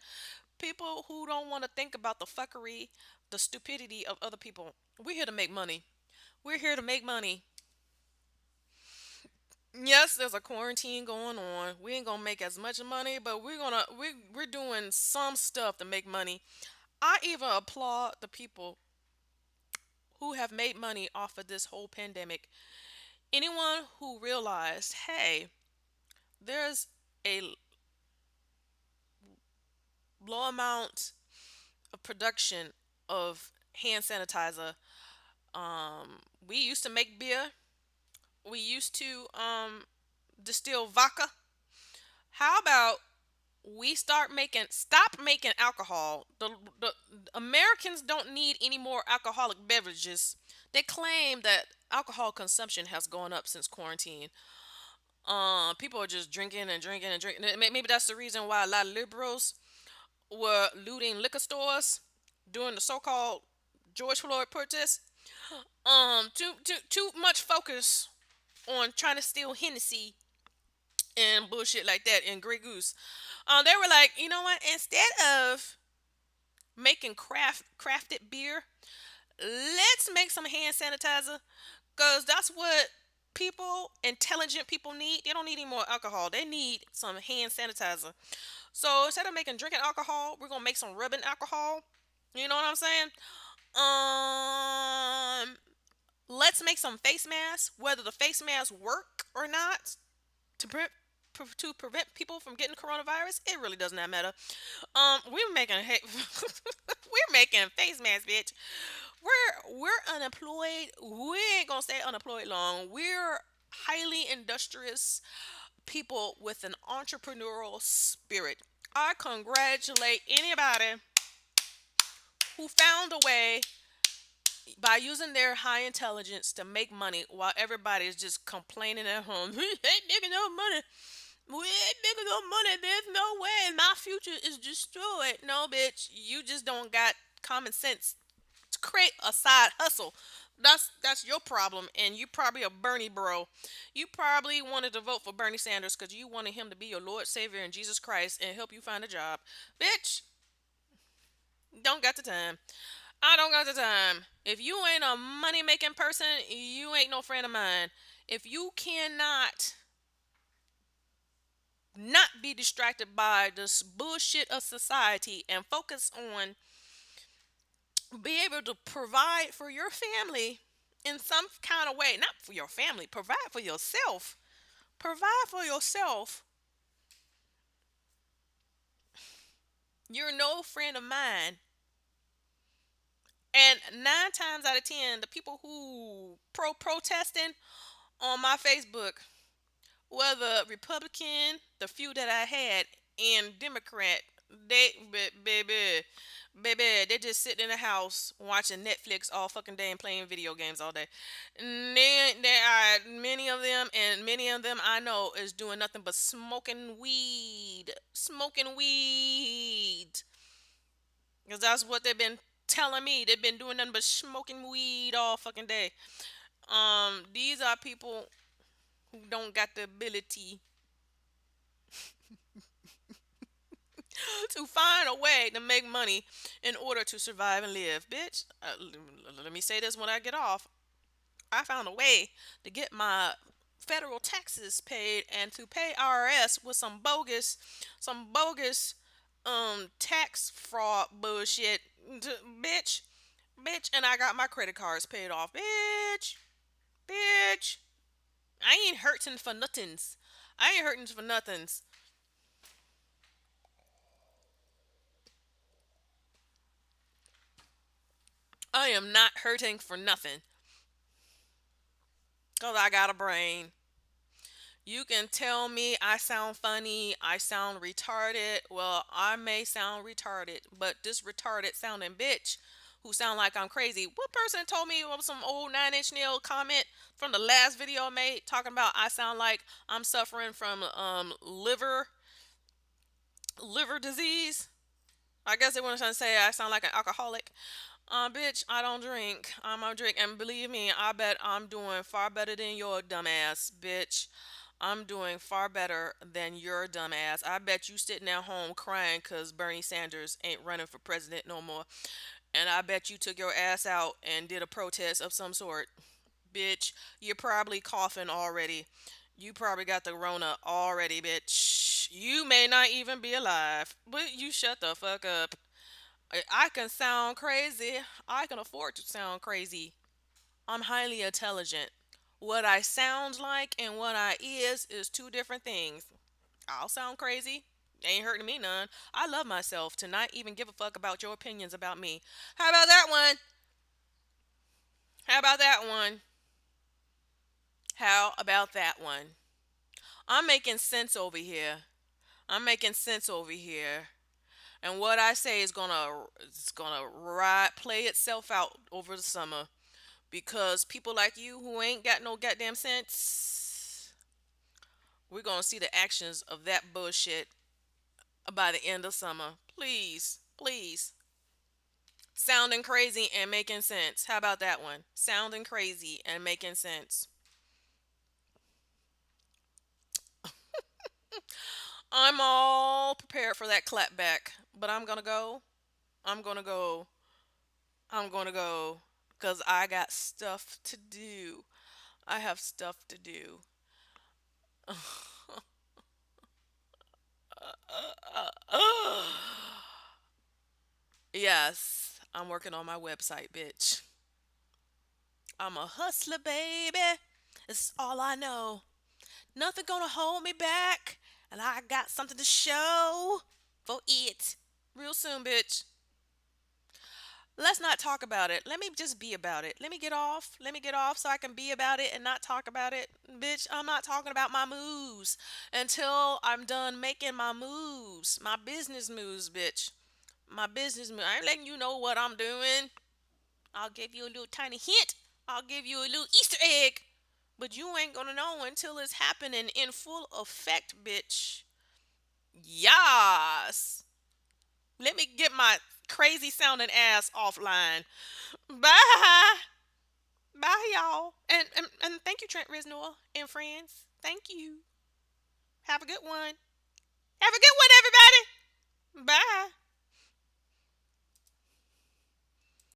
People who don't want to think about the fuckery, the stupidity of other people. We're here to make money. We're here to make money. Yes, there's a quarantine going on. We ain't gonna make as much money, but we're doing some stuff to make money. I even applaud the people who have made money off of this whole pandemic. Anyone who realized, hey, there's a low amount of production of hand sanitizer. We used to make beer. We used to distill vodka. How about we stop making alcohol? The Americans don't need any more alcoholic beverages. They claim that alcohol consumption has gone up since quarantine. People are just drinking and drinking and drinking. Maybe that's the reason why a lot of liberals were looting liquor stores during the so-called George Floyd protests. Too much focus on trying to steal Hennessy and bullshit like that and Grey Goose. They were like, you know what? Instead of making crafted beer, let's make some hand sanitizer, cause that's what intelligent people need. They don't need any more alcohol. They need some hand sanitizer. So instead of making drinking alcohol, we're gonna make some rubbing alcohol. You know what I'm saying? Um, let's make some face masks. Whether the face masks work or not, to to prevent people from getting coronavirus, it really does not matter. We're making we're making face masks, bitch. We're unemployed. We ain't gonna stay unemployed long. We're highly industrious people with an entrepreneurial spirit. I congratulate anybody who found a way by using their high intelligence to make money while everybody is just complaining at home. We ain't making no money. We ain't making no money. There's no way. My future is destroyed. No, bitch. You just don't got common sense to create a side hustle. That's your problem, and you probably a Bernie bro. You probably wanted to vote for Bernie Sanders because you wanted him to be your Lord Savior and Jesus Christ and help you find a job. Bitch, don't got the time. I don't got the time. If you ain't a money making person, you ain't no friend of mine. If you cannot not be distracted by this bullshit of society and focus on be able to provide for your family in some kind of way, not for your family, provide for yourself. Provide for yourself. You're no friend of mine. And 9 times out of 10, the people who protesting on my Facebook whether Republican, the few that I had, and Democrat, they baby, they just sitting in the house watching Netflix all fucking day and playing video games all day. And then there are many of them, and many of them I know is doing nothing but smoking weed, because that's what they've been telling me. They've been doing nothing but smoking weed all fucking day. These are people who don't got the ability to find a way to make money in order to survive and live. Bitch, let me say this when I get off. I found a way to get my federal taxes paid and to pay IRS with some bogus tax fraud bullshit. Bitch, bitch, and I got my credit cards paid off. Bitch. I ain't hurting for nothings. I ain't hurting for nothings. I am not hurting for nothing. Because I got a brain. You can tell me I sound funny, I sound retarded. Well, I may sound retarded, but this retarded sounding bitch who sound like I'm crazy. What person told me on some old Nine Inch Nail comment from the last video I made talking about I sound like I'm suffering from liver disease? I guess they want to say I sound like an alcoholic. Bitch, I don't drink. I don't drink, and believe me, I bet I'm doing far better than your dumbass, bitch. I'm doing far better than your dumbass. I bet you sitting at home crying because Bernie Sanders ain't running for president no more. And I bet you took your ass out and did a protest of some sort. Bitch, you're probably coughing already. You probably got the Rona already, bitch. You may not even be alive, but you shut the fuck up. I can sound crazy. I can afford to sound crazy. I'm highly intelligent. What I sound like and what I is two different things. I'll sound crazy. Ain't hurting me none. I love myself to not even give a fuck about your opinions about me. How about that one? How about that one? How about that one? I'm making sense over here. I'm making sense over here. And what I say is gonna play itself out over the summer. Because people like you who ain't got no goddamn sense, we're gonna see the actions of that bullshit by the end of summer. Please, please. Sounding crazy and making sense. How about that one? Sounding crazy and making sense. I'm all prepared for that clap back, but I'm gonna go. I'm gonna go. I'm gonna go. Because I got stuff to do. I have stuff to do. Yes, I'm working on my website, bitch. I'm a hustler, baby. It's all I know. Nothing gonna hold me back. And I got something to show for it. Real soon, bitch. Let's not talk about it. Let me just be about it. Let me get off. Let me get off so I can be about it and not talk about it. Bitch, I'm not talking about my moves until I'm done making my moves. My business moves, bitch. My business moves. I ain't letting you know what I'm doing. I'll give you a little tiny hint. I'll give you a little Easter egg. But you ain't gonna know until it's happening in full effect, bitch. Yas. Let me get my crazy sounding ass offline. Bye. Bye, y'all. And thank you, Trent Reznor and friends. Thank you. Have a good one. Have a good one, everybody. Bye.